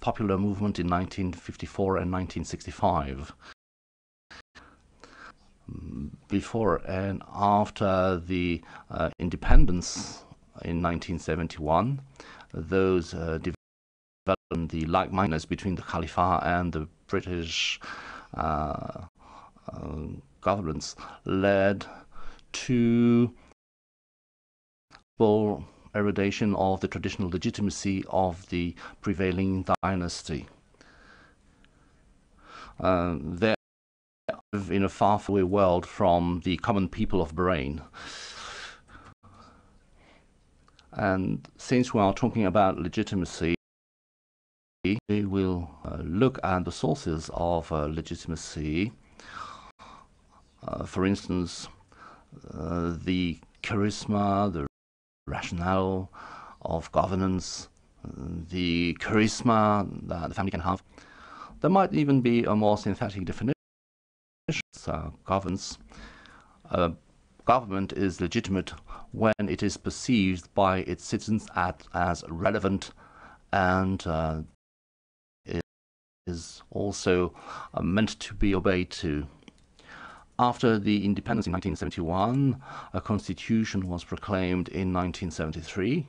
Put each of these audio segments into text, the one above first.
popular movement in 1954 and 1965. Before and after the independence in 1971, those developed the like-mindedness between the Khalifa and the British governments led to full erodation of the traditional legitimacy of the prevailing dynasty. They live in a far-away world from the common people of Bahrain. And since we are talking about legitimacy, we will look at the sources of legitimacy. For instance, the charisma, the rationale of governance, the charisma that the family can have. There might even be a more synthetic definition. Government is legitimate when it is perceived by its citizens as relevant and is also meant to be obeyed to. After the independence in 1971, a constitution was proclaimed in 1973.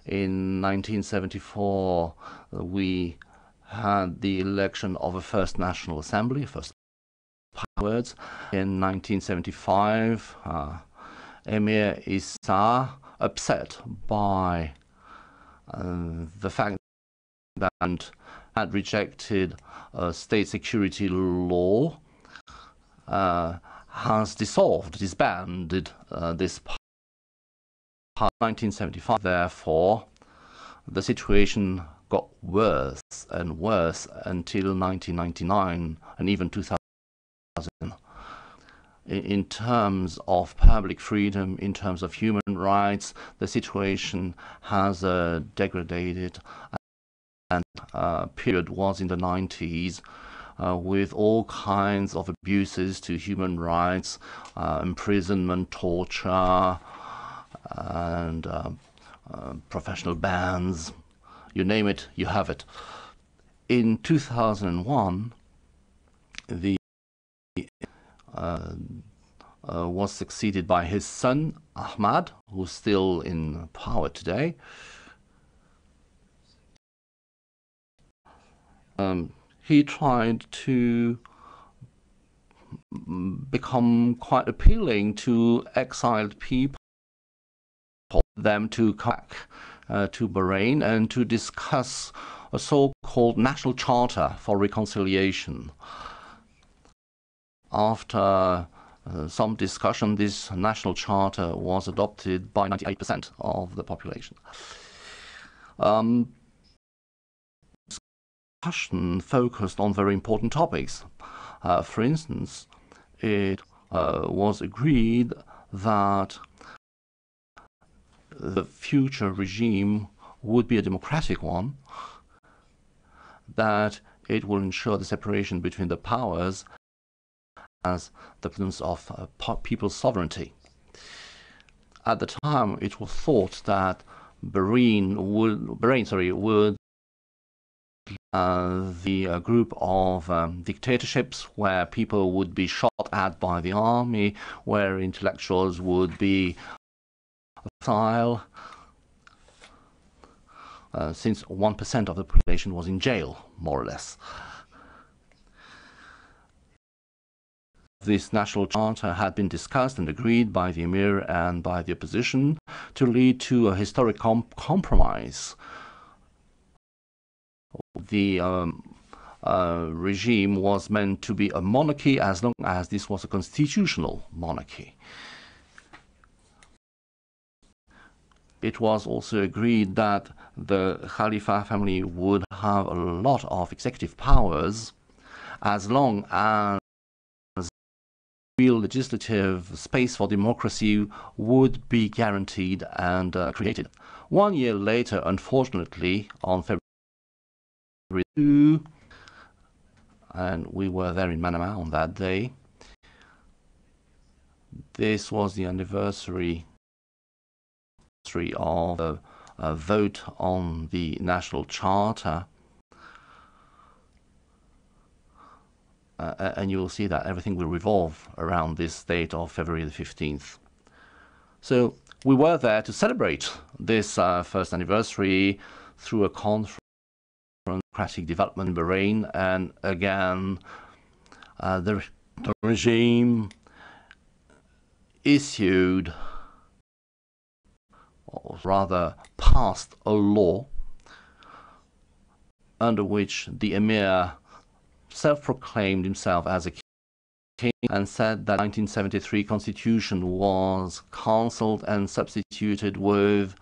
In 1974, we had the election of a first National Assembly, first words. In 1975, Emir Issa, upset by the fact that had rejected a state security law, has disbanded this part. 1975, therefore, the situation got worse and worse until 1999 and even 2000. In terms of public freedom, in terms of human rights, the situation has degraded, and period was in the 90s. With all kinds of abuses to human rights, imprisonment, torture, and professional bans. You name it, you have it. In 2001, the was succeeded by his son, Ahmad, who's still in power today. He tried to become quite appealing to exiled people, them to come back to Bahrain and to discuss a so-called National Charter for Reconciliation. After some discussion, this National Charter was adopted by 98% of the population. Discussion focused on very important topics. For instance, it was agreed that the future regime would be a democratic one, that it will ensure the separation between the powers as the presence of people's sovereignty. At the time, it was thought that Bahrain would the group of dictatorships where people would be shot at by the army, where intellectuals would be exiled, since 1% of the population was in jail, more or less. This National Charter had been discussed and agreed by the Emir and by the opposition to lead to a historic compromise. The regime was meant to be a monarchy as long as this was a constitutional monarchy. It was also agreed that the Khalifa family would have a lot of executive powers as long as real legislative space for democracy would be guaranteed and created. 1 year later, unfortunately, on February 2, and we were there in Manama on that day, this was the anniversary of a vote on the National Charter, and you'll see that everything will revolve around this date of February the 15th. So we were there to celebrate this first anniversary through a conference on democratic development in Bahrain, and again, the regime issued, or rather passed, a law under which the emir self-proclaimed himself as a king and said that the 1973 constitution was cancelled and substituted with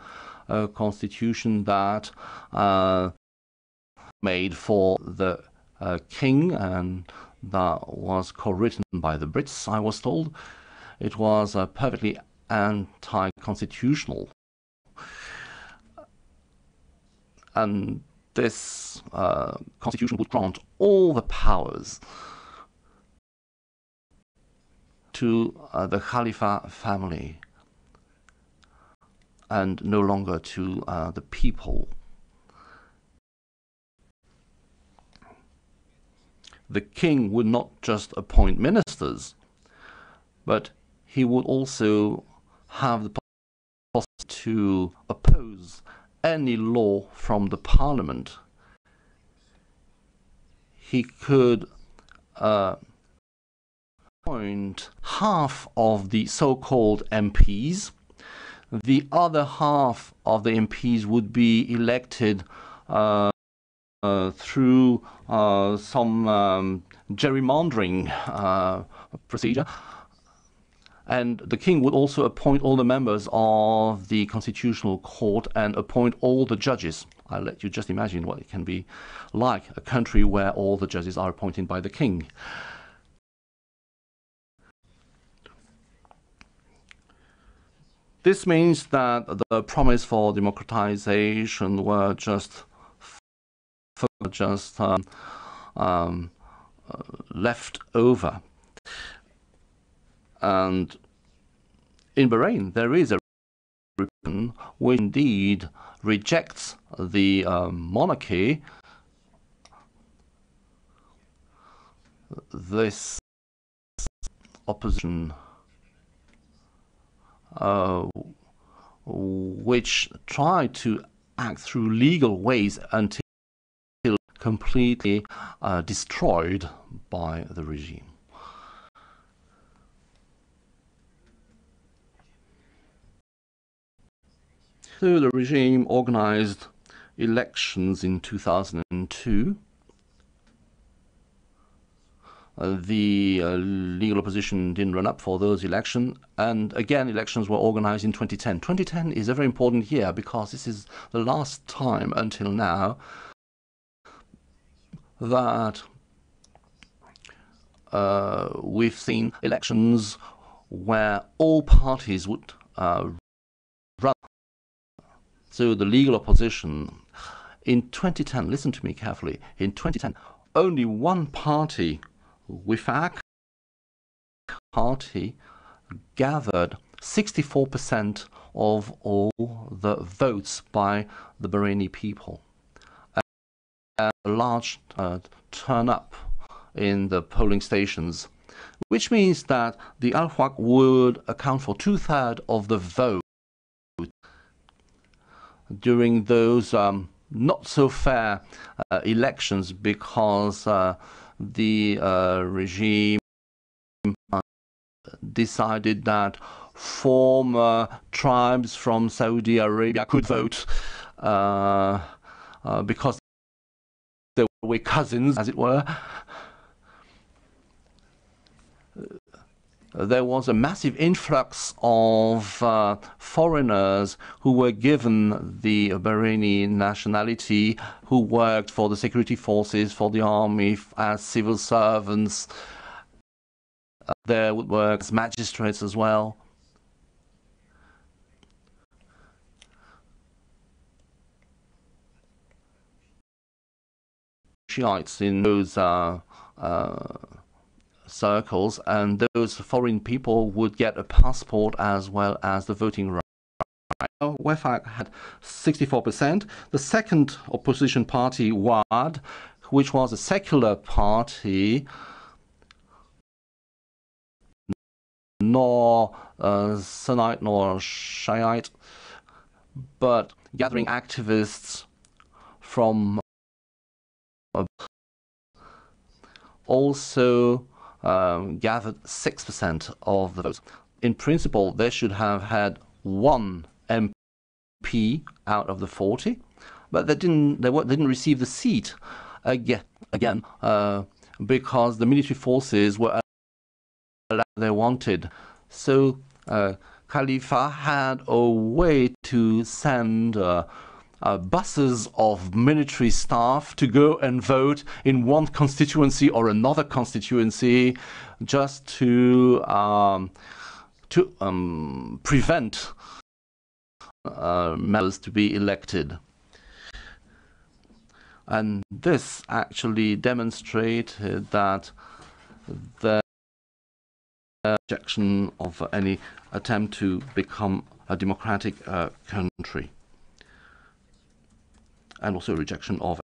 a constitution that made for the king, and that was co-written by the Brits, I was told. It was perfectly anti-constitutional. And this constitution would grant all the powers to the Khalifa family and no longer to the people. The king would not just appoint ministers, but he would also have the possibility to oppose any law from the parliament. He could appoint half of the so-called MPs. The other half of the MPs would be elected through some gerrymandering procedure. And the king would also appoint all the members of the Constitutional Court and appoint all the judges. I'll let you just imagine what it can be like, a country where all the judges are appointed by the king. This means that the promise for democratization were just left over. And in Bahrain, there is a religion which indeed rejects the monarchy. This opposition, which tried to act through legal ways until completely destroyed by the regime. So the regime organized elections in 2002. The legal opposition didn't run up for those elections, and again elections were organized in 2010. 2010 is a very important year because this is the last time until now that we've seen elections where all parties would run. So the legal opposition in 2010, listen to me carefully, in 2010 only one party, Wifaq party, gathered 64% of all the votes by the Bahraini people. A large turn up in the polling stations, which means that the Al-Waq would account for 2/3 of the vote during those not so fair elections, because the regime decided that former tribes from Saudi Arabia could vote because they were cousins, as it were. There was a massive influx of foreigners who were given the Bahraini nationality, who worked for the security forces, for the army, as civil servants. There would work as magistrates as well. Shiites in those circles, and those foreign people would get a passport as well as the voting right. Wefaq had 64%. The second opposition party, WAD, which was a secular party, nor Sunnite nor Shiite, but gathering activists from also gathered 6% of the votes. In principle, they should have had one MP out of the 40, but they didn't receive the seat again because the military forces were allowed they wanted. So Khalifa had a way to send buses of military staff to go and vote in one constituency or another constituency, just to prevent members to be elected. And this actually demonstrated that the rejection of any attempt to become a democratic country, and also rejection of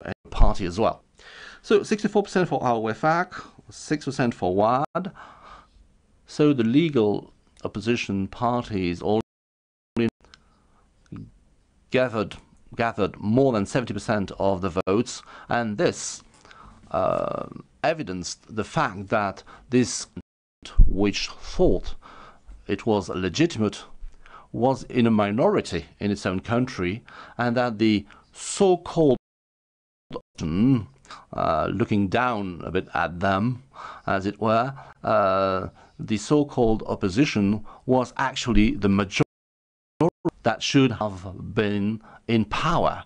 a party as well. So 64% for al-Wefaq, 6% for Wad. So the legal opposition parties all gathered more than 70% of the votes, and this evidenced the fact that this, which thought it was legitimate, was in a minority in its own country, and that the so-called looking down a bit at them, as it were, the so-called opposition was actually the majority that should have been in power,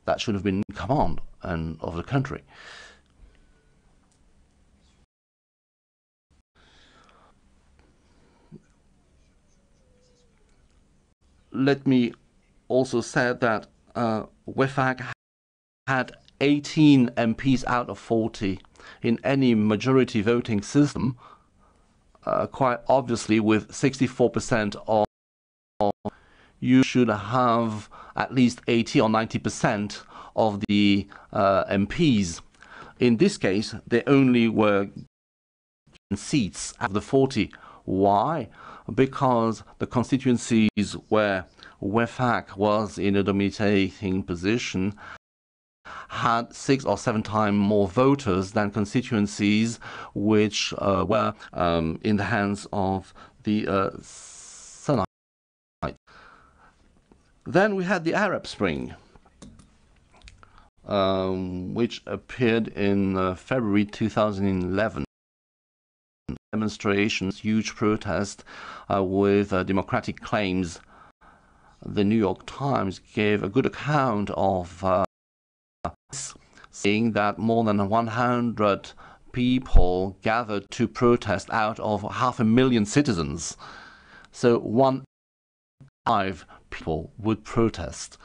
that should have been in command of the country. Let me also say that Wefaq had 18 MPs out of 40 in any majority voting system, quite obviously with 64% of, you should have at least 80 or 90% of the MPs. In this case, they only were given seats out of the 40. Why? Because the constituencies where Wefaq was in a dominating position had 6 or 7 times more voters than constituencies which were in the hands of the Sunnite. Then we had the Arab Spring, which appeared in February 2011. Demonstrations, huge protest with democratic claims. The New York Times gave a good account of saying that more than 100 people gathered to protest out of 500,000 citizens. So 1.5 people would protest.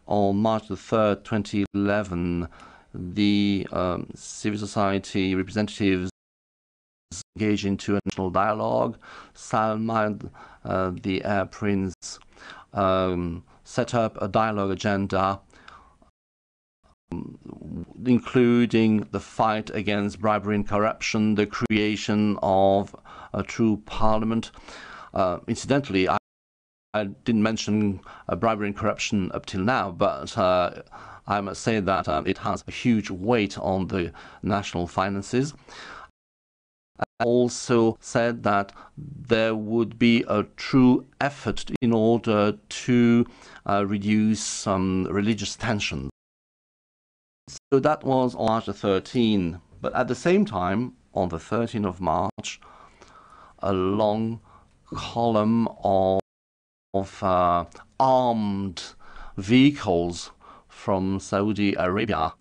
On March the 3rd, 2011, the civil society representatives engaged into a national dialogue. Salman, the Air Prince, set up a dialogue agenda including the fight against bribery and corruption, the creation of a true parliament. Incidentally, I didn't mention bribery and corruption up till now, but I must say that it has a huge weight on the national finances. I also said that there would be a true effort in order to reduce some religious tensions. So that was on March the 13th. But at the same time, on the 13th of March, a long column of armed vehicles from Saudi Arabia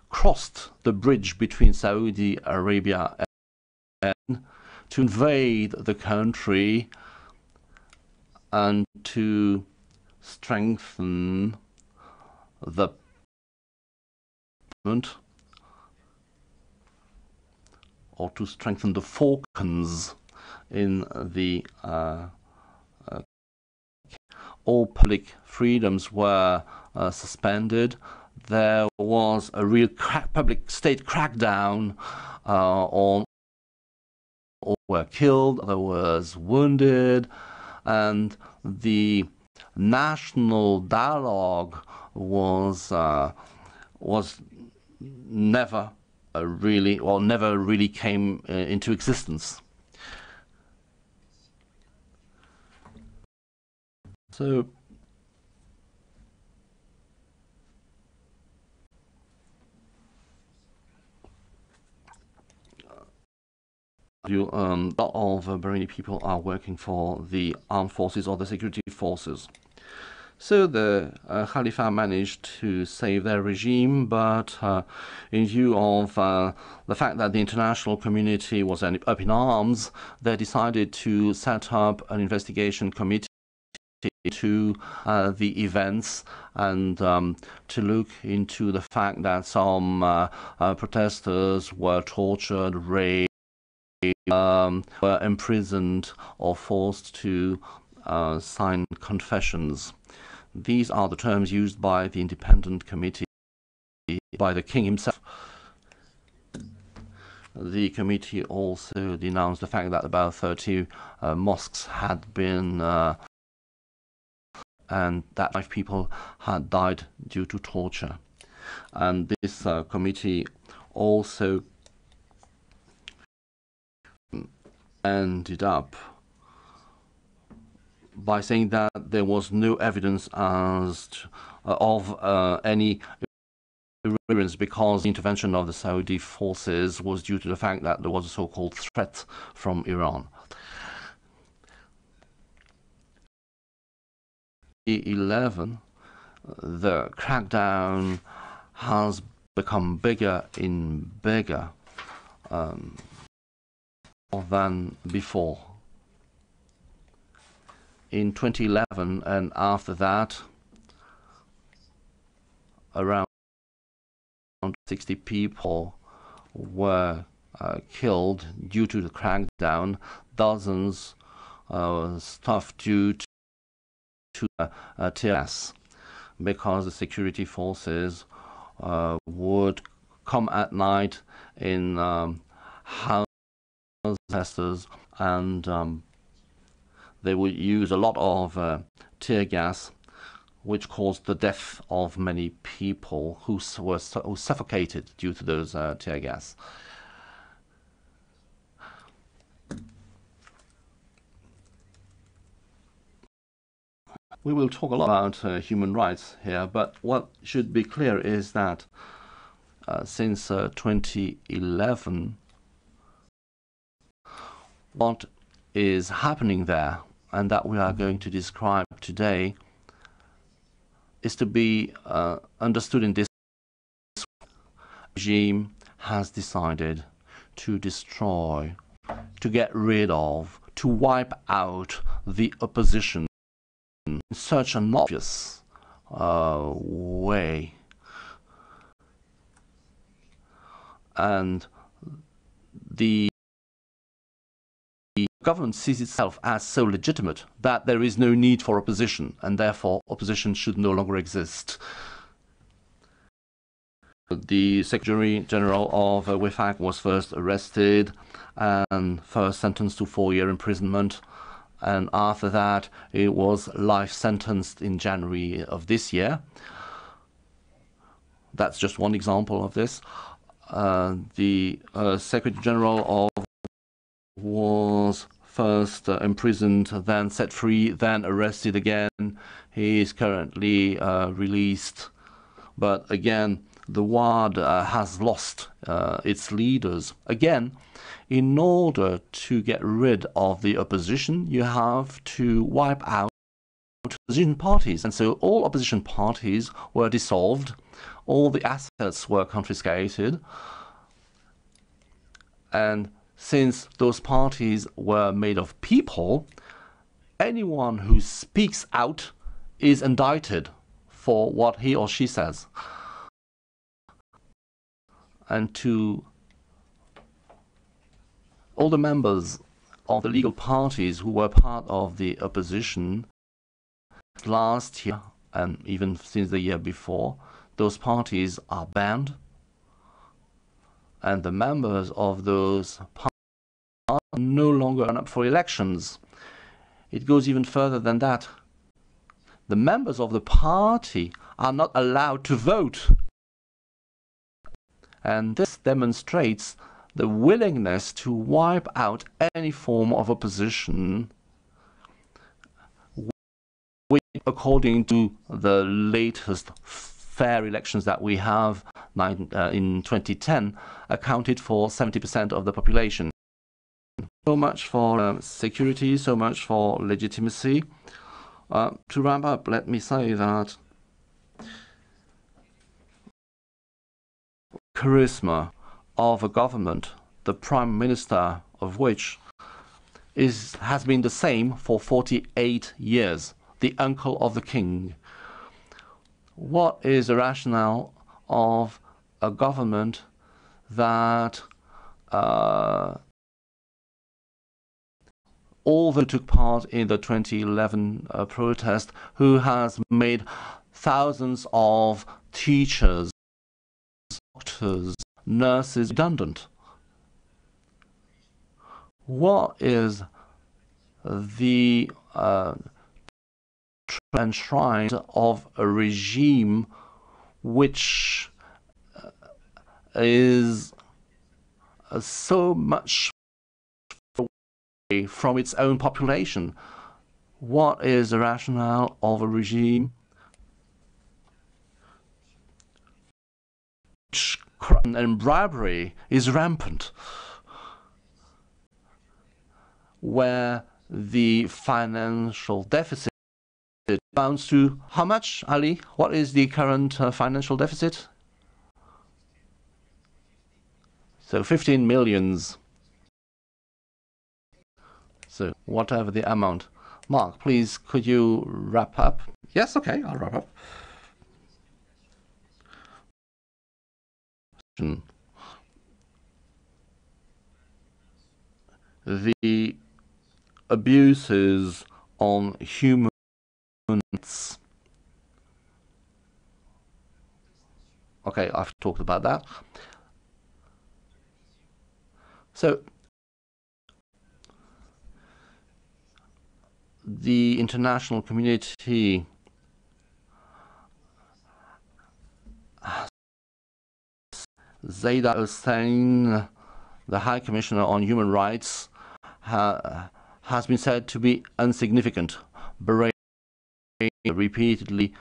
crossed the bridge between Saudi Arabia and to invade the country and to strengthen the parliament, or to strengthen the Falklands in the all public freedoms were suspended. There was a real public state crackdown on were killed, others were wounded, and the national dialogue was never never really came into existence. So a lot of Bahraini people are working for the armed forces or the security forces. So the Khalifa managed to save their regime, but in view of the fact that the international community was up in arms, they decided to set up an investigation committee to the events and to look into the fact that some protesters were tortured, raped, were imprisoned or forced to sign confessions. These are the terms used by the independent committee, by the king himself. The committee also denounced the fact that about 30 mosques had been and that 5 people had died due to torture. And this committee also ended up by saying that there was no evidence of any irreverence because the intervention of the Saudi forces was due to the fact that there was a so-called threat from Iran. 2011, the crackdown has become bigger and bigger than before. In 2011 and after that, around 60 people were killed due to the crackdown. Dozens stuffed due to tear gas, because the security forces would come at night in house protesters, and they would use a lot of tear gas, which caused the death of many people who were suffocated due to those tear gas. We will talk a lot about human rights here, but what should be clear is that since 2011, what is happening there and that we are going to describe today is to be understood in this regime has decided to destroy, to get rid of, to wipe out the opposition in such an obvious way. And the government sees itself as so legitimate that there is no need for opposition, and therefore opposition should no longer exist. The Secretary General of WIFAC was first arrested and first sentenced to 4-year imprisonment, and after that it was life sentenced in January of this year. That's just one example of this. The Secretary General of was first imprisoned, then set free, then arrested again. He is currently released, but again the WAD has lost its leaders. Again, in order to get rid of the opposition, you have to wipe out opposition parties, and so all opposition parties were dissolved, all the assets were confiscated, and since those parties were made of people, anyone who speaks out is indicted for what he or she says. And to all the members of the legal parties who were part of the opposition last year and even since the year before, those parties are banned, and the members of those parties no longer run up for elections. It goes even further than that. The members of the party are not allowed to vote. And this demonstrates the willingness to wipe out any form of opposition, which, according to the latest fair elections that we have in 2010, accounted for 70% of the population. So much for security, so much for legitimacy. To wrap up, let me say that charisma of a government, the prime minister of which has been the same for 48 years, the uncle of the king. What is the rationale of a government that all who took part in the 2011 protest, who has made thousands of teachers, doctors, nurses redundant? What is the enshrined of a regime which is so much away from its own population? What is the rationale of a regime which crime and bribery is rampant, where the financial deficit amounts to how much, Ali? What is the current financial deficit? So 15 millions. So whatever the amount. Mark, please, could you wrap up? Yes, okay, I'll wrap up. The abuses on human rights. Okay, I've talked about that. So the international community Zaida Hussein, the High Commissioner on Human Rights, has been said to be insignificant. Bahrain repeatedly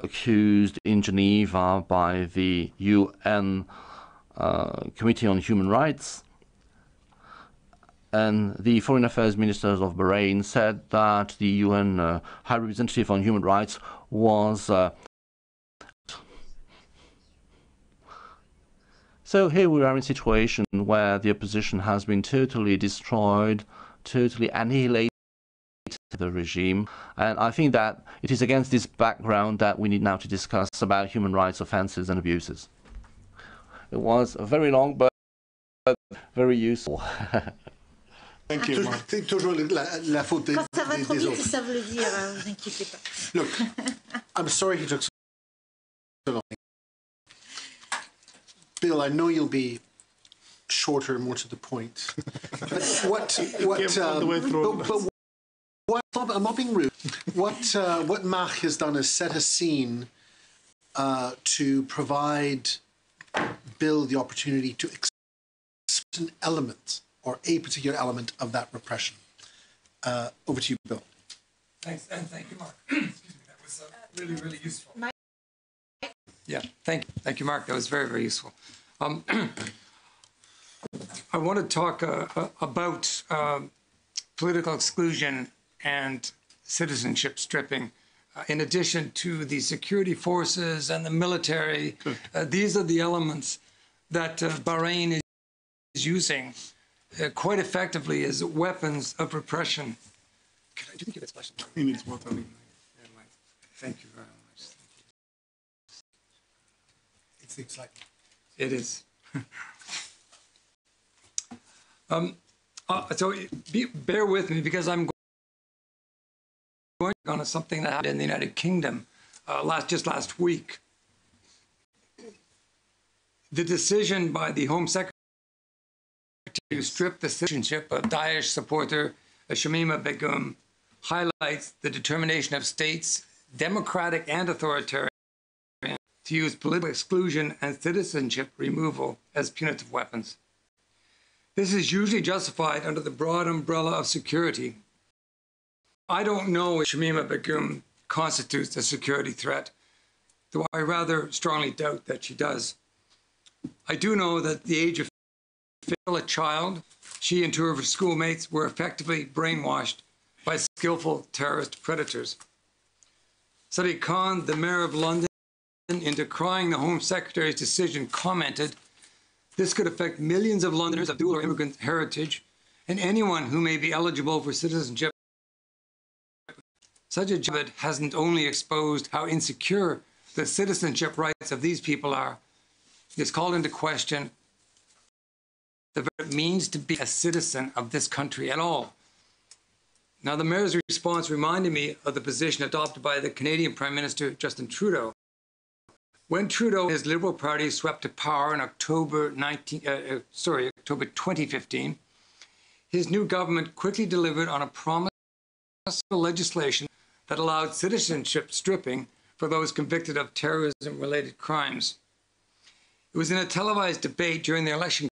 accused in Geneva by the UN Committee on Human Rights, and the Foreign Affairs Ministers of Bahrain said that the UN High Representative on Human Rights was so here we are in a situation where the opposition has been totally destroyed, totally annihilated the regime, and I think that it is against this background that we need now to discuss about human rights offences and abuses. It was very long but very useful. Thank you. C'est toujours la faute des autres. Quand ça va trop vite, ça veut le dire, vous inquiétez pas. Look, I'm sorry he took so long. Bill, I know you'll be shorter, more to the point. But I'm not being rude. What Marc has done is set a scene to provide Bill the opportunity to express an element or a particular element of that repression. Over to you, Bill. Thanks, and thank you, Mark. Excuse me, that was really, really useful. Yeah, thank you, Mark. That was very, very useful. I want to talk about political exclusion and citizenship stripping. In addition to the security forces and the military, these are the elements that Bahrain is using quite effectively as weapons of repression. Do you think it's question? He needs water. Thank you very much. It seems like it is. So bear with me because I'm going on something that happened in the United Kingdom just last week. The decision by the Home Secretary to strip the citizenship of Daesh supporter Shamima Begum highlights the determination of states, democratic and authoritarian, to use political exclusion and citizenship removal as punitive weapons. This is usually justified under the broad umbrella of security. I don't know if Shamima Begum constitutes a security threat, though I rather strongly doubt that she does. I do know that at the age of a child, she and two of her schoolmates were effectively brainwashed by skillful terrorist predators. Sadiq Khan, the mayor of London, in decrying the Home Secretary's decision, commented, "This could affect millions of Londoners of dual or immigrant heritage and anyone who may be eligible for citizenship. Such a judgment hasn't only exposed how insecure the citizenship rights of these people are, it has called into question what it means to be a citizen of this country at all." Now, the mayor's response reminded me of the position adopted by the Canadian Prime Minister Justin Trudeau. When Trudeau and his Liberal Party swept to power in October 2015, his new government quickly delivered on a promise of legislation that allowed citizenship stripping for those convicted of terrorism-related crimes. It was in a televised debate during the election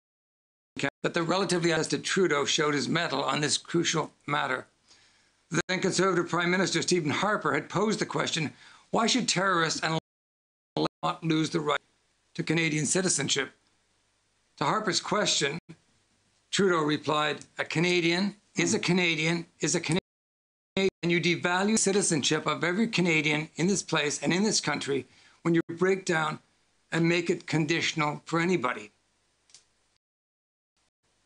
that the relatively unassisted Trudeau showed his mettle on this crucial matter. The then Conservative Prime Minister Stephen Harper had posed the question, why should terrorists and not lose the right to Canadian citizenship? To Harper's question, Trudeau replied, "A Canadian is a Canadian is a Canadian, and you devalue citizenship of every Canadian in this place and in this country when you break down and make it conditional for anybody.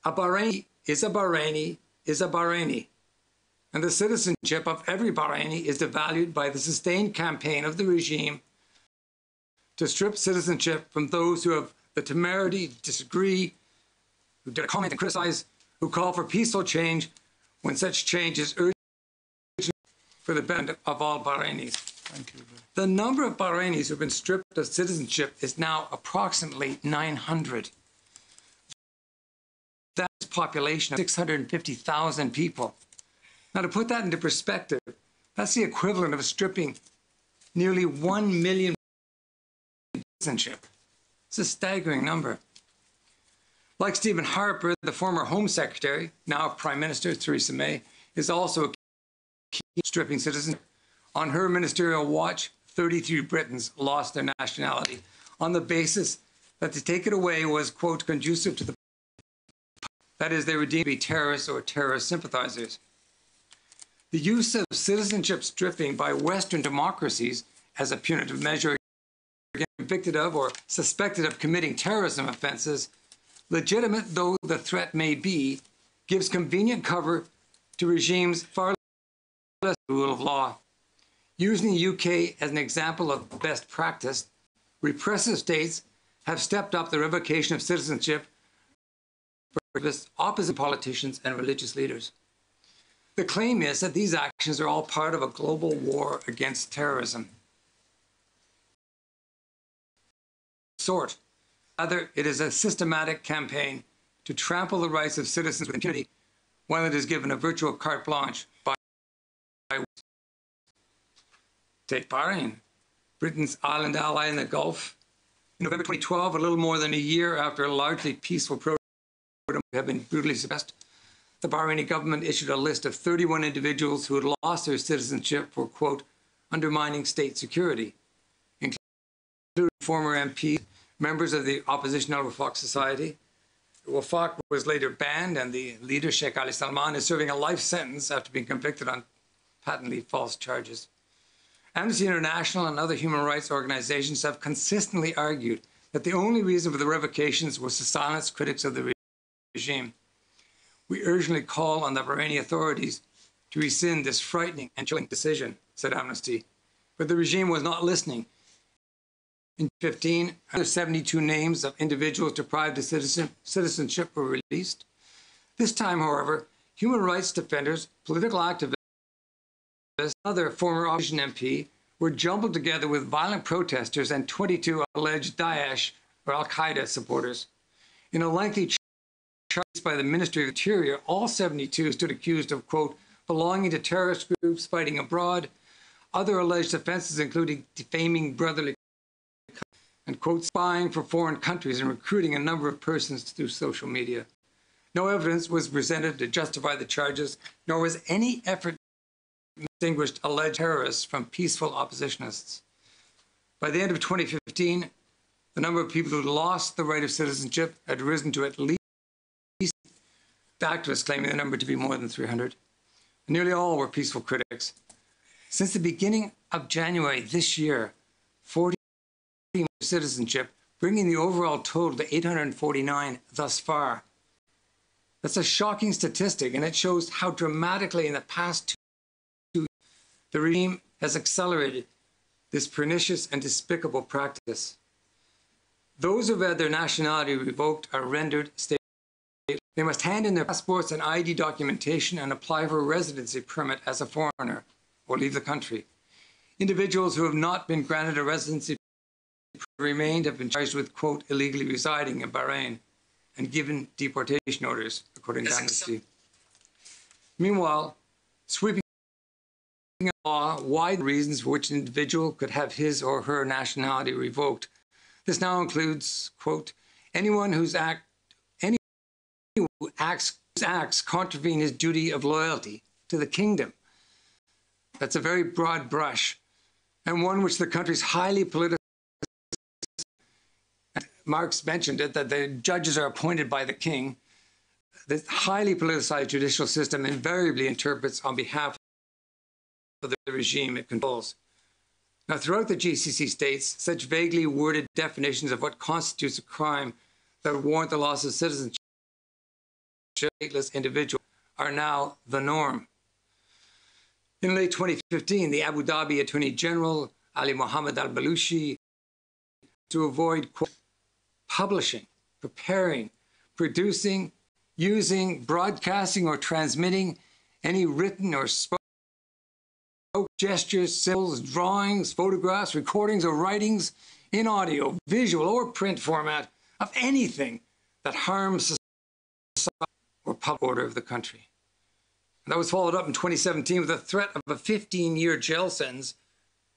A Bahraini is a Bahraini is a Bahraini, and the citizenship of every Bahraini is devalued by the sustained campaign of the regime to strip citizenship from those who have the temerity to disagree, who dare comment and criticize, who call for peaceful change when such change is urgent for the benefit of all Bahrainis." Thank you. The number of Bahrainis who have been stripped of citizenship is now approximately 900. That's a population of 650,000 people. Now, to put that into perspective, that's the equivalent of stripping nearly 1 million citizenship. It's a staggering number. Like Stephen Harper, the former Home Secretary, now Prime Minister Theresa May, is also a key stripping citizenship. On her ministerial watch, 33 Britons lost their nationality on the basis that to take it away was, quote, conducive to the, that is, they were deemed to be terrorists or terrorist sympathizers. The use of citizenship stripping by Western democracies as a punitive measure against convicted of or suspected of committing terrorism offenses, legitimate though the threat may be, gives convenient cover to regimes far less rule of law. Using the UK as an example of best practice, repressive states have stepped up the revocation of citizenship for opposite politicians and religious leaders. The claim is that these actions are all part of a global war against terrorism. Rather, it is a systematic campaign to trample the rights of citizens with impunity, one that is given a virtual carte blanche by take Bahrain, Britain's island ally in the Gulf. In November 2012, a little more than a year after a largely peaceful program had been brutally suppressed, the Bahraini government issued a list of 31 individuals who had lost their citizenship for, quote, undermining state security, including former MPs, members of the opposition Al-Wafaq Society. Wafaq was later banned, and the leader, Sheikh Ali Salman, is serving a life sentence after being convicted on patently false charges. Amnesty International and other human rights organizations have consistently argued that the only reason for the revocations was to silence critics of the regime. We urgently call on the Bahraini authorities to rescind this frightening and chilling decision, said Amnesty. But the regime was not listening. In 2015, another 72 names of individuals deprived of citizenship were released. This time, however, human rights defenders, political activists, and other former opposition MP were jumbled together with violent protesters and 22 alleged Daesh or Al-Qaeda supporters. In a lengthy charged by the Ministry of Interior, all 72 stood accused of, quote, belonging to terrorist groups fighting abroad. Other alleged offenses including defaming brotherly and, quote, spying for foreign countries and recruiting a number of persons through social media. No evidence was presented to justify the charges, nor was any effort to distinguish alleged terrorists from peaceful oppositionists. By the end of 2015, the number of people who lost the right of citizenship had risen to at least, activists claiming the number to be more than 300. And nearly all were peaceful critics. Since the beginning of January this year, 40 citizenship, bringing the overall total to 849 thus far. That's a shocking statistic, and it shows how dramatically in the past 2 years the regime has accelerated this pernicious and despicable practice. Those who've had their nationality revoked are rendered stateless. They must hand in their passports and ID documentation and apply for a residency permit as a foreigner or leave the country. Individuals who have not been granted a residency permit have been charged with, quote, illegally residing in Bahrain and given deportation orders, according to Amnesty. Meanwhile, sweeping law wide reasons for which an individual could have his or her nationality revoked. This now includes, quote, anyone whose acts contravene his duty of loyalty to the kingdom. That's a very broad brush, and one which the country's highly political. Marx mentioned it, that the judges are appointed by the king. The highly politicized judicial system invariably interprets on behalf of the regime it controls. Now, throughout the GCC states, such vaguely worded definitions of what constitutes a crime that would warrant the loss of citizenship of a stateless individual are now the norm. In late 2015, the Abu Dhabi Attorney General, Ali Mohammed al-Balushi, to avoid, quote, publishing, preparing, producing, using, broadcasting, or transmitting any written or spoken gestures, symbols, drawings, photographs, recordings, or writings in audio, visual, or print format of anything that harms society or public order of the country. And that was followed up in 2017 with a threat of a 15-year jail sentence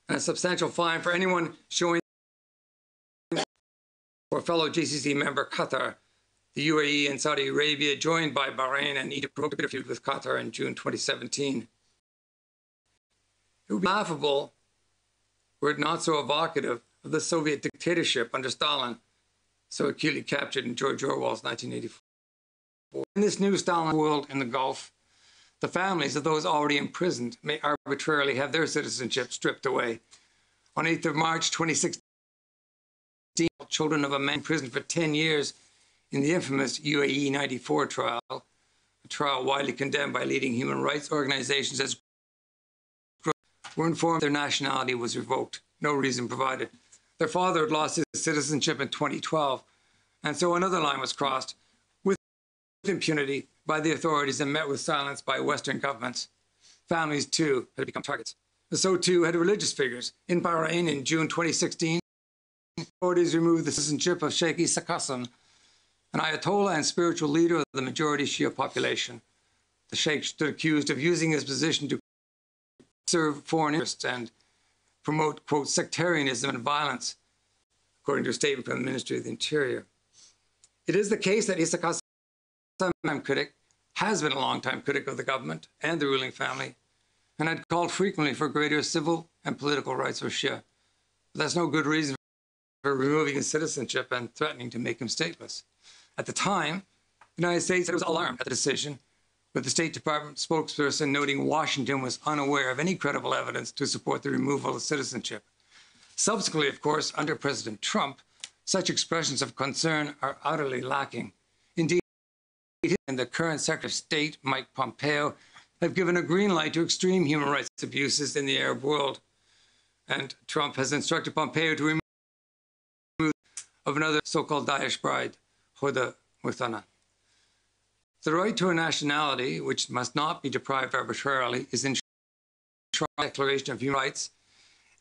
and a substantial fine for anyone showing or fellow GCC member Qatar. The UAE and Saudi Arabia, joined by Bahrain and Egypt, provoked a feud with Qatar in June 2017. It would be laughable were it not so evocative of the Soviet dictatorship under Stalin, so acutely captured in George Orwell's 1984. In this new Stalin world in the Gulf, the families of those already imprisoned may arbitrarily have their citizenship stripped away. On 8th of March 2016, children of a man imprisoned for 10 years in the infamous UAE 94 trial, a trial widely condemned by leading human rights organizations as were informed their nationality was revoked, no reason provided. Their father had lost his citizenship in 2012, and so another line was crossed with impunity by the authorities and met with silence by Western governments. Families, too, had become targets. So, too, had religious figures. In Bahrain in June 2016, authorities removed the citizenship of Sheikh Issa Qasim, an Ayatollah and spiritual leader of the majority Shia population. The Sheikh stood accused of using his position to serve foreign interests and promote, quote, sectarianism and violence, according to a statement from the Ministry of the Interior. It is the case that Issa Qasim, a critic, has been a long-time critic of the government and the ruling family, and had called frequently for greater civil and political rights for Shia. But that's no good reason for removing his citizenship and threatening to make him stateless. At the time, the United States was alarmed at the decision, with the State Department spokesperson noting Washington was unaware of any credible evidence to support the removal of citizenship. Subsequently, of course, under President Trump, such expressions of concern are utterly lacking. Indeed, and the current Secretary of State, Mike Pompeo, have given a green light to extreme human rights abuses in the Arab world. And Trump has instructed Pompeo to remove of another so-called Daesh bride, Hoda Muthana. The right to a nationality, which must not be deprived arbitrarily, is enshrined in the Declaration of Human Rights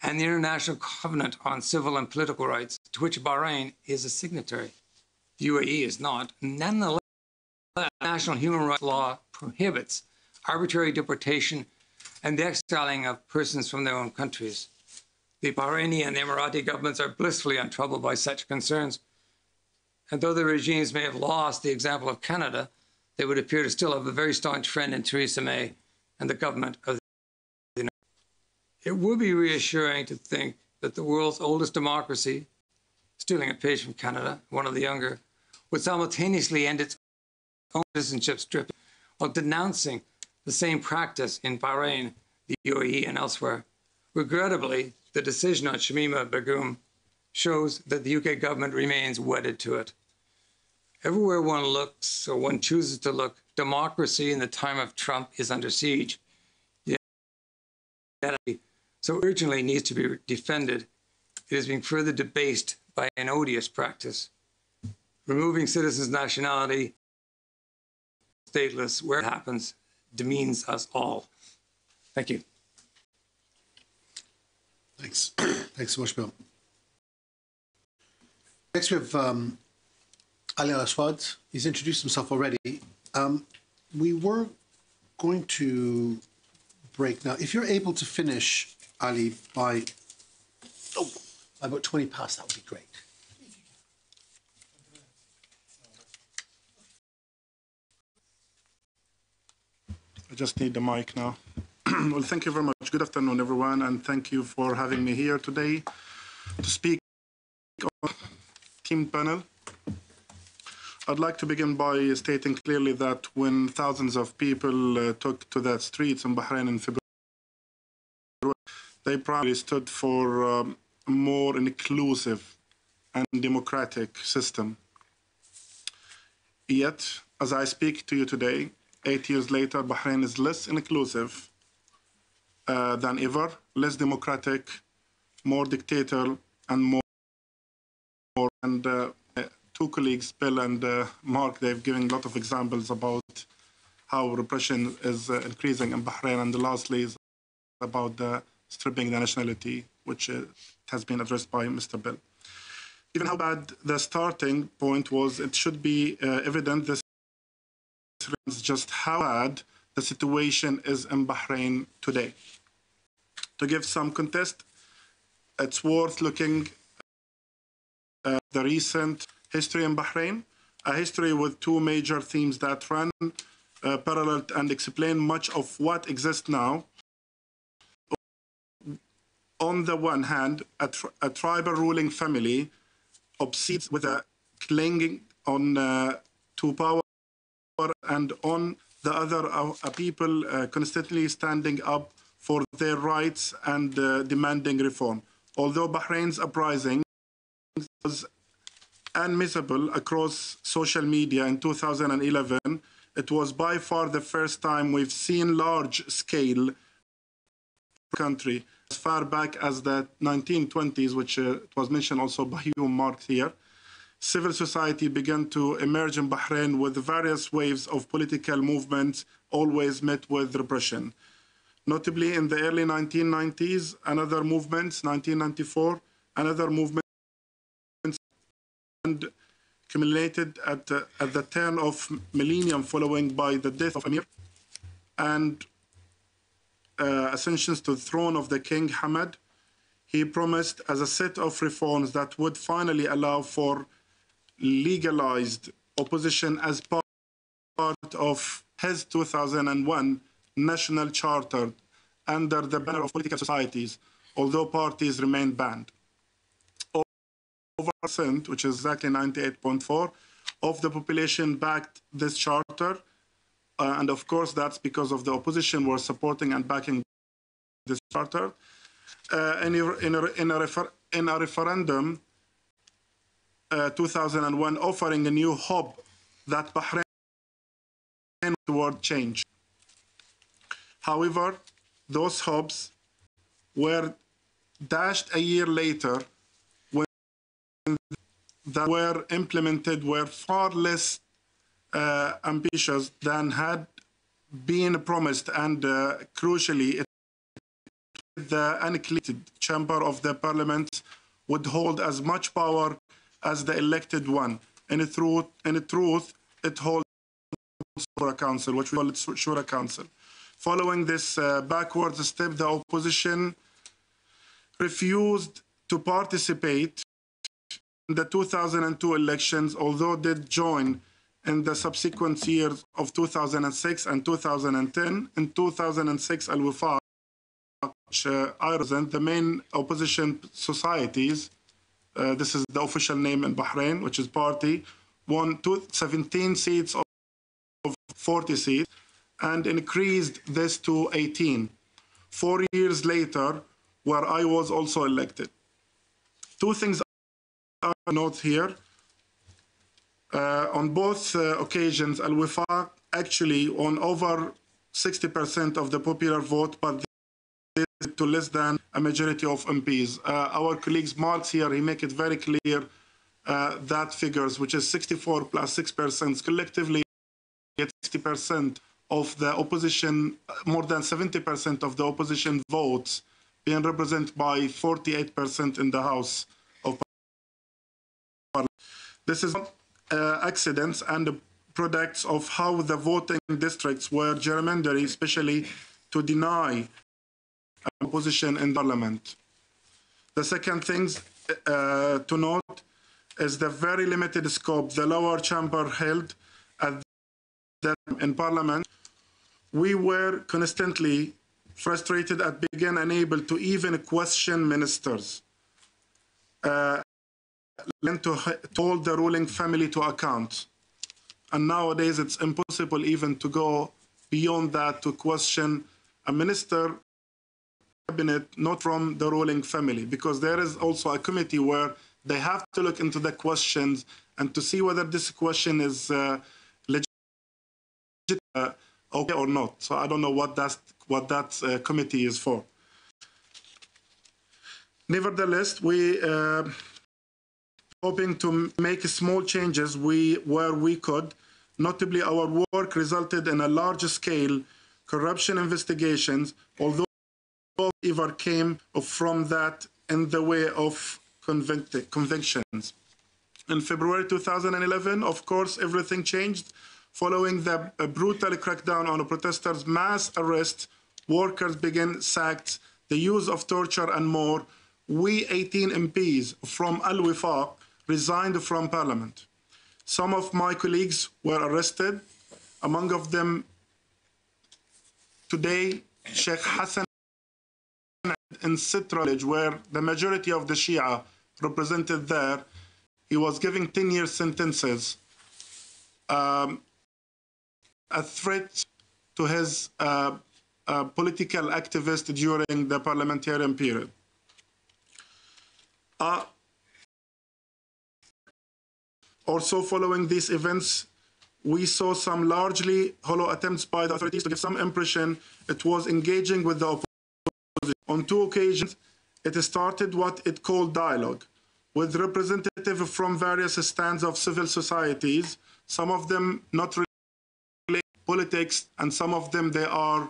and the International Covenant on Civil and Political Rights, to which Bahrain is a signatory. The UAE is not. Nonetheless, international human rights law prohibits arbitrary deportation and the exiling of persons from their own countries. The Bahraini and Emirati governments are blissfully untroubled by such concerns. And though the regimes may have lost the example of Canada, they would appear to still have a very staunch friend in Theresa May and the government of the United States. It would be reassuring to think that the world's oldest democracy, stealing a page from Canada, one of the younger, would simultaneously end its own citizenship stripping while denouncing the same practice in Bahrain, the UAE, and elsewhere. Regrettably, the decision on Shamima Begum shows that the UK government remains wedded to it. Everywhere one looks, or one chooses to look, democracy in the time of Trump is under siege. Yet, so urgently needs to be defended, it is being further debased by an odious practice. Removing citizens' nationality, stateless, where it happens, demeans us all. Thank you. Thanks. Thanks so much, Bill. Next, we have Ali Al-Aswad. He's introduced himself already. We were going to break now. If you're able to finish, Ali, by about 20 past, that would be great. I just need the mic now. Well, thank you very much. Good afternoon, everyone, and thank you for having me here today to speak on team panel. I'd like to begin by stating clearly that when thousands of people took to the streets in Bahrain in February, they primarily stood for a more inclusive and democratic system. Yet, as I speak to you today, 8 years later, Bahrain is less inclusive than ever, less democratic, more dictator, and more. And two colleagues, Bill and Mark, they've given a lot of examples about how repression is increasing in Bahrain, and lastly is about the stripping the nationality, which has been addressed by Mr. Bill. Given how bad the starting point was, it should be evident this is just how bad the situation is in Bahrain today. To give some context, it's worth looking at the recent history in Bahrain, a history with two major themes that run parallel and explain much of what exists now. On the one hand, a tribal ruling family obsessed with a clinging on to power, and on the other, people constantly standing up for their rights and demanding reform. Although Bahrain's uprising was unmissable across social media in 2011, it was by far the first time we've seen large-scale country as far back as the 1920s, which was mentioned also by you, Mark, here. Civil society began to emerge in Bahrain with various waves of political movements, always met with repression. Notably, in the early 1990s, another movement, 1994, another movement, and culminated at the turn of millennium following by the death of Amir and ascensions to the throne of the King Hamad. He promised as a set of reforms that would finally allow for legalized opposition as part of his 2001 national charter under the banner of political societies, although parties remained banned. Over percent, which is exactly 98.4% of the population backed this charter, and of course that's because of the opposition were supporting and backing this charter. In a referendum, 2001, offering a new hope that Bahrain toward change. However, those hopes were dashed a year later when that were implemented were far less ambitious than had been promised, and crucially, the unelected chamber of the parliament would hold as much power as the elected one. In truth, it holds Shura Council, which we call it Shura Council. Following this backwards step, the opposition refused to participate in the 2002 elections, although did join in the subsequent years of 2006 and 2010. In 2006, Al-Wifaq, which I represent, the main opposition societies, this is the official name in Bahrain, which is party, won 17 seats of 40 seats and increased this to 18. 4 years later, where I was also elected. Two things I note here. On both occasions, Al-Wifaq actually won over 60% of the popular vote, but to less than a majority of MPs. Our colleagues Marx here, he make it very clear that figures, which is 64 plus 6%, collectively 60% of the opposition, more than 70% of the opposition votes being represented by 48% in the House of Parliament. This is not accidents and products of how the voting districts were gerrymandered, especially to deny opposition in Parliament. The second thing to note is the very limited scope the lower chamber held at that in Parliament. We were constantly frustrated at being unable to even question ministers, and to hold the ruling family to account. And nowadays it's impossible even to go beyond that to question a minister cabinet not from the ruling family, because there is also a committee where they have to look into the questions and to see whether this question is legit, okay or not. So I don't know what that committee is for. Nevertheless, we hoping to make small changes where we could. Notably, our work resulted in a large-scale corruption investigations, although ever came from that in the way of convictions. In February 2011, of course, everything changed. Following the brutal crackdown on the protesters, mass arrests, workers began sacked, the use of torture and more. We 18 MPs from Al-Wifaq resigned from Parliament. Some of my colleagues were arrested, among of them today Sheikh Hassan in Sitra village, where the majority of the Shia represented there. He was given 10-year sentences, a threat to his political activist during the parliamentarian period. Also, following these events, we saw some largely hollow attempts by the authorities to give some impression it was engaging with the opposition. On 2 occasions, it started what it called dialogue, with representatives from various stands of civil societies, some of them not related to politics, and some of them they are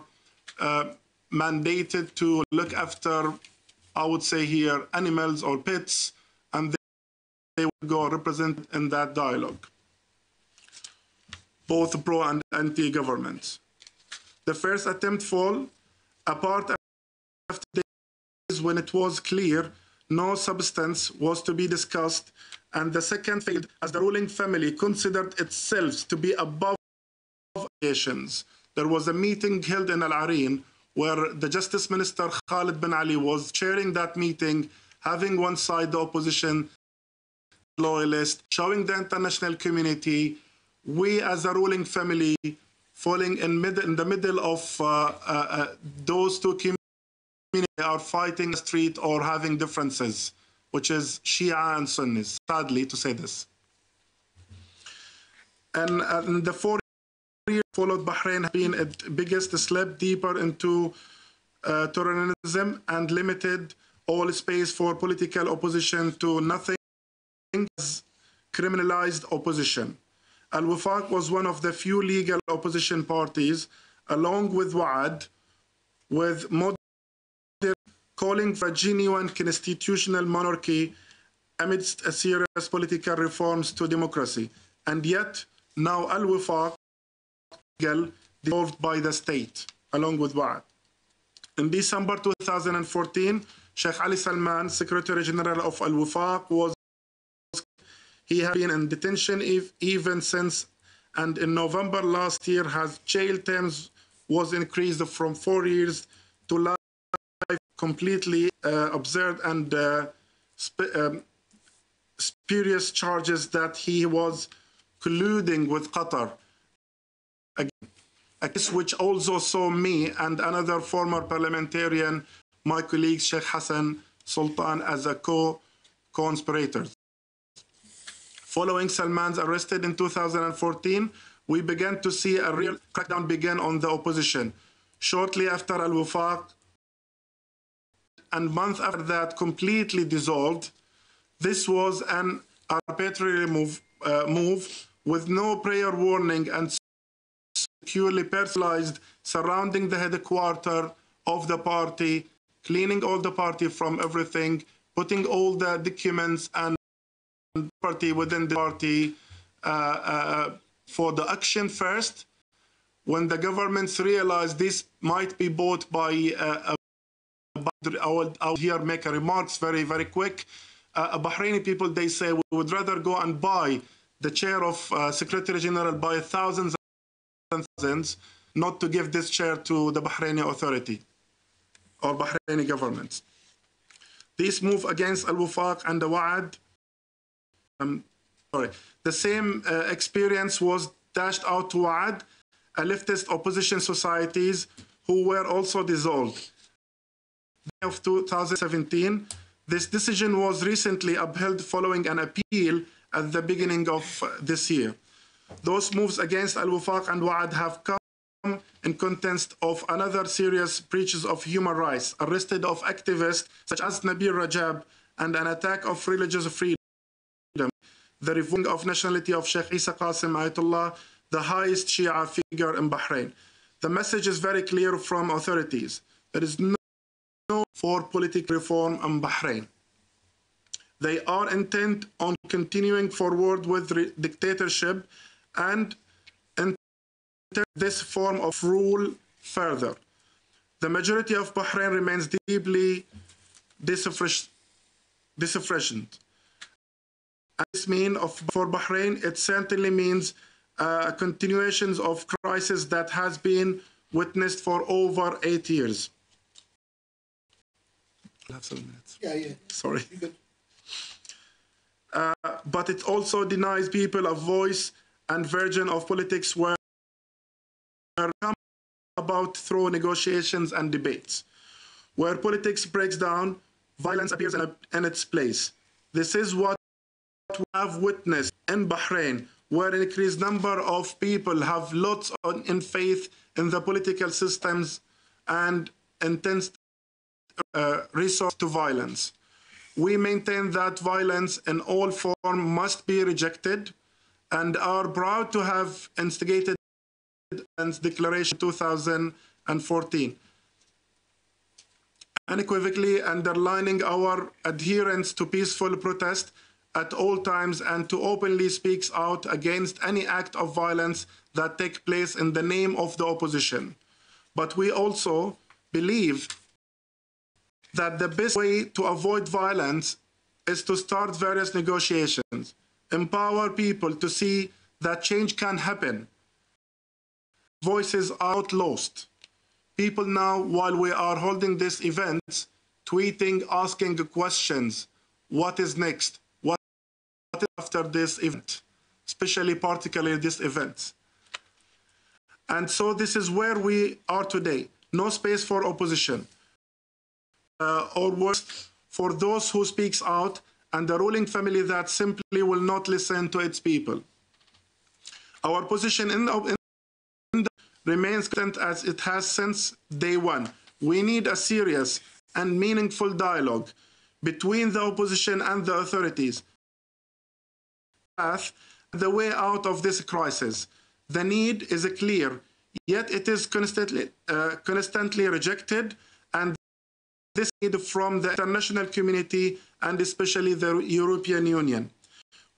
mandated to look after, I would say here, animals or pets, and they would go represent in that dialogue, both pro and anti-government. The first attempt failed, apart after days when it was clear no substance was to be discussed, and the second failed as the ruling family considered itself to be above allegations. There was a meeting held in Al-Areen where the Justice Minister Khalid bin Ali was chairing that meeting, having one side the opposition loyalist, showing the international community we as a ruling family falling in the middle of those two communities are fighting the street or having differences, which is Shia and Sunnis, sadly to say this. And in the 4 years followed, Bahrain has been its biggest step deeper into terrorism and limited all space for political opposition to nothing as criminalized opposition. Al-Wifaq was one of the few legal opposition parties, along with Wa'ad, with modern calling for a genuine constitutional monarchy amidst a serious political reforms to democracy. And yet, now Al-Wifaq dissolved by the state, along with Wa'ad. In December 2014, Sheikh Ali Salman, Secretary General of Al-Wifaq, he has been in detention even since, and in November last year, his jail terms was increased from 4 years to life, completely absurd and spurious charges that he was colluding with Qatar. A case which also saw me and another former parliamentarian, my colleague Sheikh Hassan Sultan, as a co-conspirators. Following Salman's arrest in 2014, we began to see a real crackdown begin on the opposition. Shortly after Al-Wifaq, and month after that, completely dissolved. This was an arbitrary move with no prior warning and securely personalized, surrounding the headquarters of the party, cleaning all the party from everything, putting all the documents and party within the party for the action first. When the governments realized this might be bought by I'll here make a remarks very, very quick. Bahraini people, they say we would rather go and buy the chair of Secretary General by thousands and thousands, not to give this chair to the Bahraini authority or Bahraini government. This move against Al-Wifaq and the Wa'ad, the same experience was dashed out to Wa'ad, a leftist opposition societies who were also dissolved. Of 2017, this decision was recently upheld following an appeal at the beginning of this year. Those moves against Al-Wifaq and Wa'ad have come in context of another serious breaches of human rights, arrested of activists such as Nabil Rajab, and an attack of religious freedom, the revoking of nationality of Sheikh Isa Qasim Ayatollah, the highest Shia figure in Bahrain. The message is very clear from authorities. There is no for political reform in Bahrain. They are intent on continuing forward with dictatorship and this form of rule further. The majority of Bahrain remains deeply disaffected. This means for Bahrain, it certainly means continuations of crisis that has been witnessed for over 8 years. I'll have 7 minutes. Yeah. Sorry. But it also denies people a voice and version of politics where come about through negotiations and debates. Where politics breaks down, violence appears in its place. This is what we have witnessed in Bahrain, where an increased number of people have lots in faith in the political systems and intense resort to violence. We maintain that violence in all forms must be rejected and are proud to have instigated the Declaration 2014, unequivocally underlining our adherence to peaceful protest at all times and to openly speak out against any act of violence that take place in the name of the opposition. But we also believe that the best way to avoid violence is to start various negotiations, empower people to see that change can happen. Voices are not lost. People now, while we are holding this event, tweeting, asking questions, what is next? What is after this event? Especially, particularly this event. And so this is where we are today. No space for opposition. Or worse, for those who speaks out and the ruling family that simply will not listen to its people. Our position remains constant as it has since day one. We need a serious and meaningful dialogue between the opposition and the authorities. The way out of this crisis. The need is clear, yet it is constantly rejected, and this need from the international community and especially the European Union.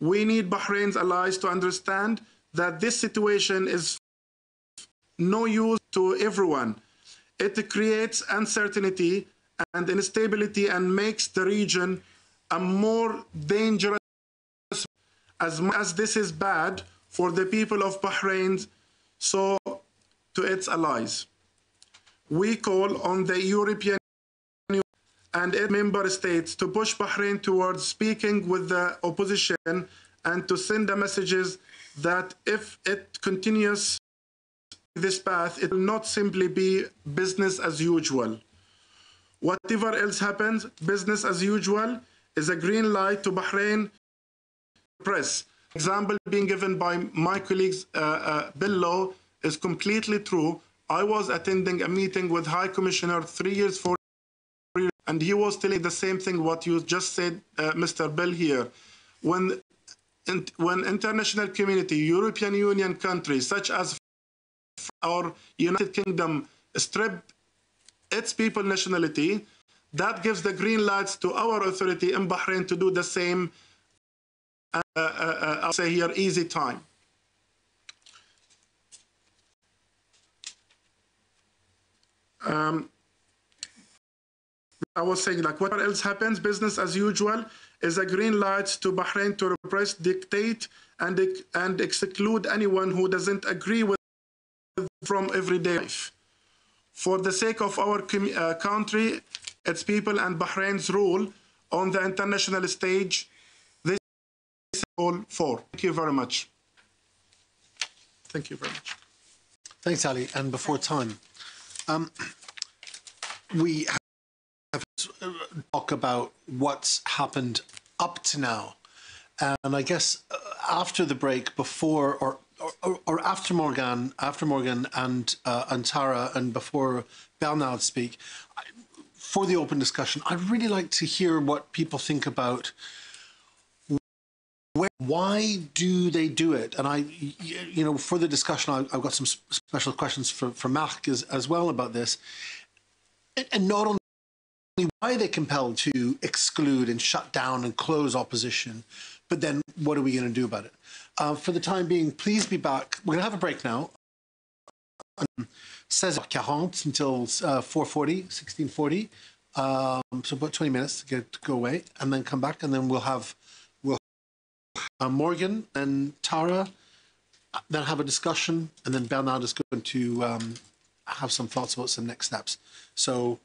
We need Bahrain's allies to understand that this situation is no use to everyone. It creates uncertainty and instability and makes the region a more dangerous. As much as this is bad for the people of Bahrain, so to its allies. We call on the European Union and its member states to push Bahrain towards speaking with the opposition and to send the messages that if it continues this path, it will not simply be business as usual. Whatever else happens, business as usual is a green light to Bahrain press. Example being given by my colleagues below is completely true. I was attending a meeting with High Commissioner 3 years, 4 years, and he was telling the same thing what you just said, Mr. Bill here. When international community, European Union countries such as our United Kingdom strip its people nationality, that gives the green lights to our authority in Bahrain to do the same. I'll say here, easy time. I was saying, like, whatever else happens, business as usual is a green light to Bahrain to repress, dictate, and exclude anyone who doesn't agree with from everyday life. For the sake of our country, its people, and Bahrain's role on the international stage, this is all for. Thank you very much. Thank you very much. Thanks, Ali. And before time, we have to talk about what's happened up to now. And I guess after the break, before or after Morgan and Tara, and before Bernard speak, for the open discussion, I'd really like to hear what people think about why do they do it. And for the discussion, I've got some special questions for Marc as well about this. And not only why they're compelled to exclude and shut down and close opposition, but then what are we going to do about it? For the time being, please be back. We're going to have a break now. 16h40 until 4:40, 16:40. So about 20 minutes to go away, and then come back, and then we'll have Morgan and Tara, then have a discussion, and then Bernard is going to have some thoughts about some next steps. So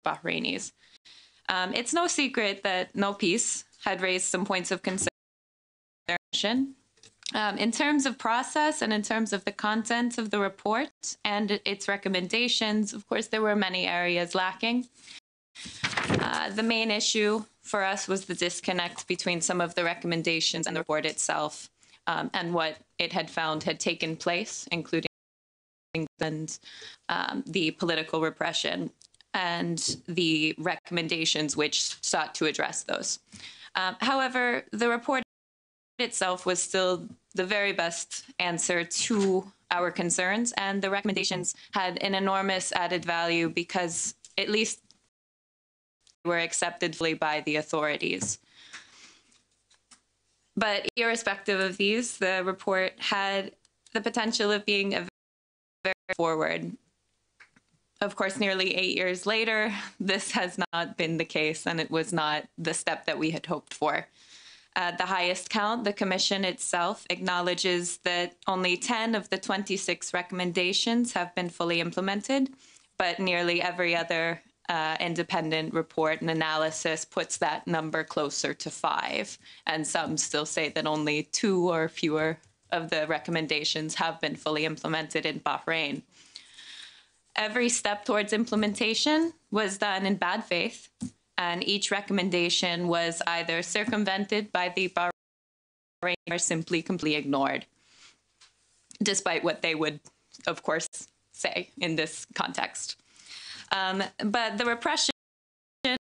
Bahrainis. It's no secret that No Peace had raised some points of concern. In terms of process and in terms of the content of the report and its recommendations, of course, there were many areas lacking. The main issue for us was the disconnect between some of the recommendations and the report itself, and what it had found had taken place, including the political repression and the recommendations which sought to address those. However, the report itself was still the very best answer to our concerns, and the recommendations had an enormous added value because at least they were accepted fully by the authorities. But irrespective of these, the report had the potential of being a very forward. Of course, nearly 8 years later, this has not been the case, and it was not the step that we had hoped for. At the highest count, the Commission itself acknowledges that only 10 of the 26 recommendations have been fully implemented, but nearly every other independent report and analysis puts that number closer to 5, and some still say that only 2 or fewer of the recommendations have been fully implemented in Bahrain. Every step towards implementation was done in bad faith, and each recommendation was either circumvented by the Bahrain or simply completely ignored, despite what they would, of course, say in this context. But the repression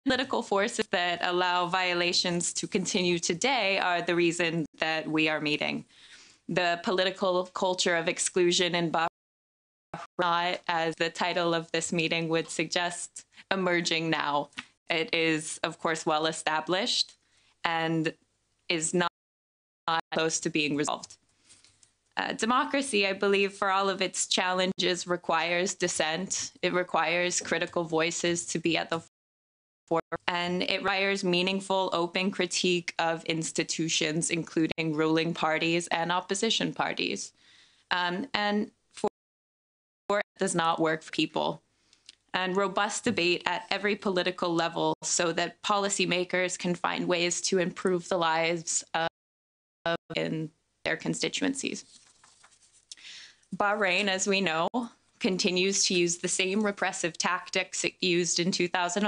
political forces that allow violations to continue today are the reason that we are meeting. The political culture of exclusion in Bahrain, not, as the title of this meeting would suggest, emerging now. It is, of course, well established and is not close to being resolved. Democracy, I believe, for all of its challenges, requires dissent. It requires critical voices to be at the forefront, and it requires meaningful, open critique of institutions, including ruling parties and opposition parties. And for it does not work for people. And robust debate at every political level so that policymakers can find ways to improve the lives of in their constituencies. Bahrain, as we know, continues to use the same repressive tactics it used in 2011,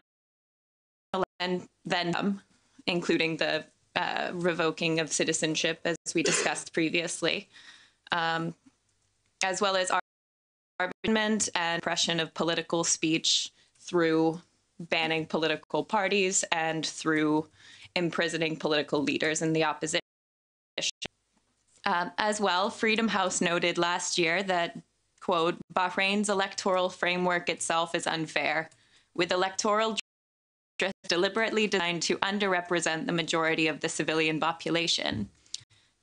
and then including the revoking of citizenship, as we discussed previously, as well as argument and suppression of political speech through banning political parties and through imprisoning political leaders in the opposition. As well, Freedom House noted last year that, quote, Bahrain's electoral framework itself is unfair, with electoral deliberately designed to underrepresent the majority of the civilian population.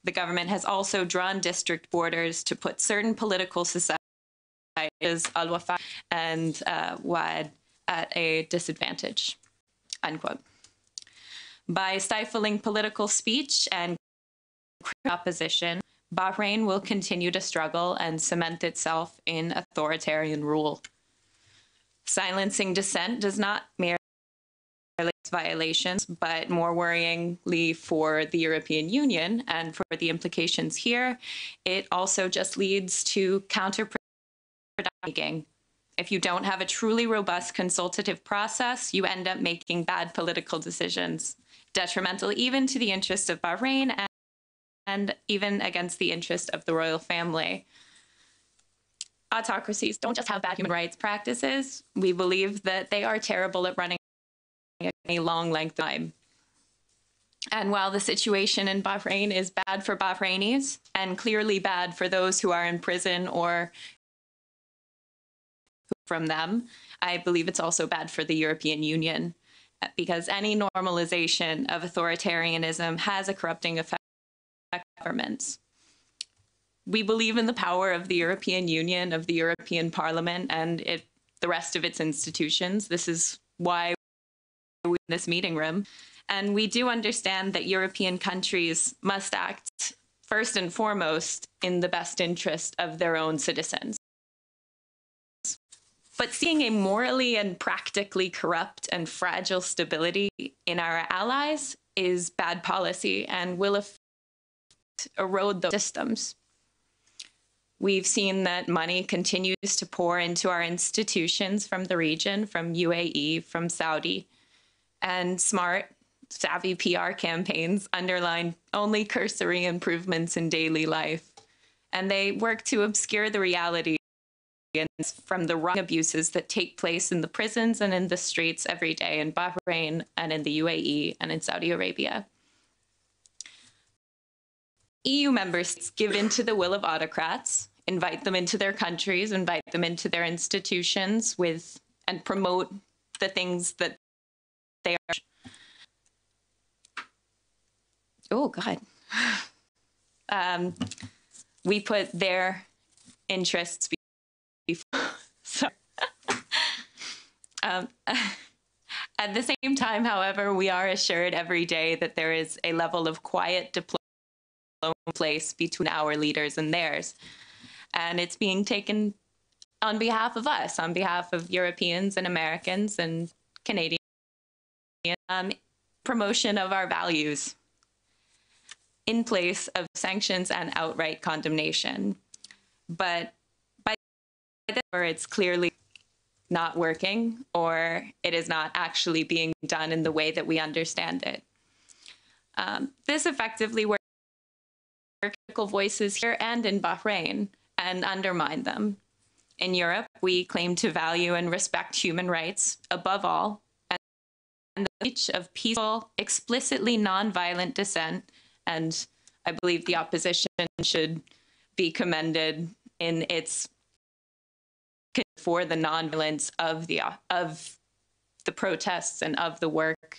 The government has also drawn district borders to put certain political societies, Al-Wafa and Wad, at a disadvantage, unquote. By stifling political speech and opposition, Bahrain will continue to struggle and cement itself in authoritarian rule. Silencing dissent does not merely violations, but more worryingly for the European Union and for the implications here, it also just leads to counterproductive. If you don't have a truly robust consultative process, you end up making bad political decisions, detrimental even to the interest of Bahrain and even against the interest of the royal family. Autocracies don't just have bad human rights practices. We believe that they are terrible at running a long length of time. And while the situation in Bahrain is bad for Bahrainis and clearly bad for those who are in prison or from them, I believe it's also bad for the European Union, because any normalization of authoritarianism has a corrupting effect on governments. We believe in the power of the European Union, of the European Parliament, and the rest of its institutions. This is why we're in this meeting room. And we do understand that European countries must act first and foremost in the best interest of their own citizens. But seeing a morally and practically corrupt and fragile stability in our allies is bad policy and will erode those systems. We've seen that money continues to pour into our institutions from the region, from UAE, from Saudi, and smart, savvy PR campaigns underline only cursory improvements in daily life. And they work to obscure the reality from the wrong abuses that take place in the prisons and in the streets every day in Bahrain and in the UAE and in Saudi Arabia. EU member states give in to the will of autocrats, invite them into their countries, invite them into their institutions and promote the things that they are. Oh, God. We put their interests before. So, at the same time, however, we are assured every day that there is a level of quiet diplomacy in place between our leaders and theirs. And it's being taken on behalf of us, on behalf of Europeans and Americans and Canadians, promotion of our values in place of sanctions and outright condemnation. But by that, it's clearly not working, or it is not actually being done in the way that we understand it. This effectively works critical voices here and in Bahrain and undermine them. In Europe, we claim to value and respect human rights above all, and the reach of peaceful, explicitly nonviolent dissent. And I believe the opposition should be commended in its for the nonviolence of the protests and of the work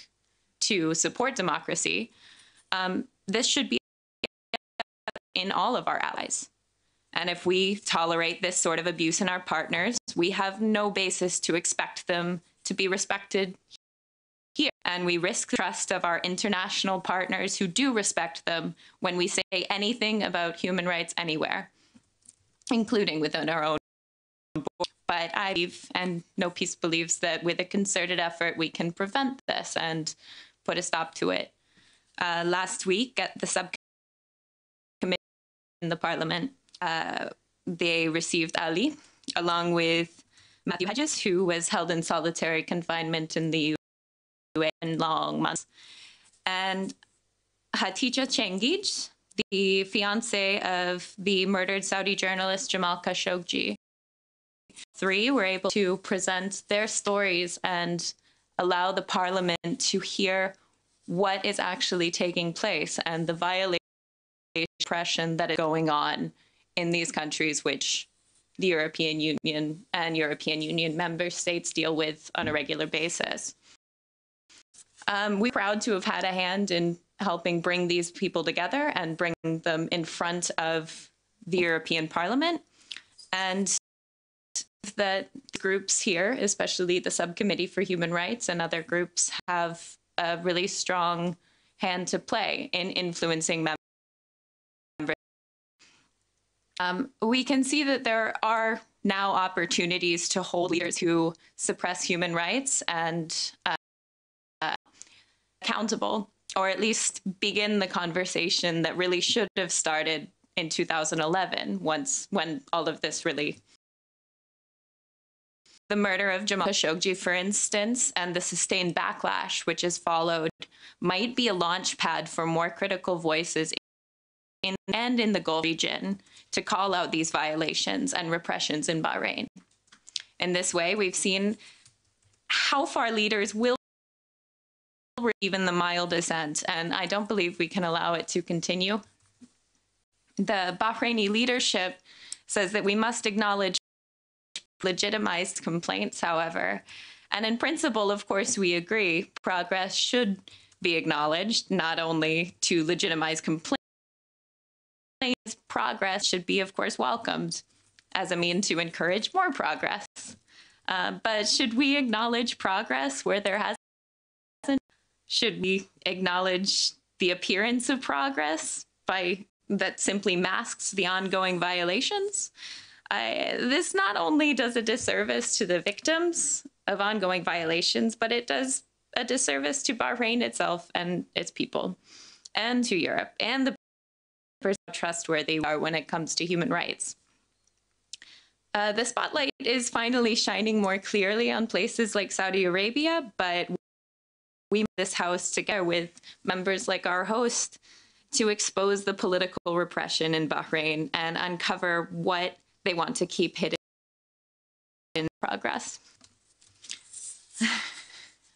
to support democracy. This should be in all of our allies. And if we tolerate this sort of abuse in our partners, we have no basis to expect them to be respected here. And we risk the trust of our international partners who do respect them when we say anything about human rights anywhere, including within our own border. But I believe, and No Peace believes, that with a concerted effort, we can prevent this and put a stop to it. Last week at the subcommittee in the parliament, they received Ali, along with Matthew Hedges, who was held in solitary confinement in the UAE in long months, and Hatice Cengiz, the fiancée of the murdered Saudi journalist Jamal Khashoggi. Three were able to present their stories and allow the parliament to hear what is actually taking place and the violation of oppression that is going on in these countries, which the European Union and European Union member states deal with on a regular basis. We're proud to have had a hand in helping bring these people together and bring them in front of the European Parliament, and that groups here, especially the Subcommittee for Human Rights and other groups, have a really strong hand to play in influencing members. We can see that there are now opportunities to hold leaders who suppress human rights and accountable, or at least begin the conversation that really should have started in 2011, when all of this really... The murder of Jamal Khashoggi, for instance, and the sustained backlash which has followed might be a launch pad for more critical voices in the Gulf region to call out these violations and repressions in Bahrain. In this way, we've seen how far leaders will even the mild dissent, and I don't believe we can allow it to continue. The Bahraini leadership says that we must acknowledge legitimized complaints, however. And in principle, of course, we agree progress should be acknowledged, not only to legitimize complaints. Progress should be, of course, welcomed as a mean to encourage more progress. But should we acknowledge progress where there hasn't? Should we acknowledge the appearance of progress that simply masks the ongoing violations? This not only does a disservice to the victims of ongoing violations, but it does a disservice to Bahrain itself and its people, and to Europe, and the how trustworthy we are when it comes to human rights. The spotlight is finally shining more clearly on places like Saudi Arabia, but we made this house together with members like our host to expose the political repression in Bahrain and uncover what they want to keep hidden in progress.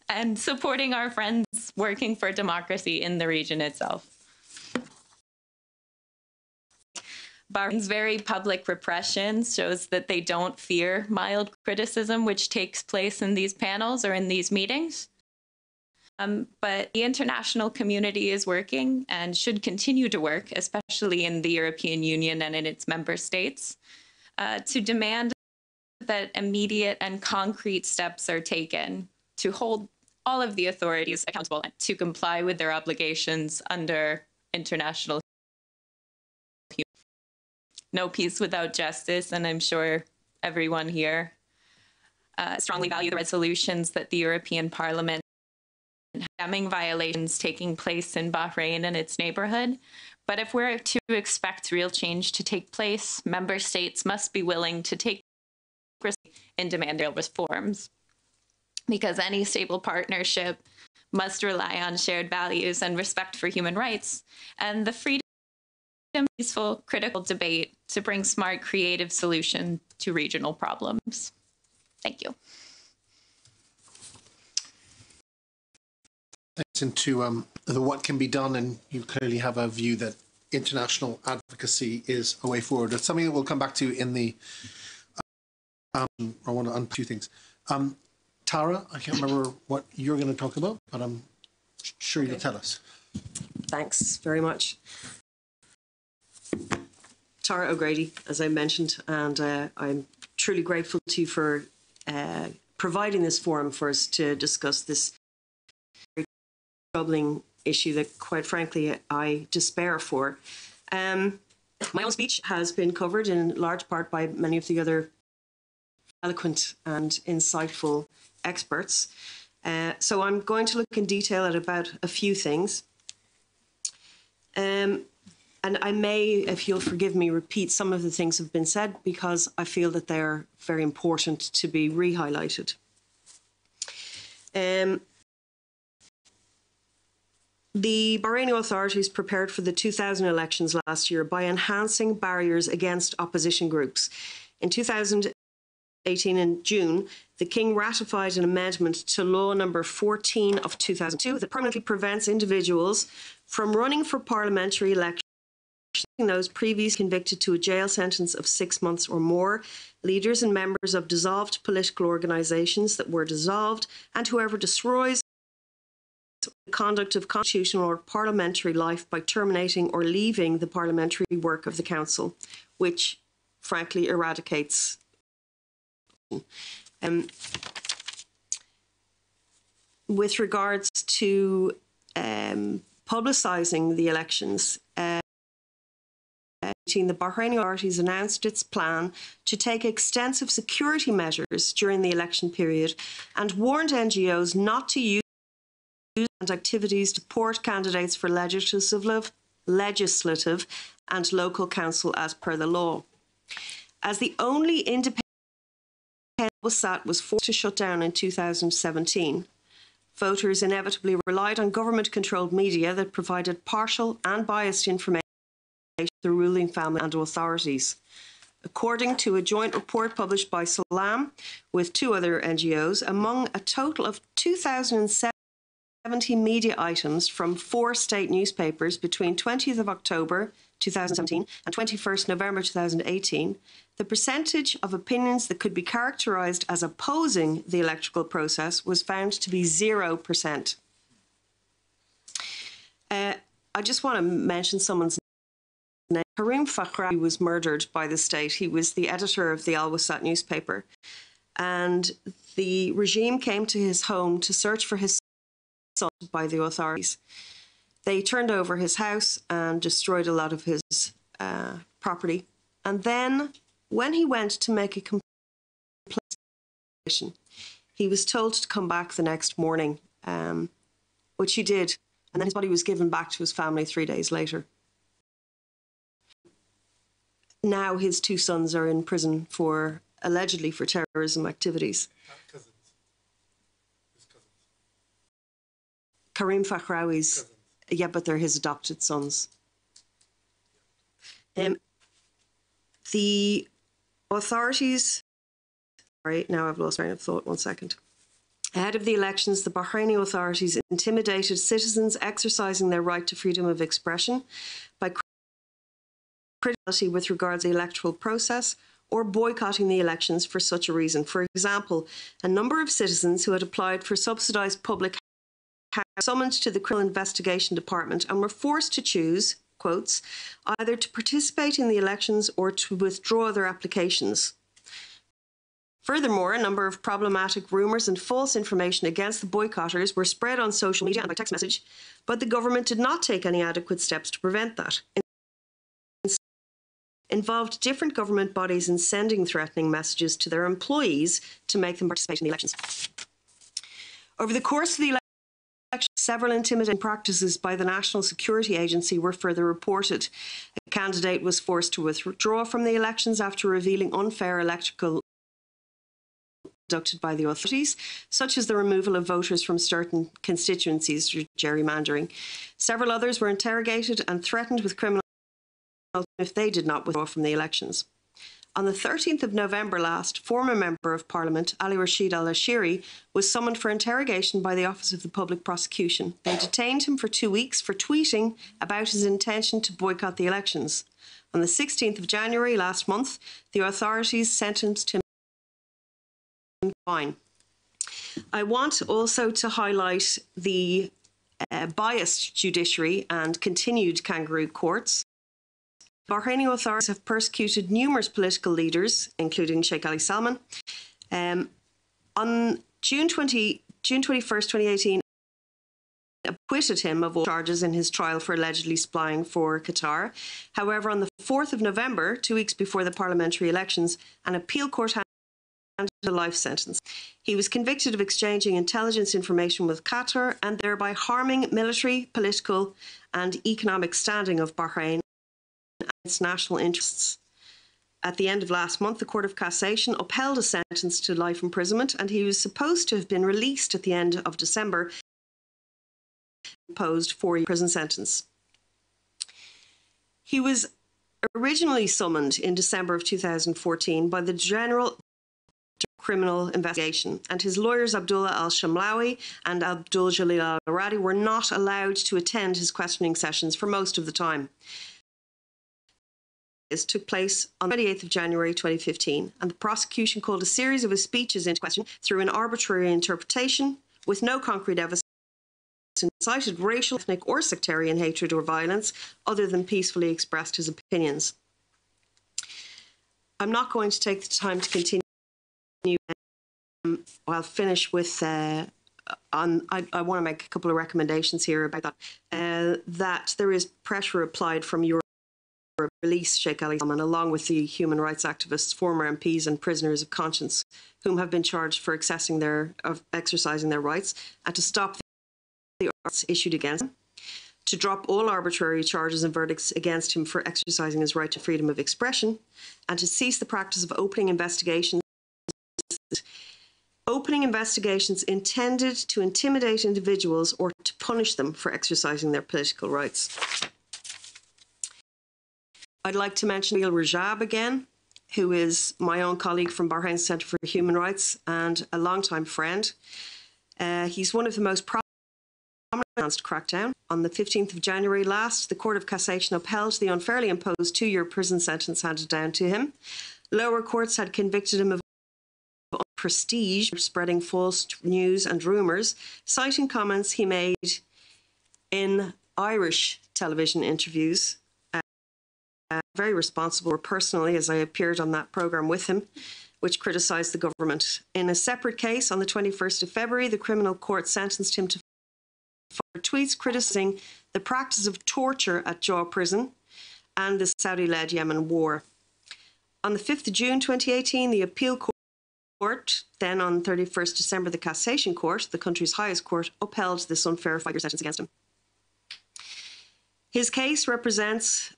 And supporting our friends working for democracy in the region itself. Bahrain's very public repression shows that they don't fear mild criticism, which takes place in these panels or in these meetings. But the international community is working and should continue to work, especially in the European Union and in its member states, to demand that immediate and concrete steps are taken to hold all of the authorities accountable and to comply with their obligations under international human. No peace without justice, and I'm sure everyone here strongly value the resolutions that the European Parliament condemning violations taking place in Bahrain and its neighborhood. But if we're to expect real change to take place, member states must be willing to take risk in demanding real reforms, because any stable partnership must rely on shared values and respect for human rights and the freedom of peaceful, critical debate to bring smart, creative solutions to regional problems. Thank you. Into the what can be done, and you clearly have a view that international advocacy is a way forward. It's something that we'll come back to in the. I want to two things. Tara, I can't remember what you're going to talk about, but I'm sure you'll tell us. Thanks very much. Tara O'Grady, as I mentioned, and I'm truly grateful to you for providing this forum for us to discuss this very troubling issue that, quite frankly, I despair for. My own speech has been covered in large part by many of the other eloquent and insightful experts. So I'm going to look in detail at about a few things. And I may, if you'll forgive me, repeat some of the things that have been said because I feel that they're very important to be re-highlighted. The Bahraini authorities prepared for the 2000 elections last year by enhancing barriers against opposition groups. In 2018, in June, the King ratified an amendment to Law Number 14 of 2002 that permanently prevents individuals from running for parliamentary elections, those previously convicted to a jail sentence of 6 months or more, leaders and members of dissolved political organisations that were dissolved, and whoever destroys the conduct of constitutional or parliamentary life by terminating or leaving the parliamentary work of the council, which frankly eradicates. With regards to publicising the elections, the Bahraini authorities announced its plan to take extensive security measures during the election period and warned NGOs not to use activities to support candidates for legislative and local council as per the law. As the only independent Wasat was forced to shut down in 2017, voters inevitably relied on government-controlled media that provided partial and biased information to the ruling family and authorities. According to a joint report published by Salam with 2 other NGOs, among a total of 2,070 media items from 4 state newspapers between 20th of October 2017 and 21st November 2018, the percentage of opinions that could be characterised as opposing the electoral process was found to be 0%. I just want to mention someone's name. Karim Fakhri was murdered by the state. He was the editor of the Al Wasat newspaper. And the regime came to his home to search for his son by the authorities. They turned over his house and destroyed a lot of his property. And then when he went to make a complaint, he was told to come back the next morning, which he did, and then his body was given back to his family 3 days later. Now his two sons are in prison for, allegedly, for terrorism activities. Cousins. His cousins. Karim Fakhrawi's, Cousins. yeah, but they're his adopted sons. The authorities, sorry, now I've lost train of thought, 1 second. Ahead of the elections, the Bahraini authorities intimidated citizens exercising their right to freedom of expression by criticality with regards to the electoral process or boycotting the elections for such a reason. For example, a number of citizens who had applied for subsidised public housing were summoned to the Criminal Investigation Department and were forced to choose, quotes, either to participate in the elections or to withdraw their applications. Furthermore, a number of problematic rumours and false information against the boycotters were spread on social media and by text message, but the government did not take any adequate steps to prevent that. Involved different government bodies in sending threatening messages to their employees to make them participate in the elections. Over the course of the election, several intimidating practices by the National Security Agency were further reported. A candidate was forced to withdraw from the elections after revealing unfair electoral conducted by the authorities, such as the removal of voters from certain constituencies through gerrymandering. Several others were interrogated and threatened with criminal if they did not withdraw from the elections. On the 13th of November last, former Member of Parliament Ali Rashid al-Ashiri was summoned for interrogation by the Office of the Public Prosecution. They detained him for 2 weeks for tweeting about his intention to boycott the elections. On the 16th of January last month, the authorities sentenced him to fine. I want also to highlight the biased judiciary and continued kangaroo courts. Bahraini authorities have persecuted numerous political leaders, including Sheikh Ali Salman. On June 21st, 2018, acquitted him of all charges in his trial for allegedly spying for Qatar. However, on the 4th of November, 2 weeks before the parliamentary elections, an appeal court handed a life sentence. He was convicted of exchanging intelligence information with Qatar and thereby harming military, political and economic standing of Bahrain and its national interests. At the end of last month, the Court of Cassation upheld a sentence to life imprisonment, and he was supposed to have been released at the end of December, imposed 4-year prison sentence. He was originally summoned in December of 2014 by the General Criminal Investigation, and his lawyers Abdullah al-Shamlawi and Abdul Jalil al-Radi were not allowed to attend his questioning sessions for most of the time. This took place on the 28th of January 2015, and the prosecution called a series of his speeches into question through an arbitrary interpretation with no concrete evidence and incited racial, ethnic or sectarian hatred or violence other than peacefully expressed his opinions. I'm not going to take the time to continue. I'll finish with I want to make a couple of recommendations here about that. That there is pressure applied from Europe to release Sheikh Ali Salman, along with the human rights activists, former MPs and prisoners of conscience, whom have been charged for exercising their rights, and to stop the orders issued against him, to drop all arbitrary charges and verdicts against him for exercising his right to freedom of expression, and to cease the practice of opening investigations intended to intimidate individuals or to punish them for exercising their political rights. I'd like to mention Neil Rajab again, who is my own colleague from Bahrain Centre for Human Rights and a longtime friend. He's one of the most announced crackdown. On the 15th of January last, the Court of Cassation upheld the unfairly imposed 2-year prison sentence handed down to him. Lower courts had convicted him of prestige, spreading false news and rumours, citing comments he made in Irish television interviews. Very responsible personally, as I appeared on that programme with him, which criticised the government. In a separate case, on the 21st of February, the criminal court sentenced him to tweets criticising the practice of torture at Jaw Prison and the Saudi-led Yemen war. On the 5th of June 2018, the appeal court, then on 31st December, the Cassation Court, the country's highest court, upheld this unfair 5-year sentence against him. His case represents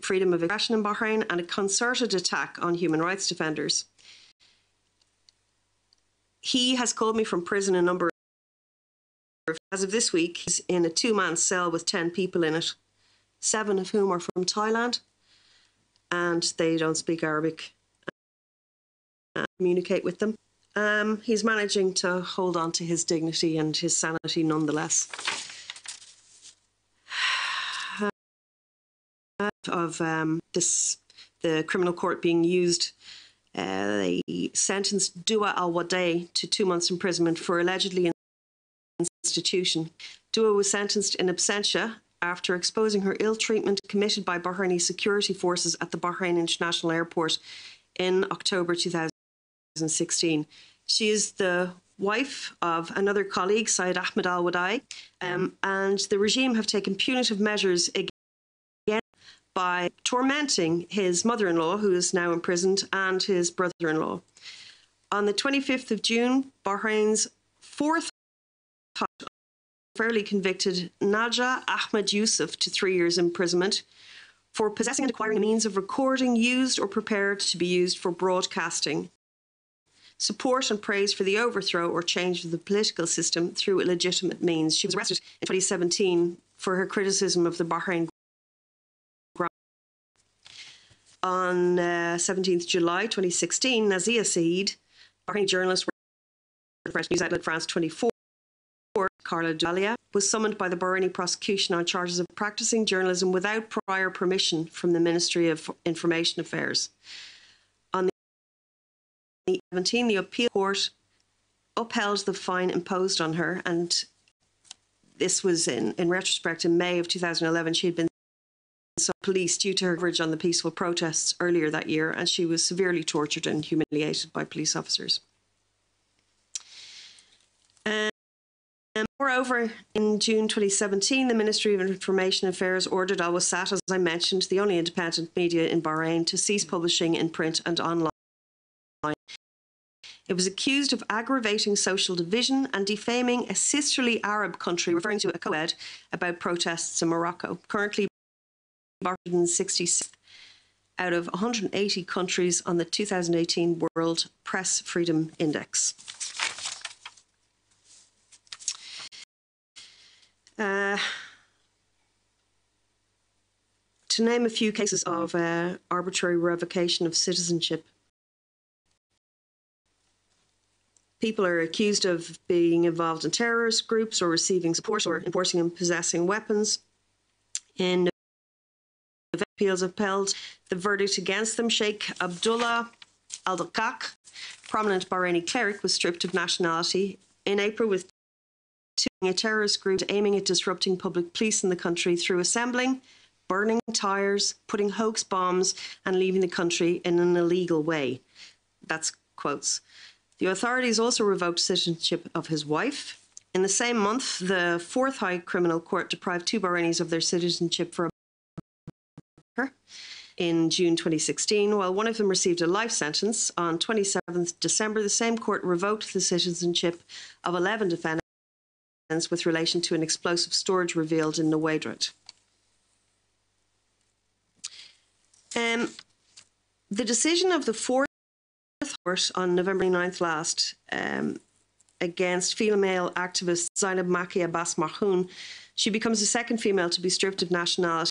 freedom of expression in Bahrain and a concerted attack on human rights defenders. He has called me from prison a number of, as of this week, he's in a 2-man cell with 10 people in it, 7 of whom are from Thailand, and they don't speak Arabic. Communicate with them. He's managing to hold on to his dignity and his sanity nonetheless. Of the criminal court being used, they sentenced Dua Al-Wadai to 2 months imprisonment for allegedly institution. Dua was sentenced in absentia after exposing her ill treatment committed by Bahraini security forces at the Bahrain International Airport in October 2016. She is the wife of another colleague, Syed Ahmed Al-Wadai, and the regime have taken punitive measures again by tormenting his mother-in-law, who is now imprisoned, and his brother-in-law. On the 25th of June, Bahrain's 4th fairly convicted Naja Ahmed Yusuf to 3 years imprisonment for possessing and acquiring a means of recording used or prepared to be used for broadcasting support and praise for the overthrow or change of the political system through illegitimate means. She was arrested in 2017 for her criticism of the Bahrain. On 17th July 2016, Nazia Saeed, Bahraini journalist for French news outlet France 24, Carla Dalia, was summoned by the Bahraini prosecution on charges of practicing journalism without prior permission from the Ministry of Information Affairs. On the 17th, the appeal court upheld the fine imposed on her, and this was in retrospect in May of 2011. She had been police due to her coverage on the peaceful protests earlier that year, and she was severely tortured and humiliated by police officers. Moreover, in June 2017, the Ministry of Information Affairs ordered Al Wasat, as I mentioned, the only independent media in Bahrain, to cease publishing in print and online. It was accused of aggravating social division and defaming a sisterly Arab country, referring to a co-ed about protests in Morocco. Currently, 166 out of 180 countries on the 2018 World Press Freedom Index. To name a few cases of arbitrary revocation of citizenship. People are accused of being involved in terrorist groups or receiving support or importing and possessing weapons. In appeals upheld the verdict against them. Sheikh Abdullah Al-Daqqaq, prominent Bahraini cleric, was stripped of nationality in April with a terrorist group aiming at disrupting public police in the country through assembling, burning tires, putting hoax bombs, and leaving the country in an illegal way. That's quotes. The authorities also revoked citizenship of his wife. In the same month, the 4th High Criminal Court deprived 2 Bahrainis of their citizenship for in June 2016, while one of them received a life sentence. On 27th December, the same court revoked the citizenship of 11 defendants with relation to an explosive storage revealed in Nuweidat. The decision of the 4th Court on November 9th last against female activist Zainab Maki Abbas Marhoun, she becomes the second female to be stripped of nationality.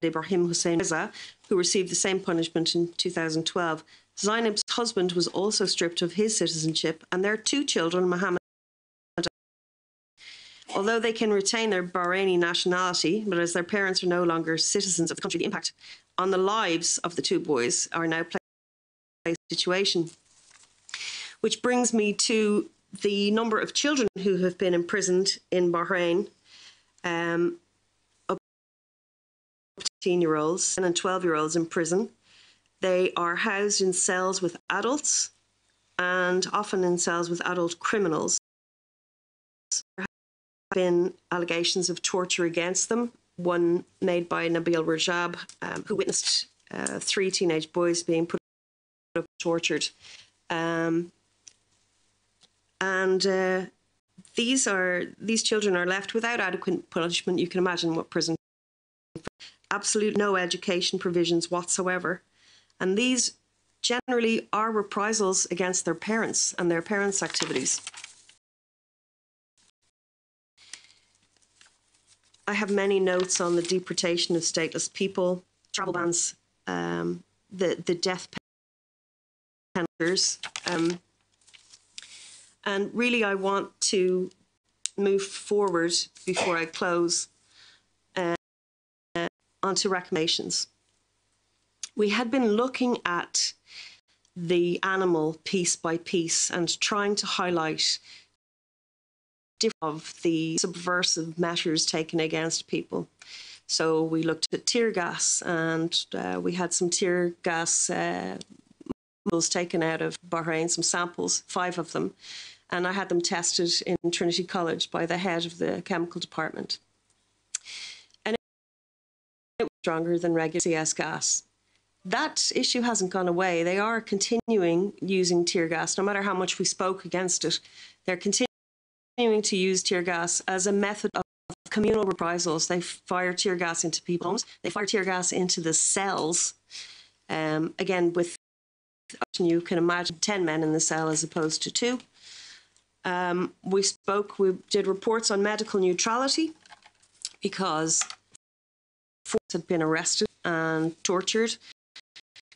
Ibrahim Hussein Reza, who received the same punishment in 2012. Zainab's husband was also stripped of his citizenship, and their 2 children, Mohammed, although they can retain their Bahraini nationality, but as their parents are no longer citizens of the country, the impact on the lives of the 2 boys are now placed in a situation. Which brings me to the number of children who have been imprisoned in Bahrain. 18-year-olds and 12-year-olds in prison. They are housed in cells with adults and often in cells with adult criminals. There have been allegations of torture against them one made by Nabil Rajab, who witnessed 3 teenage boys being put up, tortured. These children are left without adequate punishment. You can imagine what prison, absolute no education provisions whatsoever. And these generally are reprisals against their parents and their parents' activities. I have many notes on the deportation of stateless people, travel bans, the death penalties. And really, I want to move forward before I close onto recommendations. We had been looking at the animal piece by piece and trying to highlight of the subversive measures taken against people. So we looked at tear gas, and we had some tear gas taken out of Bahrain, some samples, 5 of them, and I had them tested in Trinity College by the head of the chemical department. And it was stronger than regular CS gas. That issue hasn't gone away. They are continuing using tear gas, no matter how much we spoke against it. They're continuing to use tear gas as a method of communal reprisals. They fire tear gas into people's homes. They fire tear gas into the cells. Again, with, you can imagine 10 men in the cell as opposed to 2. We did reports on medical neutrality because 4 had been arrested and tortured.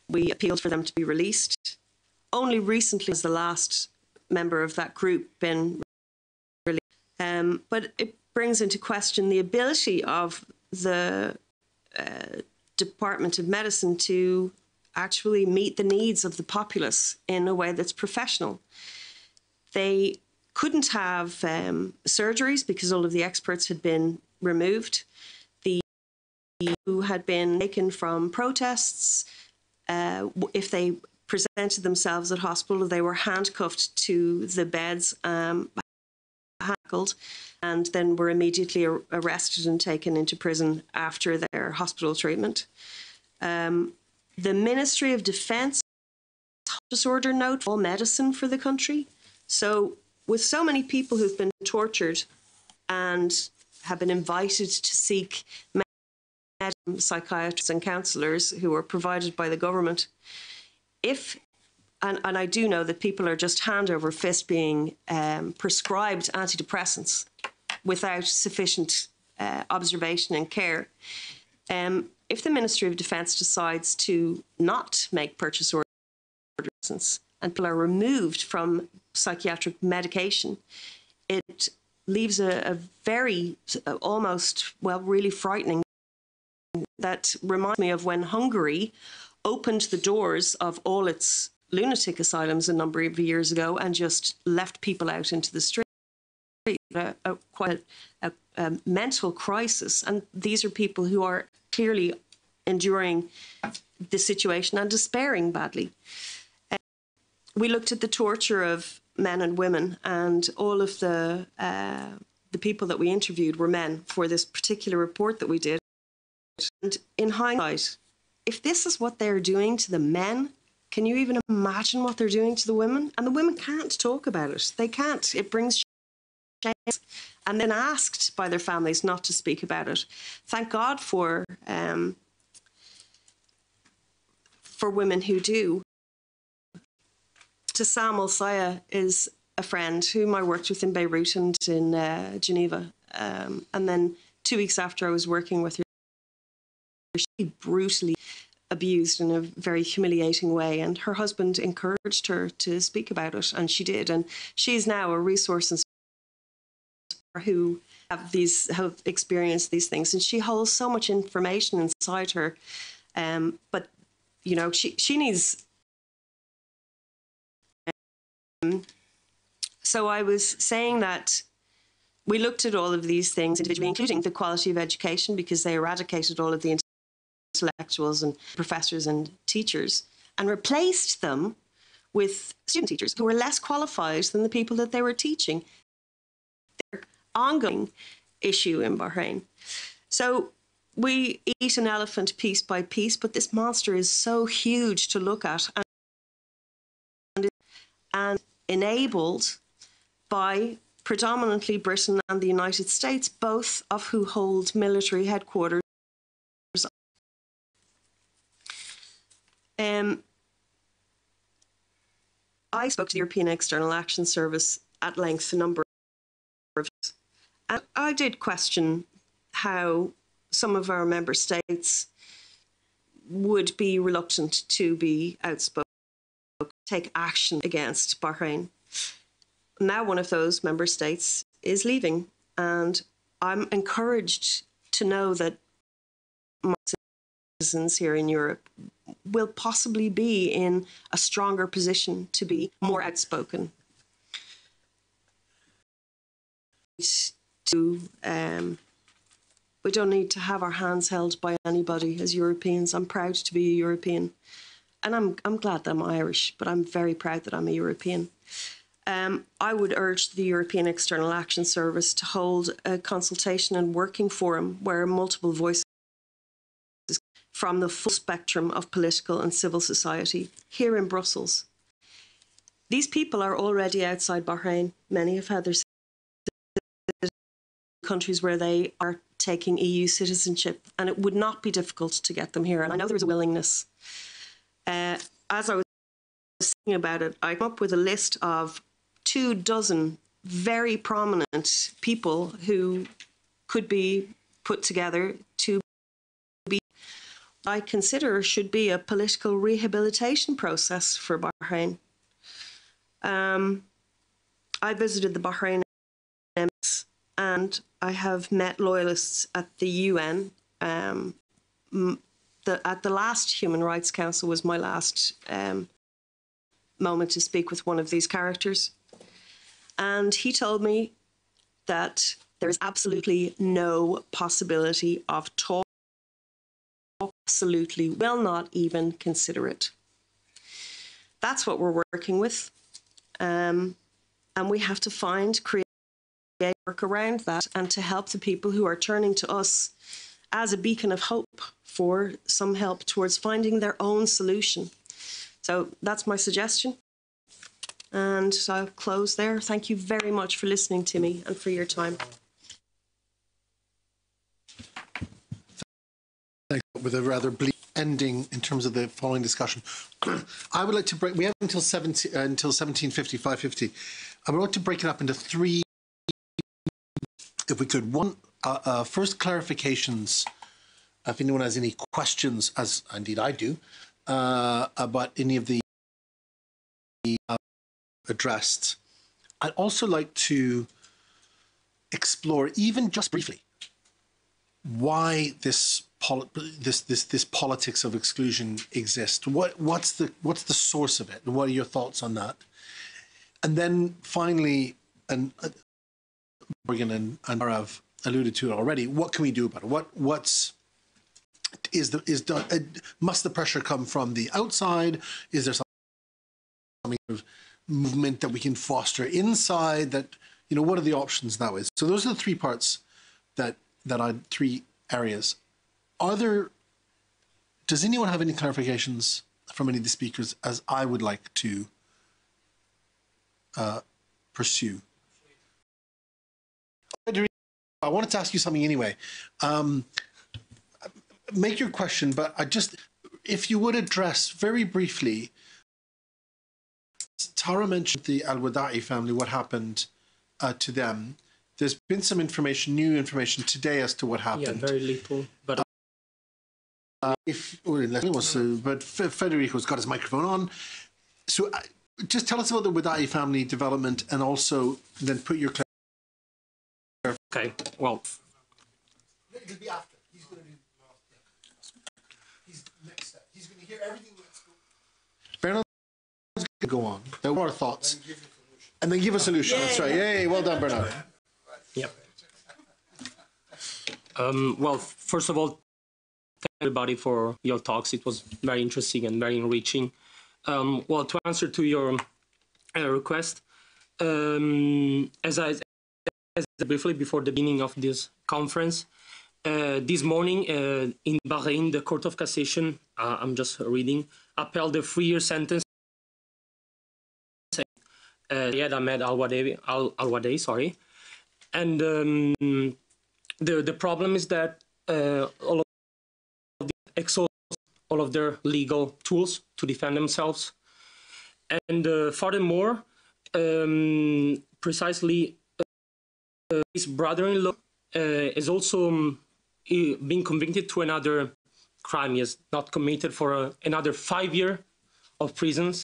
We appealed for them to be released. Only recently has the last member of that group been released. But it brings into question the ability of the Department of Medicine to actually meet the needs of the populace in a way that's professional. They couldn't have surgeries because all of the experts had been removed. The who had been taken from protests, if they presented themselves at hospital, they were handcuffed to the beds, hackled, and then were immediately arrested and taken into prison after their hospital treatment. The Ministry of Defence disorder note all medicine for the country. So with so many people who've been tortured and have been invited to seek psychiatrists and counsellors who are provided by the government, and I do know that people are just hand over fist being prescribed antidepressants without sufficient observation and care. If the Ministry of Defence decides to not make purchase orders and people are removed from psychiatric medication, it leaves a very, almost, well, really frightening. That reminds me of when Hungary opened the doors of all its lunatic asylums a number of years ago and just left people out into the street. Quite a mental crisis. And these are people who are clearly enduring the situation and despairing badly. We looked at the torture of men and women, and all of the people that we interviewed were men for this particular report that we did. And in hindsight, if this is what they're doing to the men, can you even imagine what they're doing to the women? And the women can't talk about it. They can't. It brings shame. And then asked by their families not to speak about it. Thank God for women who do. Sam Al-Saya is a friend whom I worked with in Beirut and in Geneva. And then 2 weeks after I was working with her, she brutally abused in a very humiliating way, and her husband encouraged her to speak about it, and she did. And she's now a resource and who have experienced these things, and she holds so much information inside her. But you know, she needs. So I was saying that we looked at all of these things individually, including the quality of education, because they eradicated all of the intellectuals and professors and teachers and replaced them with student teachers who were less qualified than the people that they were teaching. Their ongoing issue in Bahrain. So we eat an elephant piece by piece, but this monster is so huge to look at and enabled by predominantly Britain and the United States, both of who hold military headquarters. I spoke to the European External Action Service at length a number of times, and I did question how some of our member states would be reluctant to be outspoken, take action against Bahrain. Now one of those member states is leaving, and I'm encouraged to know that my citizens here in Europe will possibly be in a stronger position to be more outspoken. We don't need to have our hands held by anybody as Europeans. I'm proud to be a European, and I'm glad that I'm Irish, but I'm very proud that I'm a European. I would urge the European External Action Service to hold a consultation and working forum where multiple voices from the full spectrum of political and civil society here in Brussels. These people are already outside Bahrain. Many have had their countries where they are taking EU citizenship, and it would not be difficult to get them here. And I know there's a willingness. As I was thinking about it, I came up with a list of 24 very prominent people who could be put together to be, I consider, should be a political rehabilitation process for Bahrain. I visited the Bahrain embassy, and I have met loyalists at the UN. At the last Human Rights Council was my last moment to speak with one of these characters. And he told me that there is absolutely no possibility of talk, absolutely will not even consider it. That's what we're working with. And we have to create work around that, and to help the people who are turning to us as a beacon of hope for some help towards finding their own solution. So that's my suggestion. And so I'll close there. Thank you very much for listening to me and for your time. Thanks. With a rather bleak ending in terms of the following discussion. I would like to break, we have until 1750. I would like to break it up into three, if we could. One, first clarifications, if anyone has any questions, as indeed I do, about any of the addressed. I'd also like to explore, even just briefly, why this politics of exclusion exists. What's the source of it, and what are your thoughts on that? And then finally, and Morgan and Mara have alluded to it already, what can we do about it? Must the pressure come from the outside? Is there some movement that we can foster inside? That, you know, what are the options that way? So those are the three parts three areas. Does anyone have any clarifications from any of the speakers, as I would like to pursue? I wanted to ask you something anyway. Make your question, but if you would address very briefly, Tara mentioned the Al-Wada'i family, what happened to them. There's been some information, new information today as to what happened. Yeah, very little, but but Federico's got his microphone on. So just tell us about the Wada'i family development, and also then put your okay, well, it'll be after. He's going to do. He's next step. He's going to hear everything. Bernard's going to go on. There are thoughts, and then give a solution. That's right. Yay! Well done, Bernard. Yep. Well, first of all, thank everybody for your talks. It was very interesting and very enriching. Well, to answer to your request, as I said briefly before the beginning of this conference, this morning in Bahrain, the Court of Cassation, I'm just reading, upheld the 3-year sentence. Syed Ahmed Al-Wadai, sorry. And the problem is that all of them exhaust all of their legal tools to defend themselves. And furthermore, precisely his brother-in-law is also being convicted to another crime. He has not committed for another 5 years of prison.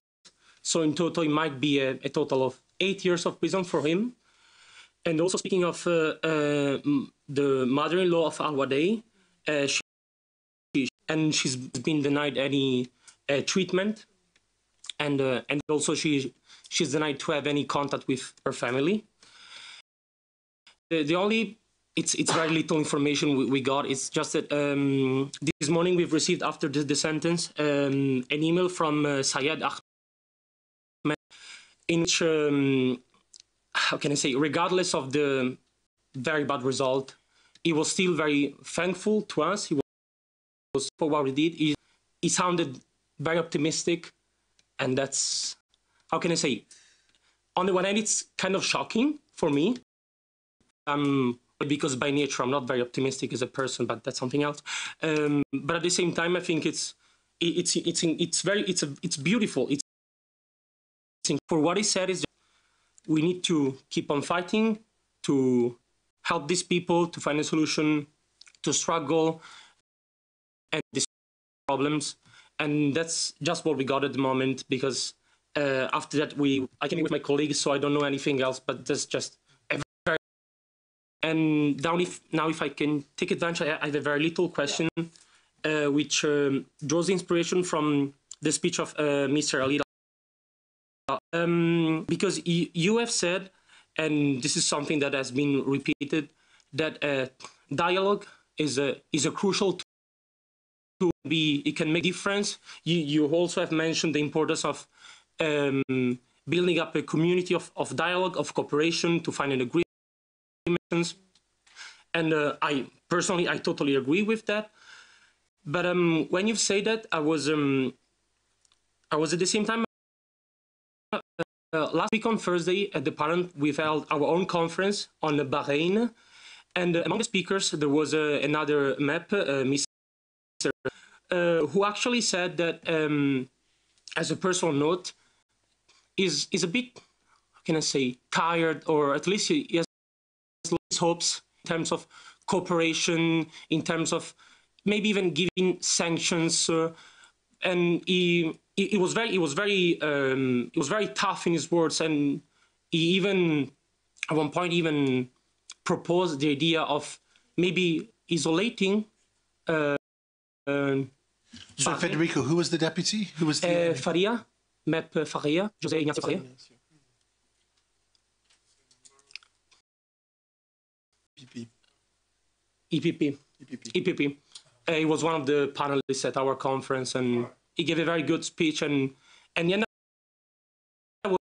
So in total, it might be a total of 8 years of prison for him. And also speaking of the mother-in-law of Al-Wadai, she's been denied any treatment, and also she's denied to have any contact with her family. The only it's very little information we got. It's just that this morning we've received after the sentence an email from Syed Ahmed, in which how can I say, regardless of the very bad result, he was still very thankful to us. He was for what we did. He sounded very optimistic, and that's, how can I say, on the one hand, it's kind of shocking for me, because by nature I'm not very optimistic as a person, but that's something else. But at the same time, I think it's beautiful. For what he said is, we need to keep on fighting to help these people to find a solution, to struggle and these problems. And that's just what we got at the moment, because after that I can meet with my colleagues, so I don't know anything else, but that's just a very... And now if I can take advantage, I have a very little question, which draws inspiration from the speech of Mr. Ali. Because you have said, and this is something that has been repeated, that dialogue is a crucial tool. It can make a difference. You also have mentioned the importance of building up a community of dialogue, of cooperation to find an agreement. And I totally agree with that. But when you say that, I was at the same time. Last week on Thursday at the Parliament, we held our own conference on Bahrain, and among the speakers there was another MEP, Mr. Who actually said that, as a personal note, is a bit, how can I say, tired, or at least he has hopes in terms of cooperation, in terms of maybe even giving sanctions, and he was very tough in his words, and he even at one point even proposed the idea of maybe isolating. So Federico, who was the deputy? Who was the Faria, MEP Faria, José Ignacio Faria. EPP. He was one of the panelists at our conference, and he gave a very good speech, and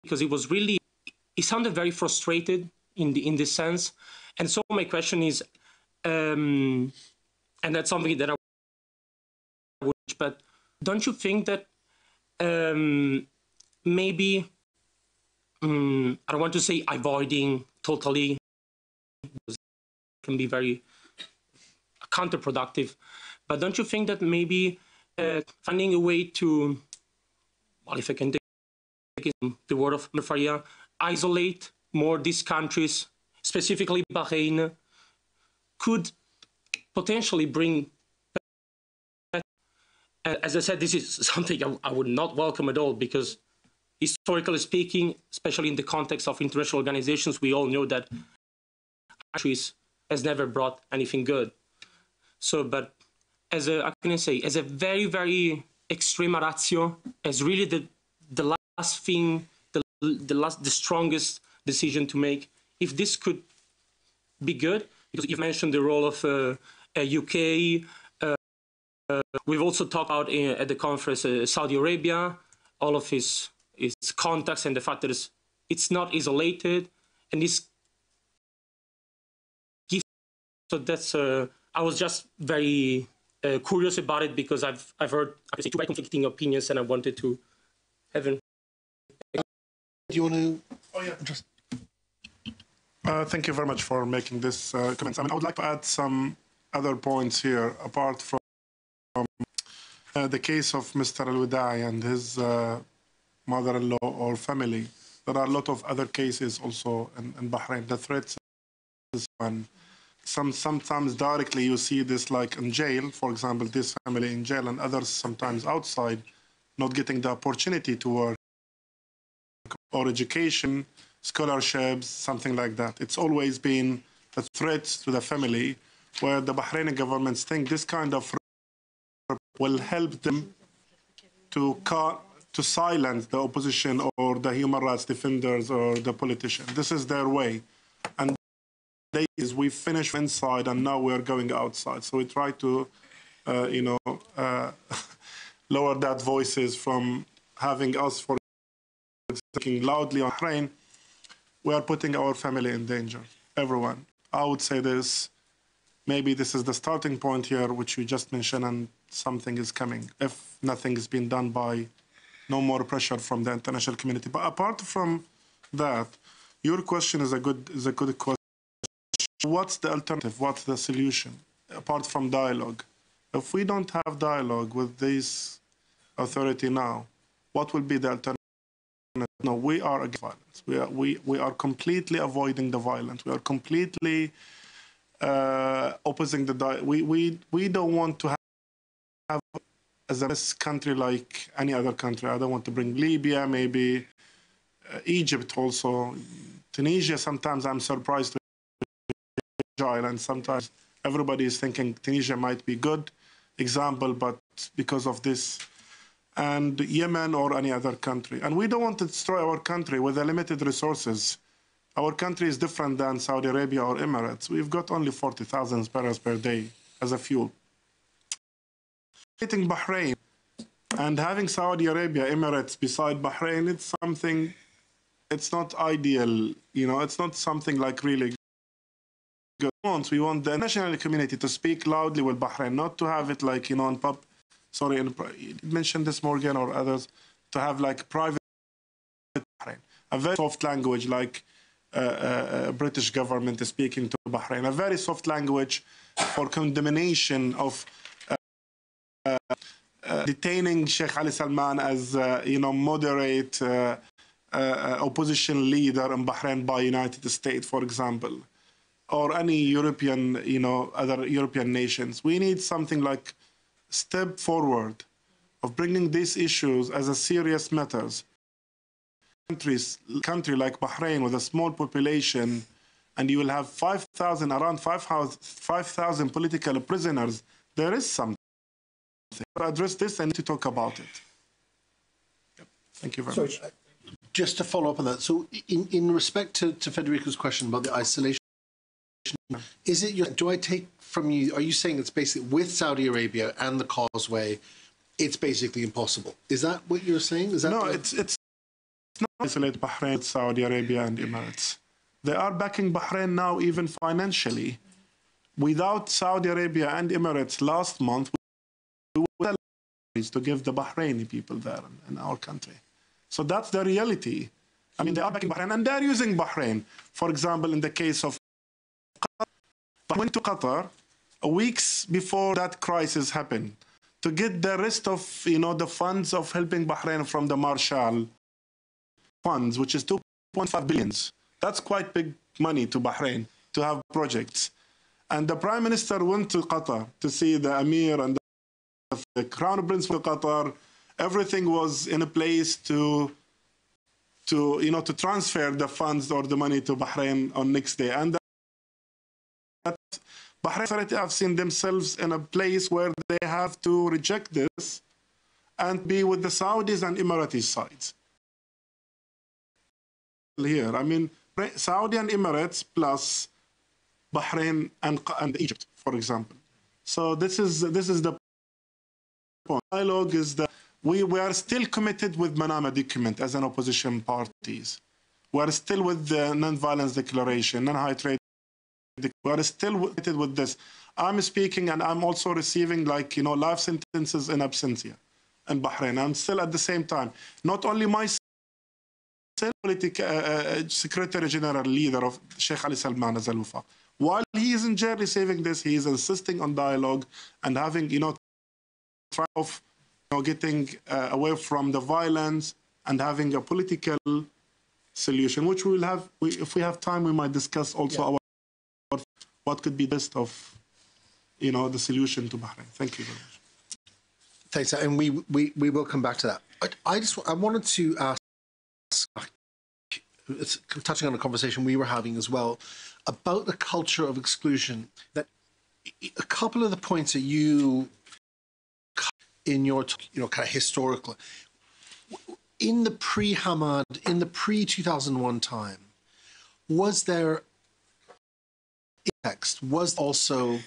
because he sounded very frustrated in this sense. And so my question is, and that's something that I would, but don't you think that maybe, I don't want to say avoiding totally, can be very counterproductive, but don't you think that maybe finding a way to, well, if I can take the word of Faria, isolate more these countries, specifically Bahrain, could potentially bring, as I said, this is something I would not welcome at all, because historically speaking, especially in the context of international organizations, we all know that countries has never brought anything good. So, but as a, how can I say, as a very, very extreme ratio, as really the last thing, the strongest decision to make, if this could be good, because you've mentioned the role of UK. We've also talked about at the conference Saudi Arabia, all of its contacts, and the fact that it's not isolated, and this gives. So that's I was just very curious about it because I've heard two very conflicting opinions, and I wanted to have an. Do you want to? Oh yeah, just. Thank you very much for making this comments. I mean, I would like to add some other points here, apart from the case of Mr. Al-Wadai and his mother-in-law or family. There are a lot of other cases also in Bahrain. The threats is one. Sometimes directly you see this like in jail, for example, this family in jail, and others sometimes outside, not getting the opportunity to work or education, scholarships, something like that. It's always been a threat to the family, where the Bahraini governments think this kind of will help them to silence the opposition or the human rights defenders or the politicians. This is their way. And we finish inside and now we're going outside. So we try to, lower that voices from having us for speaking loudly on Bahrain. We are putting our family in danger, everyone. I would say this, maybe this is the starting point here, which you just mentioned, and something is coming. If nothing is being done by no more pressure from the international community. But apart from that, your question is a good question. What's the alternative? What's the solution apart from dialogue? If we don't have dialogue with this authority now, what will be the alternative? No, we are against violence. We are completely avoiding the violence. We are completely opposing the dialogue. We don't want to have as a country like any other country. I don't want to bring Libya, maybe Egypt also, Tunisia. Sometimes I'm surprised to and sometimes everybody is thinking Tunisia might be good example, but because of this, and Yemen or any other country. And we don't want to destroy our country with the limited resources. Our country is different than Saudi Arabia or Emirates. We've got only 40,000 barrels per day as a fuel. Hitting Bahrain and having Saudi Arabia, Emirates beside Bahrain, it's something, it's not ideal, it's not something like really good. We want the international community to speak loudly with Bahrain, not to have it like, on pub. Sorry, you mentioned this, Morgan, or others, to have like private Bahrain, a very soft language like British government is speaking to Bahrain, a very soft language for condemnation of detaining Sheikh Ali Salman as moderate opposition leader in Bahrain by United States, for example, or any European, other European nations. We need something like step forward of bringing these issues as a serious matters. Country like Bahrain with a small population, and you will have around 5,000 political prisoners. There is something. To address this, I need to talk about it. Yep. Thank you very much. Just to follow up on that, so in respect to Federico's question about the isolation, is it do I take from you, are you saying it's basically with Saudi Arabia and the causeway, it's basically impossible? Is that what you're saying? Is that no, it's not isolate Bahrain, Saudi Arabia and Emirates. They are backing Bahrain now even financially. Without Saudi Arabia and Emirates last month, we were to give the Bahraini people there in our country. So that's the reality. I mean, they are backing Bahrain and they're using Bahrain. For example, in the case of Qatar, I went to Qatar weeks before that crisis happened to get the rest of, the funds of helping Bahrain from the Marshall funds, which is 2.5 billion. That's quite big money to Bahrain to have projects. And the Prime Minister went to Qatar to see the Emir and the Crown Prince of Qatar. Everything was in a place to transfer the funds or the money to Bahrain on next day. And that Bahrain have seen themselves in a place where they have to reject this and be with the Saudis and Emiratis sides. Here, I mean, Saudi and Emirates plus Bahrain and Egypt, for example. So this is the point. Dialogue is that we are still committed with Manama document as an opposition parties. We are still with the non-violence declaration, non-high trade. We are still committed with this. I'm speaking and I'm also receiving like, life sentences in absentia in Bahrain. I'm still at the same time, not only myself, Secretary General leader of Sheikh Ali Salman Al Wafa. While he is in jail receiving this, he is insisting on dialogue and having, try of getting away from the violence and having a political solution, which we will have. If we have time, we might discuss also what could be the best of, the solution to Bahrain. Thank you very much. Thanks, and we will come back to that. I wanted to ask, it's touching on a conversation we were having as well, about the culture of exclusion. That a couple of the points that you, in your kind of historical, in the pre-Hamad, in the pre-2001 time, was there text, was also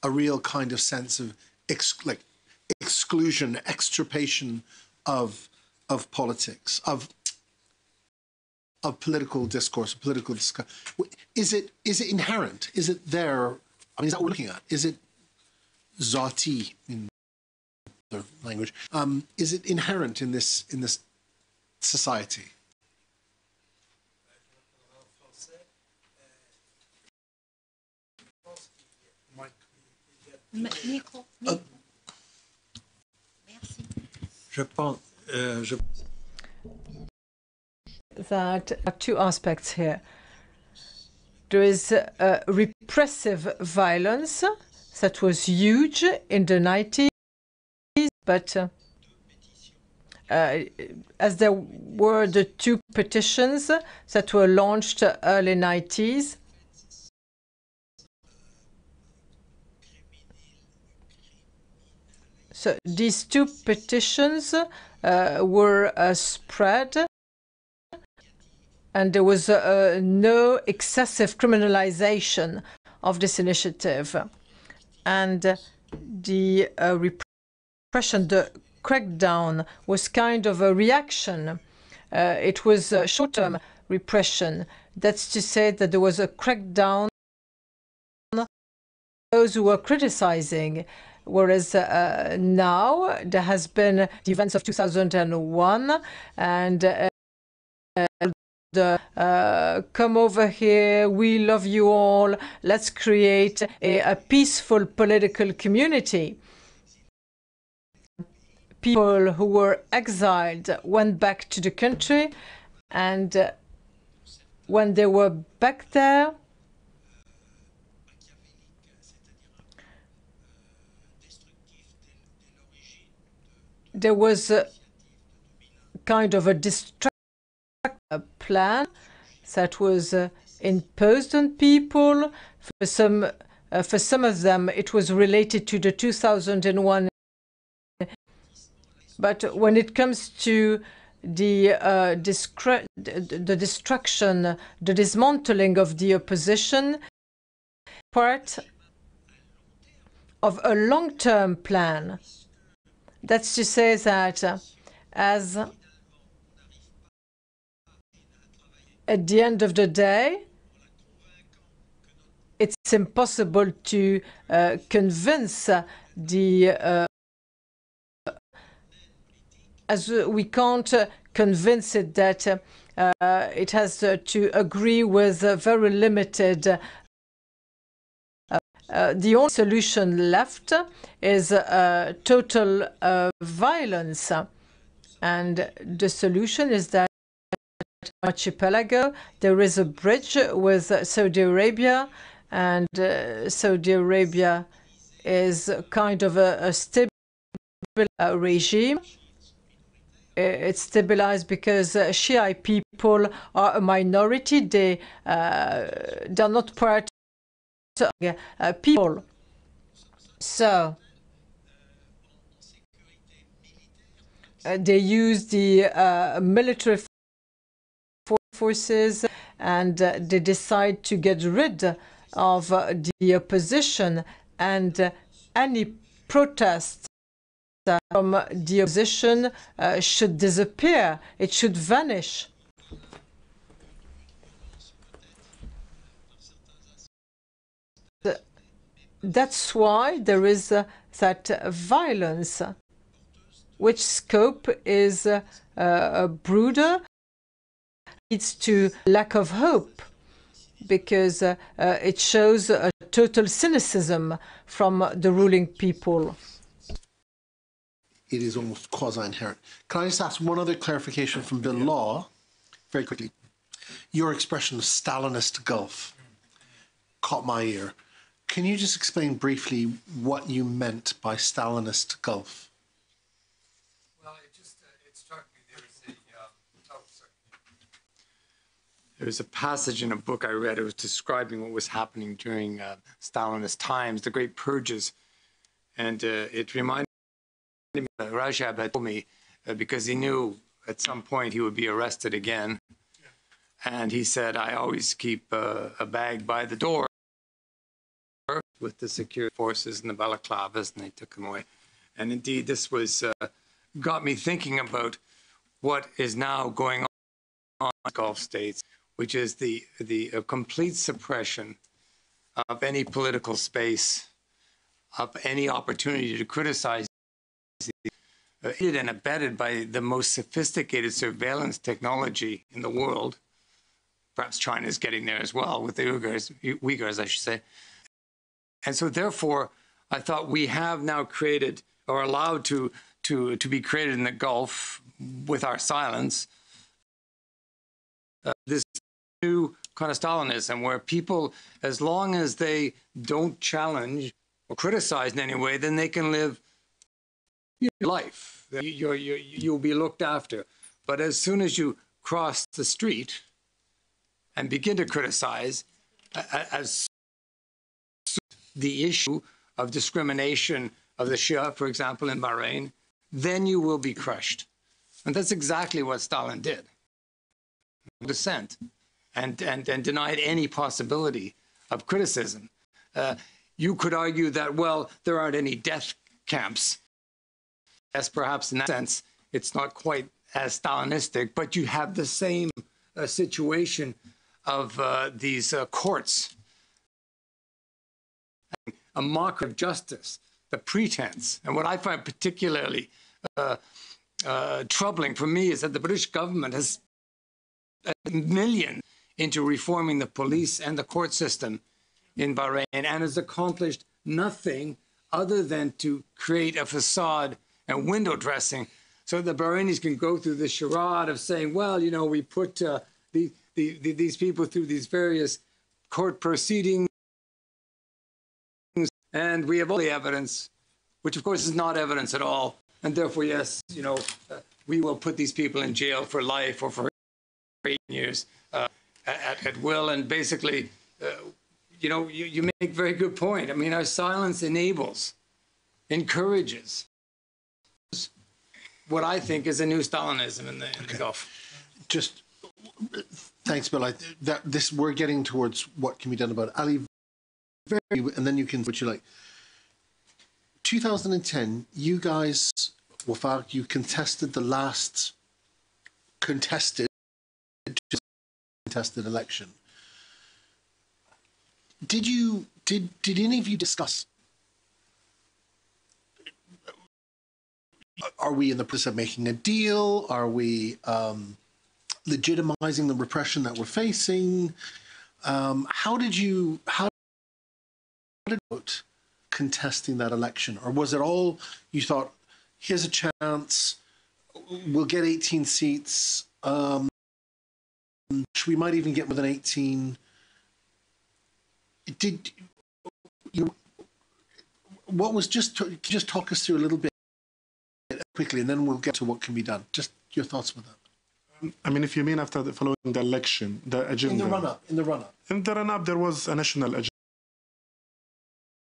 a real kind of sense of exclusion, extirpation of politics, of political discourse, political discussion? Is it inherent? Is it there? I mean, is that what we're looking at? Is it zati in the language? Is it inherent in this society? Micro. Merci. Je pense that there are two aspects here. There is repressive violence that was huge in the 90s, but as there were the two petitions that were launched early 90s, so these two petitions were spread, and there was no excessive criminalization of this initiative. And the repression, the crackdown, was kind of a reaction. It was a short-term repression. That's to say that there was a crackdown on those who were criticizing. Whereas now there has been the events of 2001 and come over here, we love you all, let's create a peaceful political community. People who were exiled went back to the country, and when they were back there, there was a kind of a destructive plan that was imposed on people. For some of them, it was related to the 2001. But when it comes to the destruction, the dismantling of the opposition, part of a long-term plan. That's to say that as at the end of the day, it's impossible to convince the as we can't convince it that it has to agree with very limited. The only solution left is total violence, and the solution is that archipelago there is a bridge with Saudi Arabia, and Saudi Arabia is kind of a stable regime. It's stabilized because Shiite people are a minority. They're not part of people. So they use the military forces, and they decide to get rid of the opposition, and any protest from the opposition should disappear. It should vanish. that's why there is that violence, which scope is broader, leads to lack of hope, because it shows a total cynicism from the ruling people. It is almost quasi-inherent. Can I just ask one other clarification from Bill Law, very quickly? Your expression of Stalinist Gulf caught my ear. Can you just explain briefly what you meant by Stalinist Gulf? Well, it struck me. There's a passage in a book I read. It was describing what was happening during Stalinist times, the Great Purges, and it reminded me that Rajab had told me because he knew at some point he would be arrested again, and he said, "I always keep a bag by the door with the security forces and the balaclavas," and they took him away. And indeed, this was got me thinking about what is now going on in the Gulf states, which is the complete suppression of any political space, of any opportunity to criticize, aided and abetted by the most sophisticated surveillance technology in the world. Perhaps China is getting there as well with the Uyghurs, I should say. And so therefore, I thought we have now created, or allowed to be created in the Gulf with our silence, this new kind of Stalinism where people, as long as they don't challenge or criticize in any way, then they can live life. You'll be looked after. But as soon as you cross the street and begin to criticize, as the issue of discrimination of the Shia, for example, in Bahrain, then you will be crushed. And that's exactly what Stalin did. Dissent and denied any possibility of criticism. You could argue that, well, there aren't any death camps. Yes, perhaps in that sense, it's not quite as Stalinistic, but you have the same situation of these courts, a mockery of justice, the pretense. And what I find particularly troubling for me is that the British government has spent millions into reforming the police and the court system in Bahrain and has accomplished nothing other than to create a facade and window dressing so the Bahrainis can go through the charade of saying, well, you know, we put these people through these various court proceedings and we have all the evidence, which of course is not evidence at all. And therefore, yes, you know, we will put these people in jail for life or for 8 years at will. And basically, you know, you make a very good point. I mean, our silence enables, encourages what I think is a new Stalinism in the Gulf. Just thanks, Bill. We're getting towards what can be done about it. Ali, and then you can what you like. 2010, you guys, Wafaq, you contested the last contested election. Did any of you discuss? Are we in the process of making a deal? Are we legitimizing the repression that we're facing? How did you vote contesting that election? Or was it all you thought, here's a chance, we'll get 18 seats, we might even get more than 18. What was just talk us through a little bit quickly, and then we'll get to what can be done. Just your thoughts with that. I mean, if you mean after following the election, the agenda. In the run-up, there was a national agenda.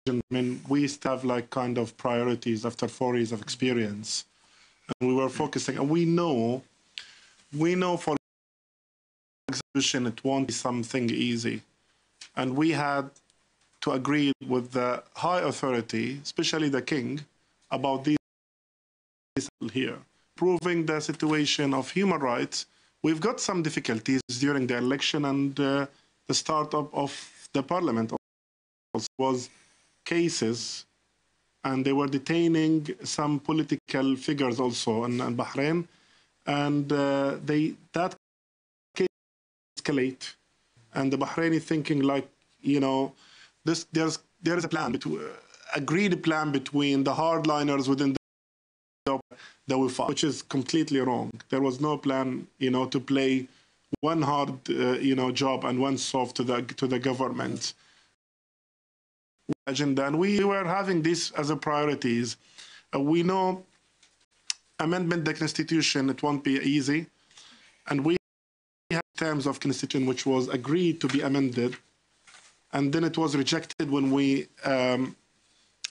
I mean, we used to have like kind of priorities after 4 years of experience, and we were focusing. And we know for execution it won't be something easy, and we had to agree with the high authority, especially the king, about these here, proving the situation of human rights. We've got some difficulties during the election, and the startup of the parliament was cases, and they were detaining some political figures also in Bahrain, and that case escalate, and the Bahraini thinking like, you know, there is a plan, agreed plan between the hardliners within the Wifaq, which is completely wrong. There was no plan, you know, to play one hard, you know, job and one soft to the government agenda, and we were having this as a priorities. We know amendment the constitution, it won't be easy, and we had terms of constitution which was agreed to be amended, and then it was rejected when we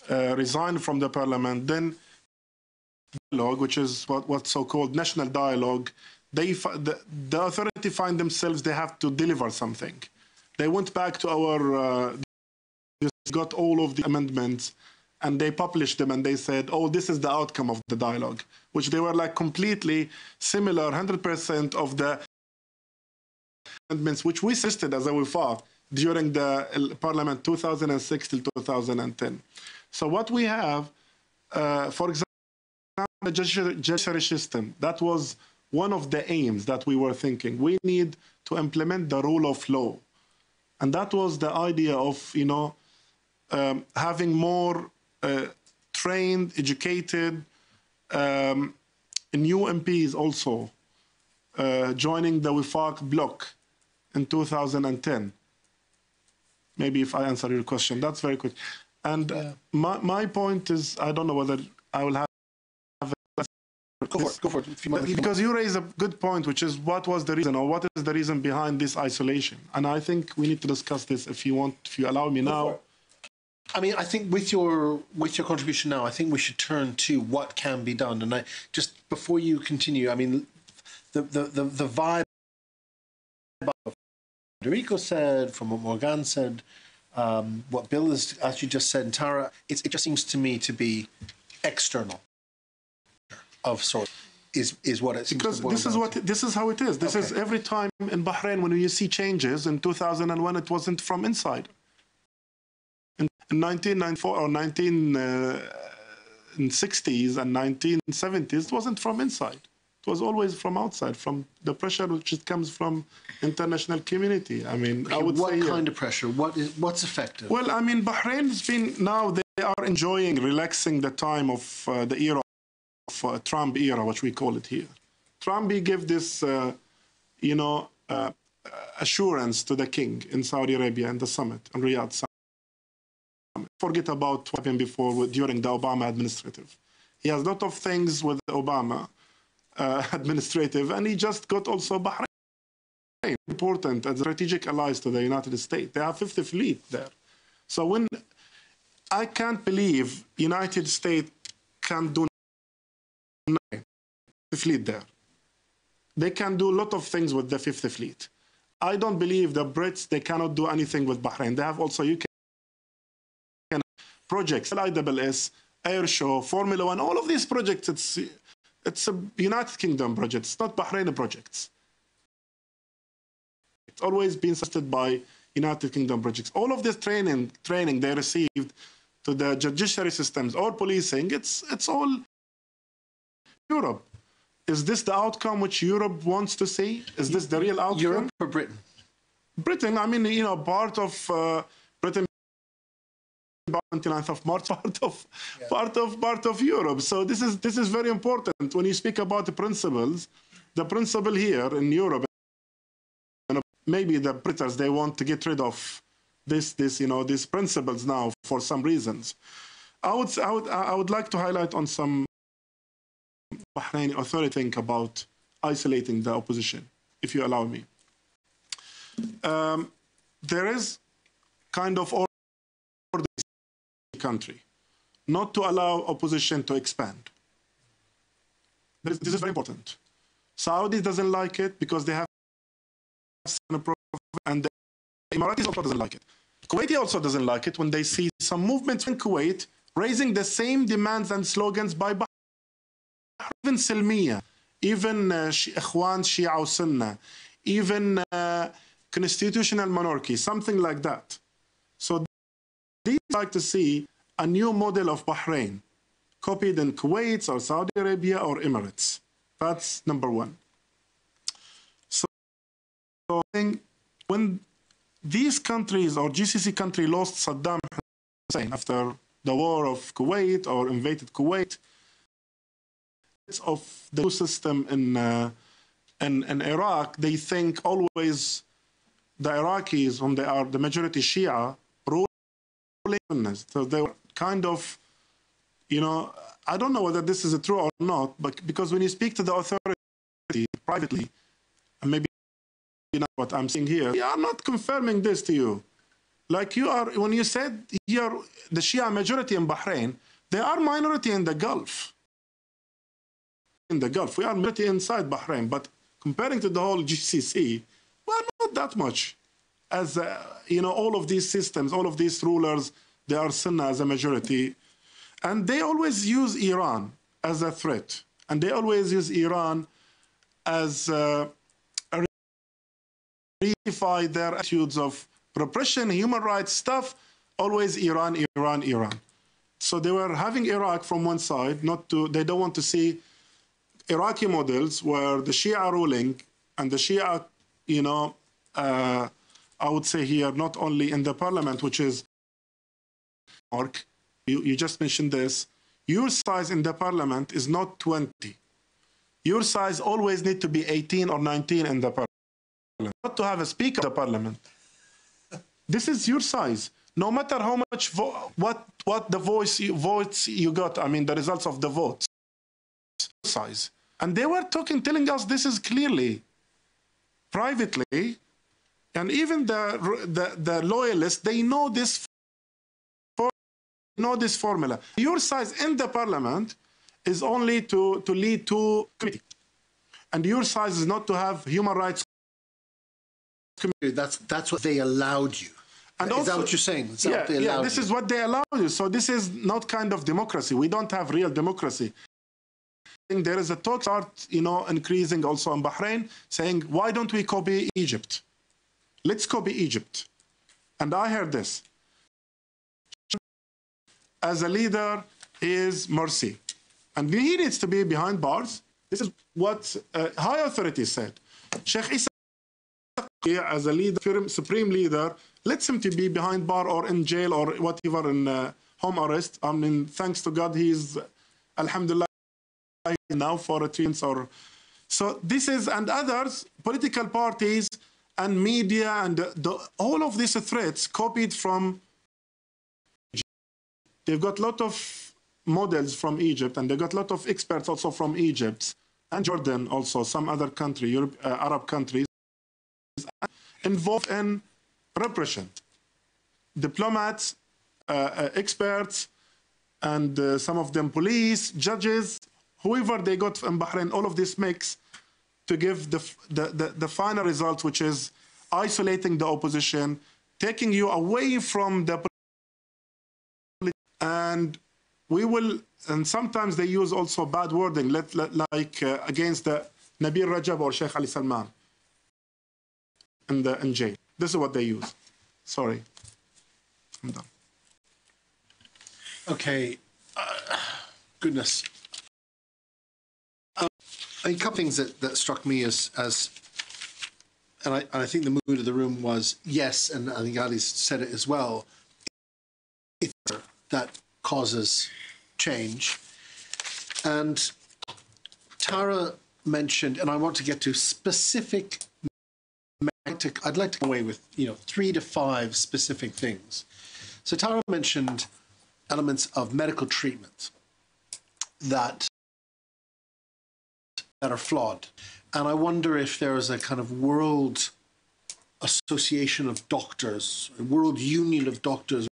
resigned from the parliament. Then dialogue, which is what's so-called national dialogue, the authority find themselves they have to deliver something. They went back to our got all of the amendments and they published them, and they said, oh, this is the outcome of the dialogue, which they were like completely similar, 100% of the amendments which we assisted as a Wifaq during the parliament 2006 till 2010. So what we have, for example, the judiciary system, that was one of the aims that we were thinking. We need to implement the rule of law. And that was the idea of, you know, having more trained, educated, new MPs also joining the Wifaq bloc in 2010. Maybe if I answer your question, that's very quick. And my point is, I don't know whether I will have Go for it. Because you raise a good point, which is what was the reason, or what is the reason behind this isolation? And I think we need to discuss this if you allow me now. I mean, I think with your contribution now, I think we should turn to what can be done. And just before you continue, I mean, the vibe of Federico said, from what Morgan said, what Bill has actually just said, and Tara, it just seems to me to be external of sorts. Is what it seems because this is how it is. This is every time in Bahrain when you see changes. In 2001, it wasn't from inside. In 1994 or 1960s and 1970s, it wasn't from inside. It was always from outside, from the pressure which comes from international community. I mean, I would say what kind of pressure? What's effective? Well, I mean, Bahrain's been now they are enjoying, relaxing the time of the era of Trump era, which we call it here. Trump gave this, you know, assurance to the king in Saudi Arabia in the summit in Riyadh. Forget about what happened before during the Obama administrative. He has a lot of things with Obama administrative, and he just got also Bahrain important as strategic allies to the United States. They have 50th Fleet there. So when I can't believe United States can do nothing, the fleet there. They can do a lot of things with the 50th Fleet. I don't believe the Brits, they cannot do anything with Bahrain. They have also UK projects, ISS, Air Show, Formula One, all of these projects, it's a United Kingdom project. It's not Bahraini projects. It's always been assisted by United Kingdom projects. All of this training they received to the judiciary systems or policing, it's all Europe. Is this the outcome which Europe wants to see? Is this the real outcome? Europe or Britain? Britain, I mean, you know, part of Britain, 29th of March, part of Europe. So this is very important when you speak about the principles. The principle here in Europe, maybe the Britons, they want to get rid of these principles now for some reasons. I would like to highlight on some Bahraini authority think about isolating the opposition, if you allow me. There is kind of order in the country not to allow opposition to expand. This is very important. Saudi doesn't like it because they have and the Emiratis also doesn't like it. Kuwaiti also doesn't like it when they see some movements in Kuwait raising the same demands and slogans by Bahrain. Even Silmiya, even Ikhwan, Shia, Sunnah, even constitutional monarchy, something like that. So these like to see a new model of Bahrain copied in Kuwait or Saudi Arabia or Emirates. That's number one. So I think when these countries or GCC country lost Saddam Hussein after the war of Kuwait or invaded Kuwait, of the new system in Iraq, they think always the Iraqis, when they are the majority Shia, ruling. So they were kind of, you know, I don't know whether this is true or not, but because when you speak to the authority privately, and maybe you know what I'm saying here, they are not confirming this to you. Like you are, when you said here, the Shia majority in Bahrain, they are minority in the Gulf. In the Gulf, we are minority inside Bahrain, but comparing to the whole GCC, well, not that much. As you know, all of these systems, all of these rulers, they are Sunnah as a majority, and they always use Iran as a threat, and they always use Iran as redefine their attitudes of repression, human rights stuff. Always Iran, Iran, Iran. So they were having Iraq from one side, they don't want to see Iraqi models where the Shia are ruling, and the Shia, you know, I would say here, not only in the parliament, which is, you just mentioned this, your size in the parliament is not 20. Your size always need to be 18 or 19 in the parliament, not to have a speaker in the parliament. This is your size. No matter how much, what the votes you got, I mean, the results of the votes, size. And they were telling us this is clearly, privately, and even the loyalists, they know this formula. Your size in the parliament is only to lead to committee. And your size is not to have human rights committee. That's what they allowed you. And is also, that what you're saying? Is that what they allowed this is what they allow you. So this is not kind of democracy. We don't have real democracy. There is a talk start, you know, increasing also in Bahrain, saying, why don't we copy Egypt? Let's copy Egypt. And I heard this. As a leader is Morsi. And he needs to be behind bars. This is what high authorities said. Sheikh Issa, as a leader, supreme leader, lets him to be behind bar or in jail or whatever in home arrest. I mean, thanks to God, he's, alhamdulillah, now for a treatment or so. This is, and others, political parties and media and all of these threats copied from Egypt. They've got a lot of models from Egypt, and they got a lot of experts also from Egypt and Jordan, also some other country, Arab countries, involved in repression. Diplomats, experts, and some of them police, judges, whoever they got in Bahrain, all of this mix to give the final result, which is isolating the opposition, taking you away from the and we will, and sometimes they use also bad wording, like against the Nabil Rajab or Sheikh Ali Salman in jail. This is what they use. Sorry, I'm done. Okay, goodness. A couple things that struck me as and I think the mood of the room was yes, and I think Ali's said it as well. It's that causes change, and Tara mentioned, and I want to get to specific. I'd like to go away with 3 to 5 specific things. So Tara mentioned elements of medical treatment that are flawed. And I wonder if there is a kind of world association of doctors, a world union of doctors,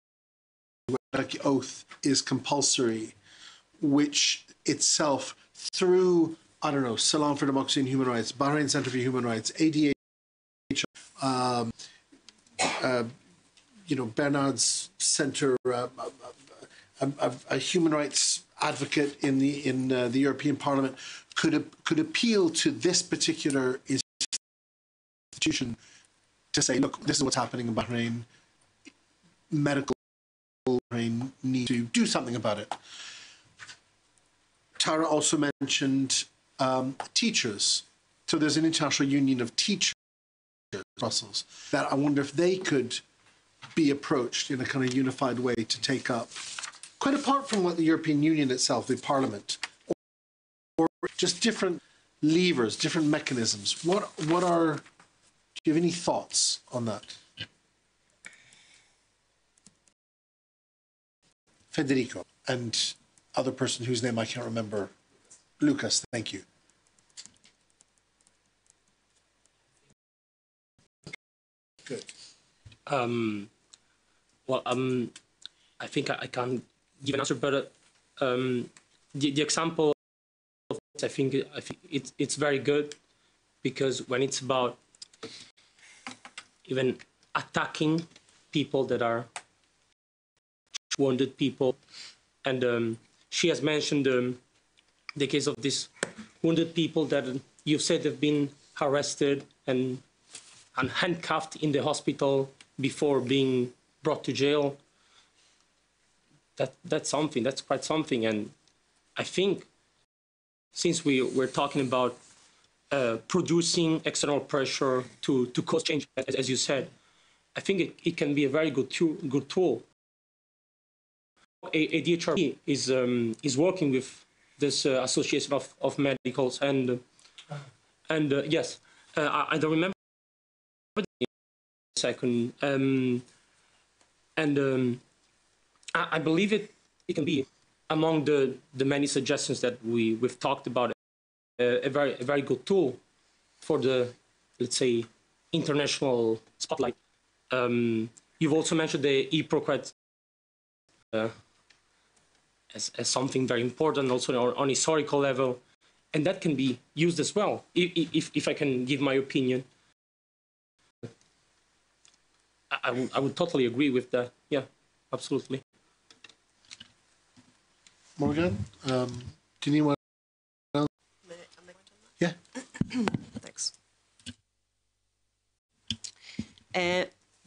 where the oath is compulsory, which itself, through, I don't know, Salon for Democracy and Human Rights, Bahrain Center for Human Rights, ADH, Bernard's Center, a human rights advocate in the European Parliament, could appeal to this particular institution to say, look, this is what's happening in Bahrain. Medical Bahrain need to do something about it. Tara also mentioned teachers. So there's an international union of teachers in Brussels that I wonder if they could be approached in a kind of unified way to take up, quite apart from what the European Union itself, the Parliament, or just different levers, different mechanisms. Do you have any thoughts on that? Federico and other person whose name I can't remember. Lucas, thank you. Good. I think I can't give an answer, but the example of it, I think it's very good, because when it's about even attacking people that are wounded people, and she has mentioned the case of these wounded people that you said have been arrested and handcuffed in the hospital before being brought to jail. That's something. That's quite something. And I think, since we're talking about producing external pressure to cause change, as you said, I think it can be a very good tool. ADHRP is working with this association of medicals, and yes, I don't remember the second, I believe it can be among the many suggestions that we've talked about, a very good tool for the, let's say, international spotlight. You've also mentioned the e-procret as something very important, also on historical level, and that can be used as well, if I can give my opinion. I would totally agree with that. Yeah, absolutely. Morgan, do you need one else? Yeah. Thanks.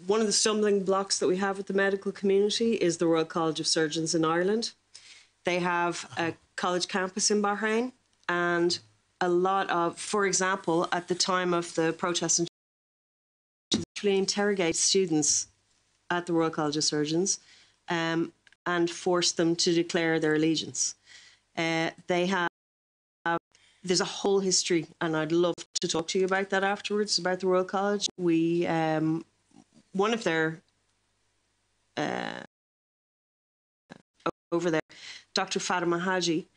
One of the stumbling blocks that we have with the medical community is the Royal College of Surgeons in Ireland. They have a college campus in Bahrain, and a lot of, for example, at the time of the protests, they actually interrogate students at the Royal College of Surgeons and force them to declare their allegiance. There's a whole history, and I'd love to talk to you about that afterwards, about the Royal College. One of their over there, Dr. Fatima Haji,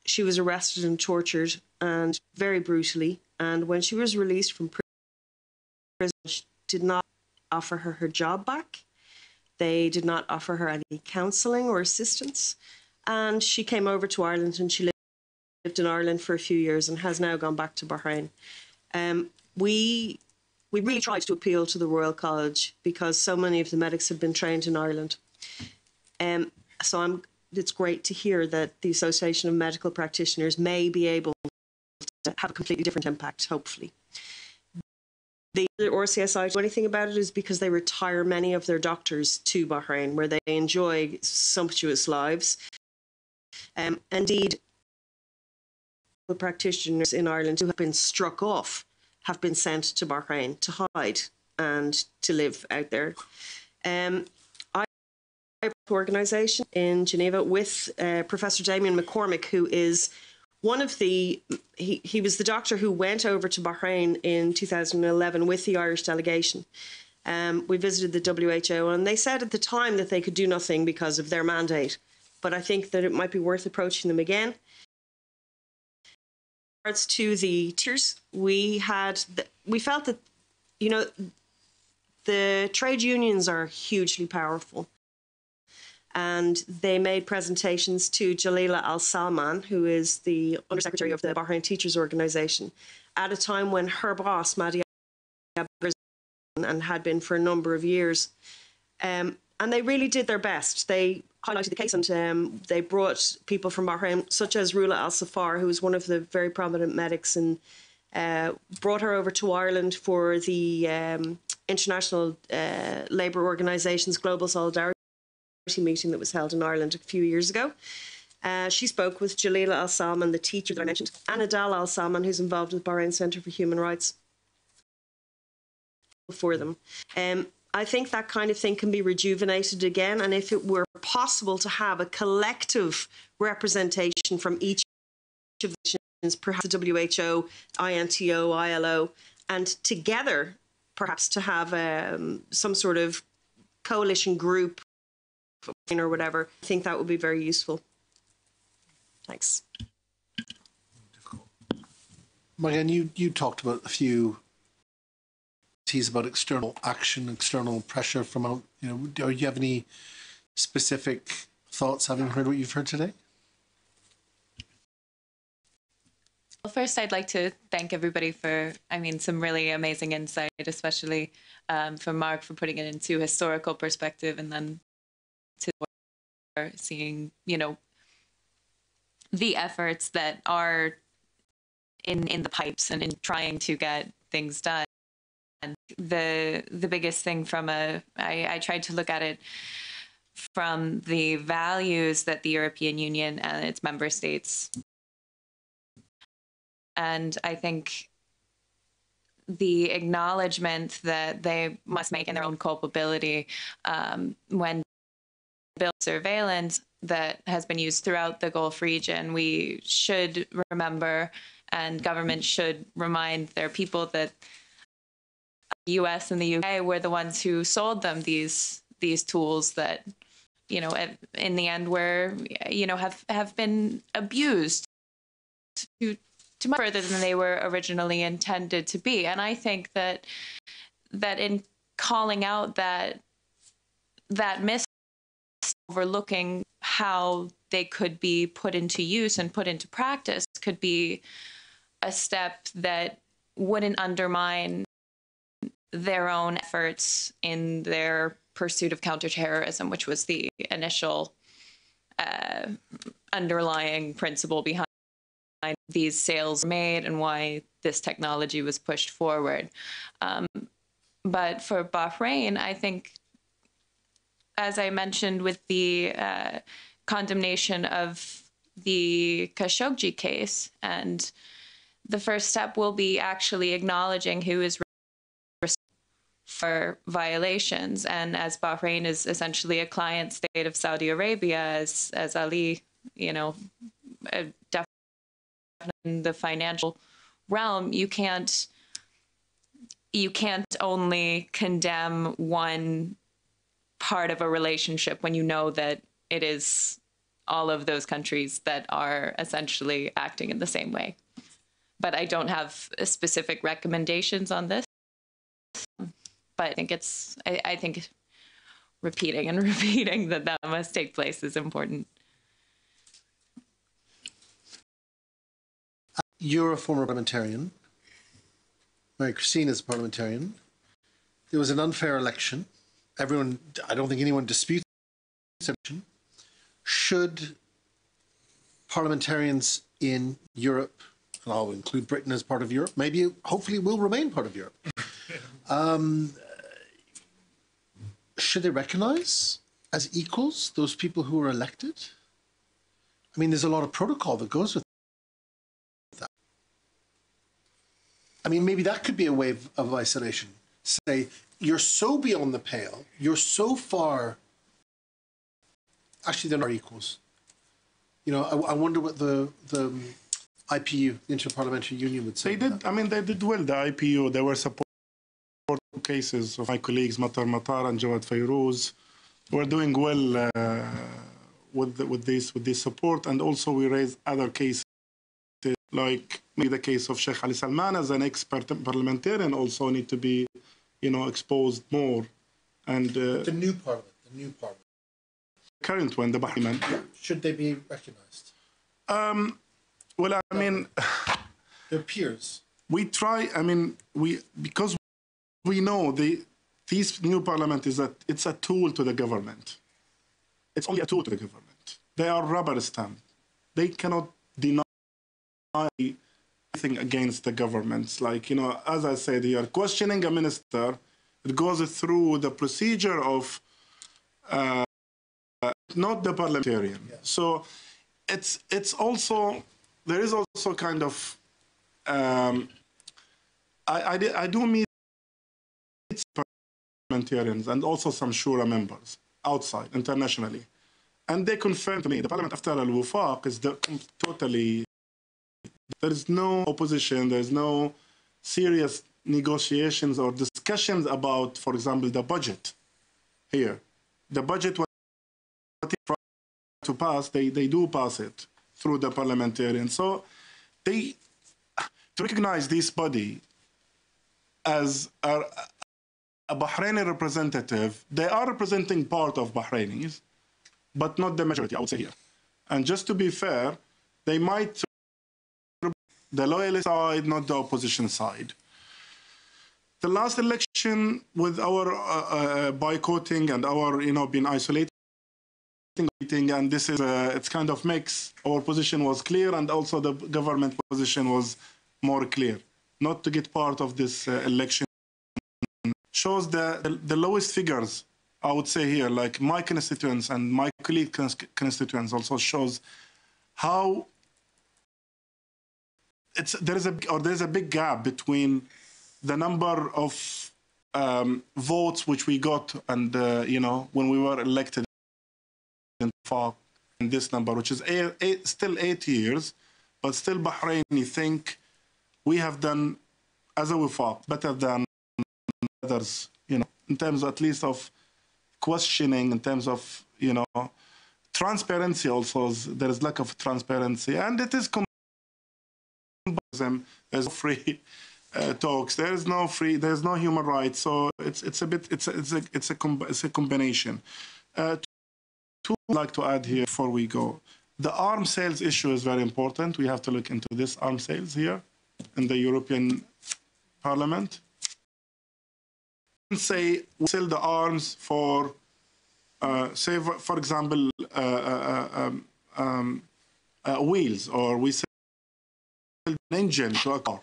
she was arrested and tortured, and very brutally. And when she was released from prison, she did not offer her job back. They did not offer her any counselling or assistance. And she came over to Ireland, and she lived in Ireland for a few years and has now gone back to Bahrain. We really tried to appeal to the Royal College, because so many of the medics have been trained in Ireland. It's great to hear that the Association of Medical Practitioners may be able to have a completely different impact, hopefully. The RCSI do anything about it is because they retire many of their doctors to Bahrain, where they enjoy sumptuous lives. Indeed, the practitioners in Ireland who have been struck off have been sent to Bahrain to hide and to live out there. I organisation in Geneva with Professor Damien McCormick, who is one of the, he was the doctor who went over to Bahrain in 2011 with the Irish delegation. We visited the WHO, and they said at the time that they could do nothing because of their mandate. But I think that it might be worth approaching them again. In regards to the teachers, we felt that, the trade unions are hugely powerful. And they made presentations to Jalila Al-Salman, who is the Undersecretary of the Bahrain Teachers Organisation, at a time when her boss, Mahdi, and had been for a number of years. And they really did their best. They highlighted the case, and they brought people from Bahrain, such as Rula Al-Safar, who was one of the very prominent medics, and brought her over to Ireland for the International Labour Organisation's Global Solidarity meeting that was held in Ireland a few years ago. She spoke with Jalila Al-Salman, the teacher that I mentioned, and Adal Al-Salman, who's involved with Bahrain Centre for Human Rights, for them. I think that kind of thing can be rejuvenated again, and if it were possible to have a collective representation from each of the nations, perhaps the WHO, INTO, ILO, and together perhaps to have some sort of coalition group or whatever, I think that would be very useful. Thanks. Marianne, you talked about a few keys about external action, external pressure from out. Do you have any specific thoughts, having heard what you've heard today? Well, first, I'd like to thank everybody for, some really amazing insight, especially from Mark for putting it into historical perspective, and then to seeing, the efforts that are in the pipes and in trying to get things done. And the biggest thing I tried to look at it from the values that the European Union and its member states. And I think the acknowledgement that they must make in their own culpability when build surveillance that has been used throughout the Gulf region, we should remember, and governments should remind their people, that the US and the UK were the ones who sold them these tools that, in the end were, have been abused to much further than they were originally intended to be. And I think that in calling out that miss, overlooking how they could be put into use and put into practice could be a step that wouldn't undermine their own efforts in their pursuit of counterterrorism, which was the initial underlying principle behind these sales made and why this technology was pushed forward. But for Bahrain, I think, as I mentioned with the condemnation of the Khashoggi case, and the first step will be actually acknowledging who is responsible for violations. And as Bahrain is essentially a client state of Saudi Arabia, as Ali, definitely in the financial realm, you can't only condemn one part of a relationship when you know that it is all of those countries that are essentially acting in the same way. But I don't have specific recommendations on this. But I think repeating and repeating that must take place is important. You're a former parliamentarian. Mary Christine is a parliamentarian. There was an unfair election. I don't think anyone disputes the election. Should parliamentarians in Europe, and I'll include Britain as part of Europe, maybe hopefully will remain part of Europe, should they recognize as equals those people who are elected? There's a lot of protocol that goes with that. Maybe that could be a way of isolation. Say, you're so beyond the pale, you're so far. Actually, they're not equals. I wonder what the IPU, the Interparliamentary Union, would say. They did well, the IPU. They were supporting cases of my colleagues, Matar and Jawad Fayrouz. We're doing well with this support, and also we raised other cases, like maybe the case of Sheikh Ali Salman as an ex-parliamentarian also need to be, exposed more. And the new parliament. Current one, the Bahrain. Yeah. Should they be recognized? They're peers. We try. Because we know this new parliament it's a tool to the government. It's only a tool to the government. They are rubber stamp. They cannot deny anything against the governments. As I said here, questioning a minister, it goes through the procedure of not the parliamentarian. Yeah. So it's also, there is also kind of, I do meet parliamentarians and also some Shura members outside, internationally. And they confirm to me, the parliament after al-Wufaq is totally, there is no opposition, there is no serious negotiations or discussions about, for example, the budget here. The budget, what to pass, they do pass it through the parliamentarians. So they, to recognize this body as a Bahraini representative, they are representing part of Bahrainis, but not the majority, I would say here. And just to be fair, they might the loyalist side, not the opposition side. The last election, with our boycotting and our, being isolating, and this is it's kind of mix. Our position was clear, and also the government position was more clear. Not to get part of this election shows the lowest figures, I would say here, like my constituents and my colleague constituents, also shows how there's a big gap between the number of votes which we got and when we were elected in this number, which is still 8 years, but still Bahraini think we have done as a Wifaq better than others, in terms at least of questioning, in terms of transparency. Also, there is lack of transparency, and it is there's no free talks. There's no human rights. So it's a combination. Two I'd like to add here before we go. The arms sales issue is very important. We have to look into this arms sales here in the European Parliament. Say we sell the arms for, say for example, wheels, or we sell an engine to a car.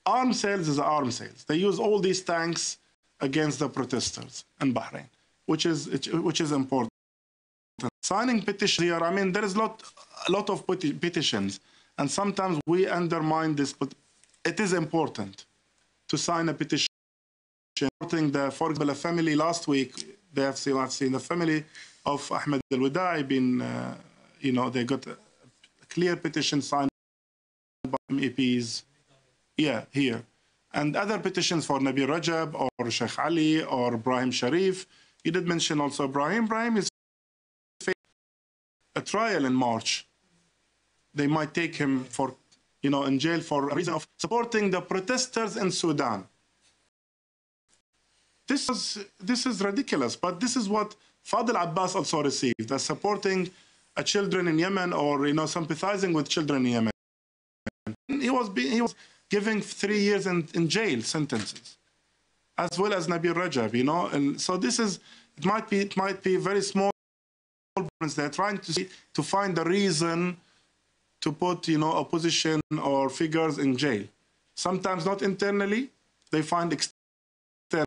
Arms sales is arms sales. They use all these tanks against the protesters in Bahrain, which is important. Signing petitions here, I mean, there is a lot of petitions, and sometimes we undermine this, but it is important to sign a petition. For example, a family last week, I've seen the family of Ahmed al-Wada'i they got a clear petition signed by MEPs, here. And other petitions for Nabil Rajab or Sheikh Ali or Ibrahim Sharif. You did mention also Ibrahim. Ibrahim is a trial in March. They might take him for, in jail for a reason of supporting the protesters in Sudan. This is ridiculous, but this is what Fadl Abbas also received, as supporting children in Yemen, or sympathizing with children in Yemen. He was giving 3 years in jail sentences, as well as Nabil Rajab, and so it might be very small. They're trying to find the reason to put opposition or figures in jail. Sometimes not internally, they find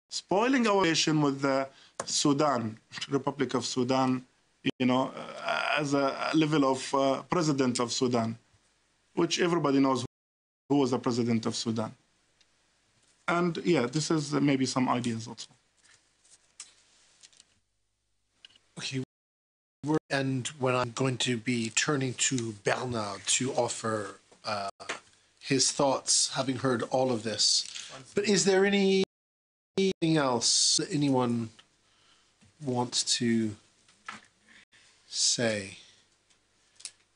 spoiling our relation with the Sudan, Republic of Sudan, as a level of president of Sudan, which everybody knows who was the president of Sudan. And this is maybe some ideas also. Okay. And when I'm going to be turning to Bernard to offer his thoughts, having heard all of this. But is there anything else that anyone wants to say?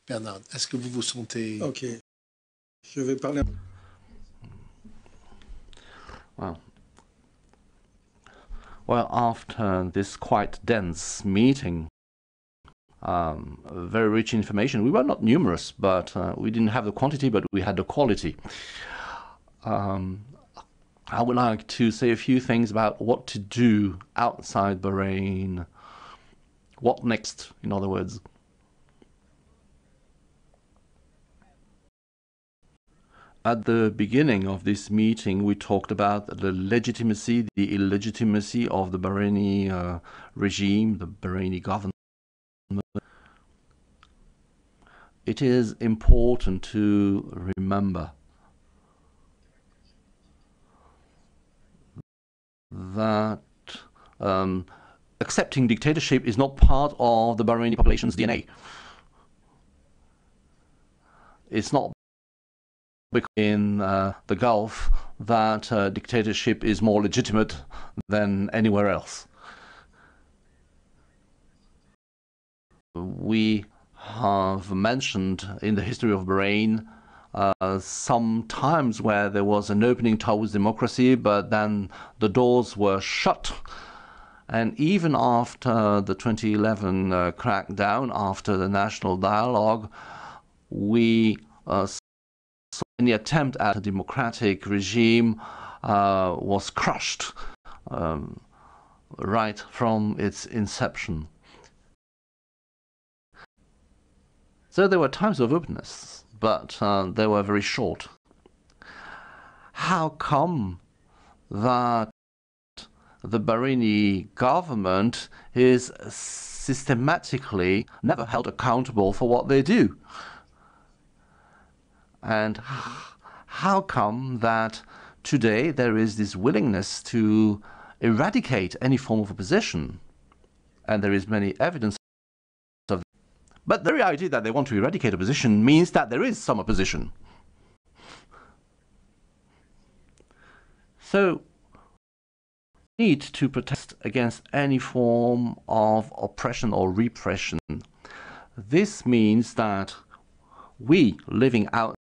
Bernard, est-ce que vous vous sentez... Ok. Je vais parler... Well, after this quite dense meeting, very rich information. We were not numerous, but we didn't have the quantity, but we had the quality. I would like to say a few things about what to do outside Bahrain. What next, in other words. At the beginning of this meeting, we talked about the legitimacy, the illegitimacy of the Bahraini regime, the Bahraini government. it is important to remember that accepting dictatorship is not part of the Bahraini population's DNA. It's not in the Gulf that dictatorship is more legitimate than anywhere else. We have mentioned in the history of Bahrain some times where there was an opening towards democracy, but then the doors were shut. And even after the 2011 crackdown, after the national dialogue, we saw any attempt at a democratic regime was crushed right from its inception. So there were times of openness, but they were very short. How come that the Bahraini government is systematically never held accountable for what they do? And how come that today there is this willingness to eradicate any form of opposition? And there is many evidence of that. But the very idea that they want to eradicate opposition means that there is some opposition. So we need to protest against any form of oppression or repression. This means that we living out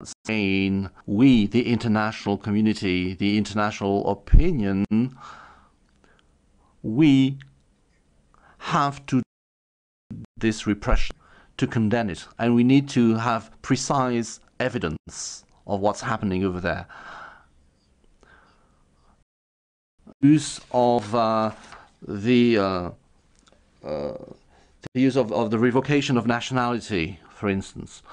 Spain, we, the international community, the international opinion, we have to do this repression, to condemn it, and we need to have precise evidence of what's happening over there. Use of the use of the revocation of nationality, for instance.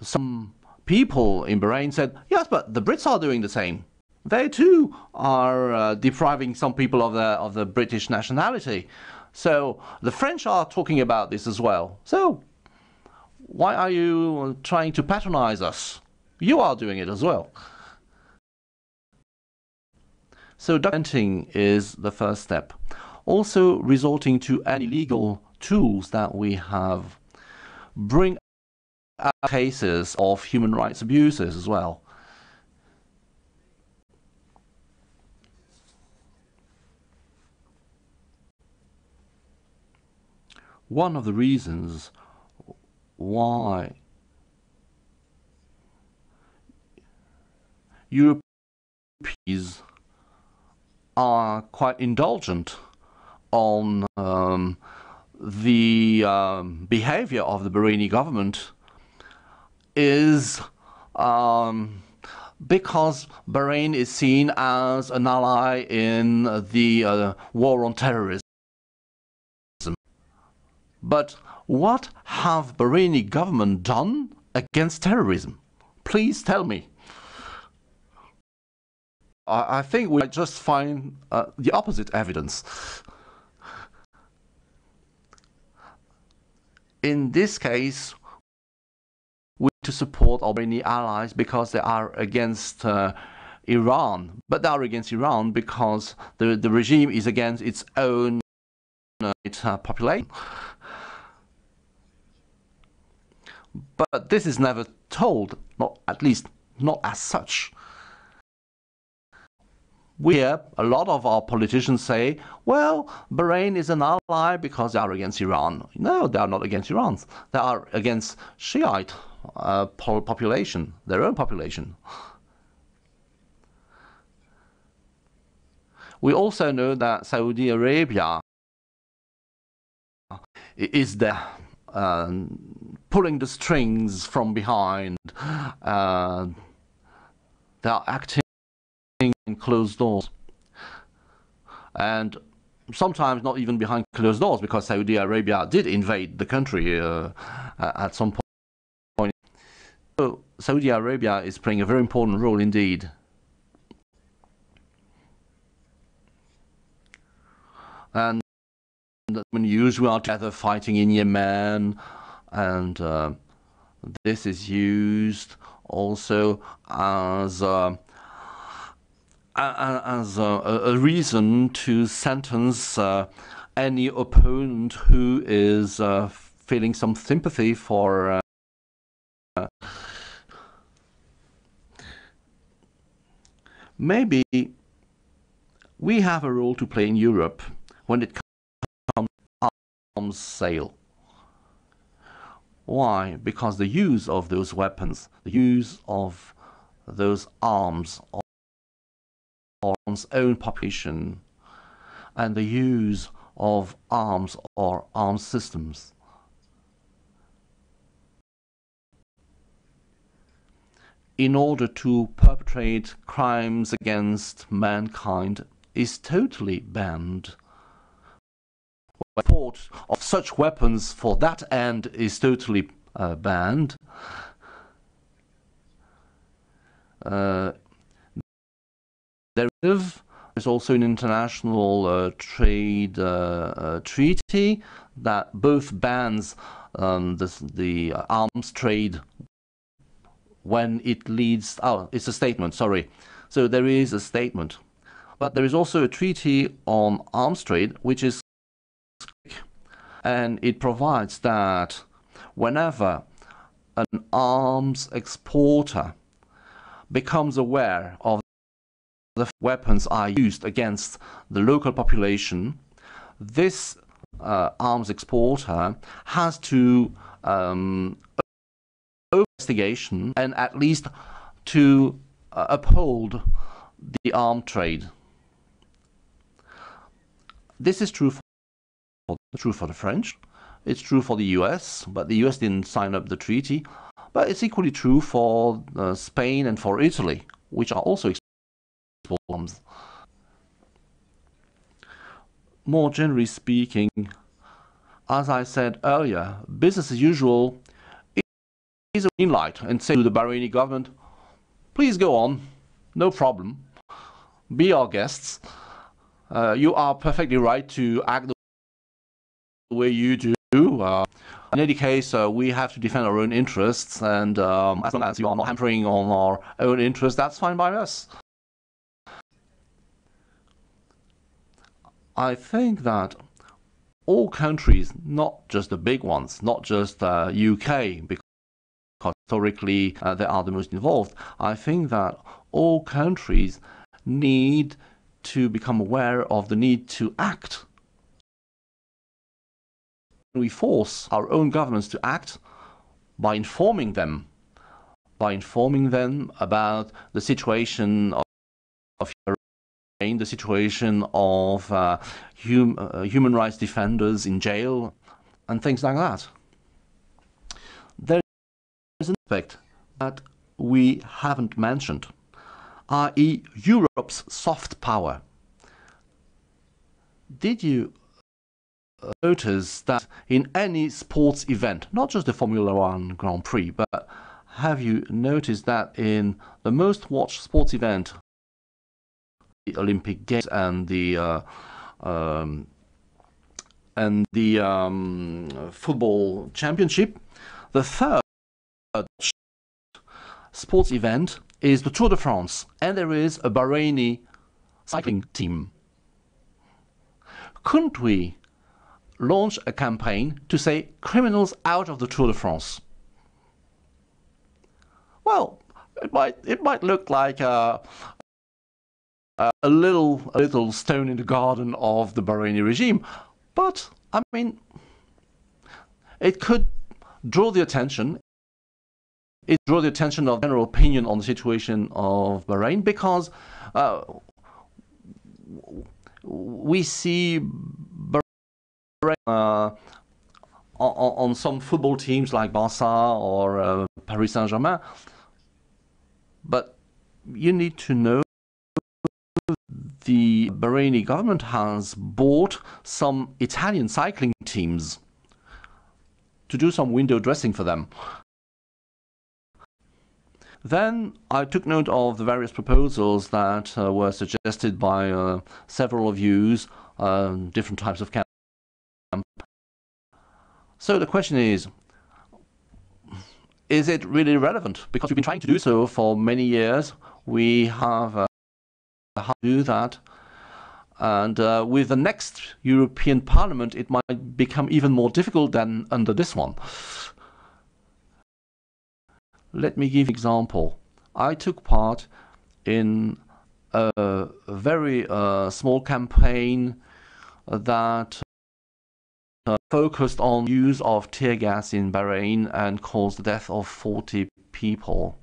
Some people in Bahrain said, yes, but the Brits are doing the same. They too are depriving some people of the British nationality. So the French are talking about this as well. So why are you trying to patronize us? You are doing it as well. So documenting is the first step. Also resorting to any legal tools that we have. Bring out cases of human rights abuses as well. One of the reasons why Europeans are quite indulgent on the behavior of the Bahraini government is because Bahrain is seen as an ally in the war on terrorism. But what have Bahraini government done against terrorism? Please tell me. I think we just find the opposite evidence. In this case, we need to support our Bahraini allies because they are against Iran. But they are against Iran because the regime is against its own population. But this is never told, at least not as such. We hear a lot of our politicians say, well, Bahrain is an ally because they are against Iran. No, they are not against Iran. They are against Shiite population, their own population. We also know that Saudi Arabia is there pulling the strings from behind. They are acting in closed doors. And sometimes not even behind closed doors, because Saudi Arabia did invade the country at some point. So Saudi Arabia is playing a very important role indeed. And when usually are together fighting in Yemen, and this is used also as a reason to sentence any opponent who is feeling some sympathy for maybe we have a role to play in Europe when it comes to arms sale. Why? Because the use of those weapons, the use of those arms on one's own population, and the use of arms or arms systems in order to perpetrate crimes against mankind is totally banned. Import of such weapons for that end is totally banned. There's also an international trade treaty that both bans the arms trade when it leads. Oh, it's a statement, sorry. So there is a statement. But there is also a treaty on arms trade, which is, and it provides that whenever an arms exporter becomes aware of the weapons are used against the local population, this arms exporter has to investigation and at least to uphold the arms trade. This is true for the French, it's true for the US, but the US didn't sign up the treaty, but it's equally true for Spain and for Italy, which are also exporting arms. More generally speaking, as I said earlier, business as usual is a green light, and say to the Bahraini government, please go on, no problem, be our guests. You are perfectly right to act the way you do. In any case, we have to defend our own interests, and as long as you are not hampering on our own interests, that's fine by us. I think that all countries, not just the big ones, not just UK, because historically they are the most involved, I think that all countries need to become aware of the need to act. We force our own governments to act by informing them about the situation of the situation of human rights defenders in jail and things like that. There is an aspect that we haven't mentioned, i.e. Europe's soft power. Did you notice that in any sports event, not just the Formula One Grand Prix, but have you noticed that in the most watched sports event, the Olympic Games and the football championship, the third sports event is the Tour de France, and there is a Bahraini cycling team. Couldn't we launch a campaign to say criminals out of the Tour de France? Well, it might look like a little stone in the garden of the Bahraini regime, but I mean, it could draw the attention. It draw the attention of general opinion on the situation of Bahrain, because we see Bahrain on some football teams like Barca or Paris Saint-Germain, but you need to know the Bahraini government has bought some Italian cycling teams to do some window dressing for them. Then I took note of the various proposals that were suggested by several of you, different types of So the question is it really relevant? Because we've been trying to do so for many years. We have how to do that. And with the next European Parliament, it might become even more difficult than under this one. Let me give an example. I took part in a very small campaign that focused on use of tear gas in Bahrain and caused the death of 40 people.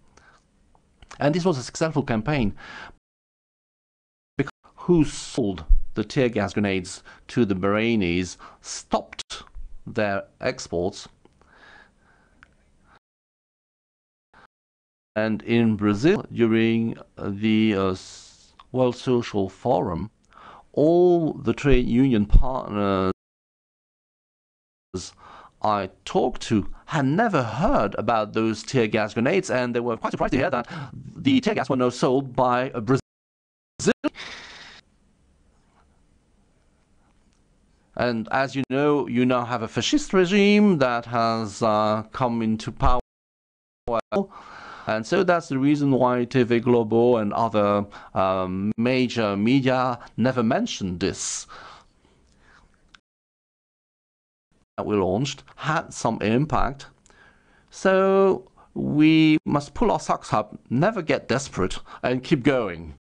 And this was a successful campaign. Because who sold the tear gas grenades to the Bahrainis stopped their exports. And in Brazil, during the World Social Forum, all the trade union partners I talked to had never heard about those tear gas grenades, and they were quite surprised to hear that the tear gas were now sold by Brazil. And as you now have a fascist regime that has come into power. And so that's the reason why TV Globo and other major media never mentioned this. That we launched had some impact. So we must pull our socks up, never get desperate, and keep going.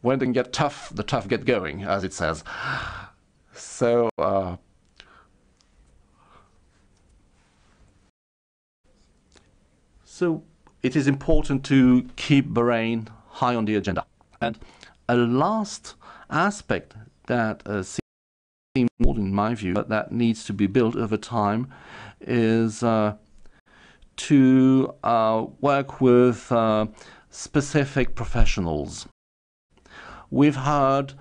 When they get tough, the tough get going, as it says. So So it is important to keep Bahrain high on the agenda. And a last aspect that seems important in my view, but that needs to be built over time, is to work with specific professionals. We've heard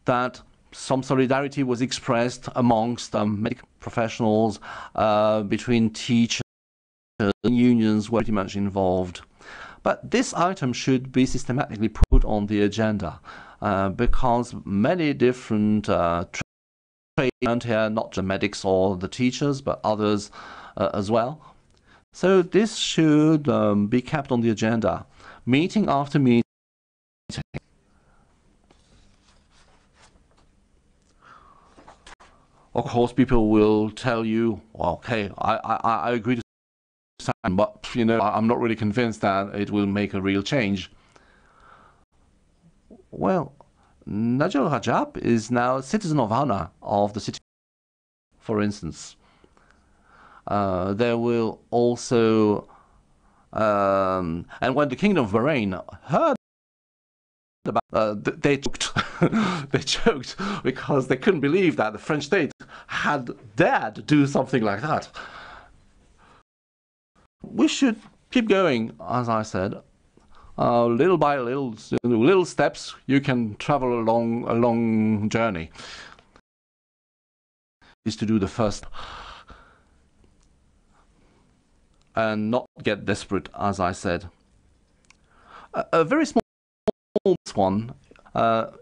that some solidarity was expressed amongst medical professionals, between teachers. Unions were pretty much involved. But this item should be systematically put on the agenda because many different trades around here, not the medics or the teachers, but others as well. So this should be kept on the agenda, meeting after meeting. Of course, people will tell you, well, okay, I agree to sign, but I'm not really convinced that it will make a real change. Well, Najal Rajab is now a citizen of honor of the city, for instance. There will also, and when the Kingdom of Bahrain heard about, they joked, they joked because they couldn't believe that the French state had dared do something like that. We should keep going, as I said, little by little steps. You can travel along a long journey. Is to do the first and not get desperate, as I said. A very small one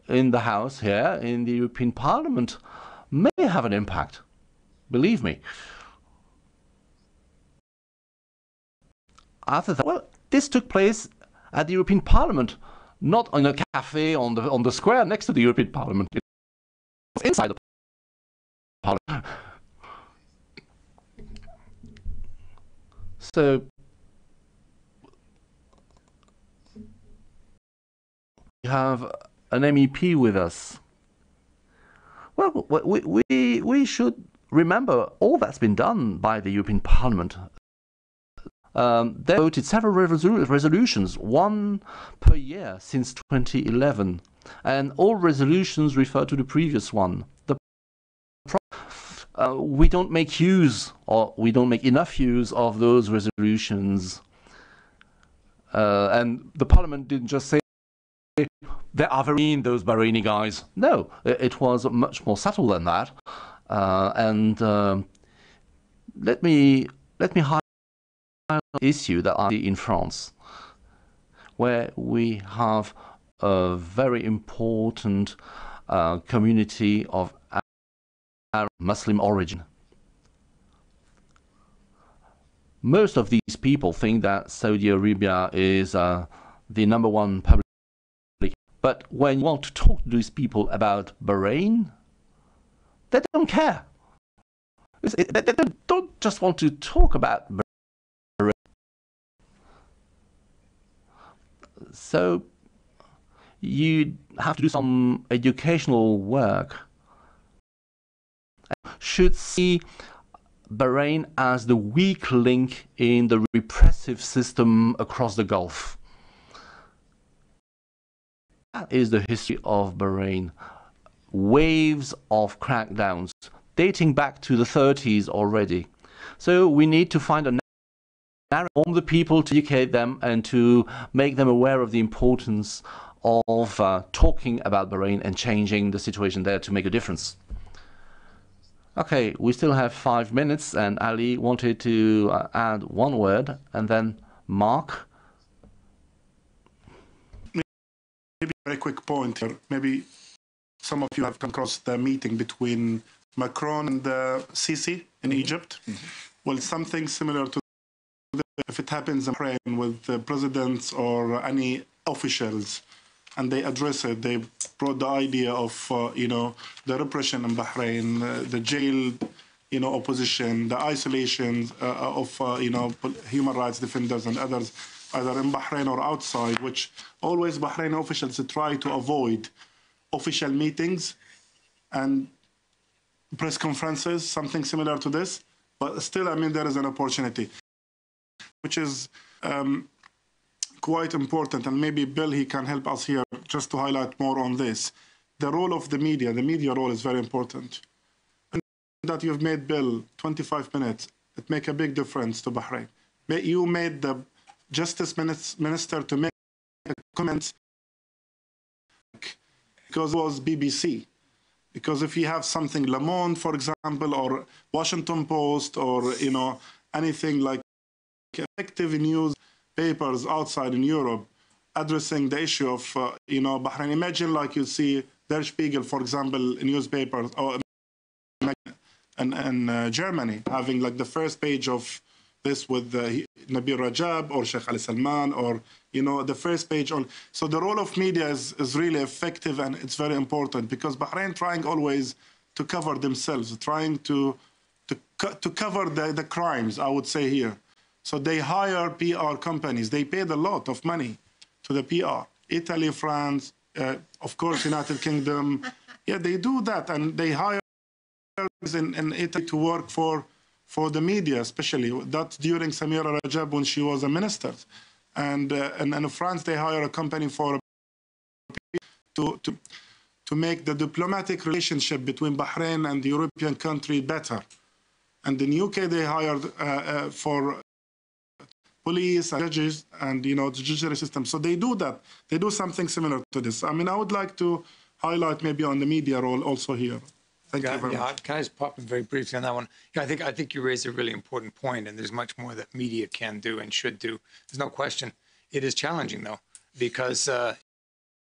in the House here, in the European Parliament, may have an impact. Believe me. After that, well, this took place at the European Parliament, not in a cafe on the square next to the European Parliament. It was inside the Parliament. So we have an MEP with us. Well, we should remember all that's been done by the European Parliament. They voted several resolutions, one per year since 2011, and all resolutions refer to the previous one. We don't make use, or we don't make enough use of those resolutions. And the Parliament didn't just say, they are very mean, those Bahraini guys. No, it was much more subtle than that. Let me highlight an issue that I see in France, where we have a very important community of Arab Muslim origin. most of these people think that Saudi Arabia is the #1 public. But when you want to talk to these people about Bahrain, they don't care. They don't just want to talk about Bahrain. So you have to do some educational work. Should see Bahrain as the weak link in the repressive system across the Gulf. That is the history of Bahrain. Waves of crackdowns dating back to the 30s already. So we need to find a narrative for the people, to educate them and to make them aware of the importance of talking about Bahrain and changing the situation there to make a difference. Okay, we still have 5 minutes, and Ali wanted to add one word, and then Mark. Maybe a very quick point here. Maybe some of you have come across the meeting between Macron and Sisi in Egypt. Well, something similar to that, if it happens in Bahrain with the presidents or any officials, and they address it, they brought the idea of, the repression in Bahrain, the jailed, opposition, the isolation of, human rights defenders and others, either in Bahrain or outside, which always Bahrain officials try to avoid official meetings and press conferences, something similar to this. But still, I mean, there is an opportunity, which is quite important, and maybe Bill, he can help us here just to highlight more on this. The role of the media role is very important. And that you've made, Bill, 25 minutes, it make a big difference to Bahrain. You made the Justice Minister to make comments because it was BBC. Because if you have something Le Monde, for example, or Washington Post, or anything like effective news papers outside in Europe addressing the issue of Bahrain. Imagine like you see Der Spiegel, for example, newspapers, or in Germany having like the first page of this with Nabil Rajab or Sheikh Ali Salman, or the first page on. So the role of media is really effective, and it's very important, because Bahrain trying always to cover themselves, trying to cover the crimes, I would say here. So they hire PR companies. They paid a lot of money to the PR. Italy, France, of course, United Kingdom. Yeah, they do that, and they hire in Italy to work for the media, especially. That's during Samira Rajab when she was a minister. And in France, they hire a company to make the diplomatic relationship between Bahrain and the European country better. And in UK, they hired for police and judges and the judiciary system. So they do that. They do something similar to this. I mean, I would like to highlight maybe on the media role also here. Thank you very much. Can I just pop in very briefly on that one? Yeah, I think you raised a really important point, and there's much more that media can do and should do. There's no question. It is challenging though, because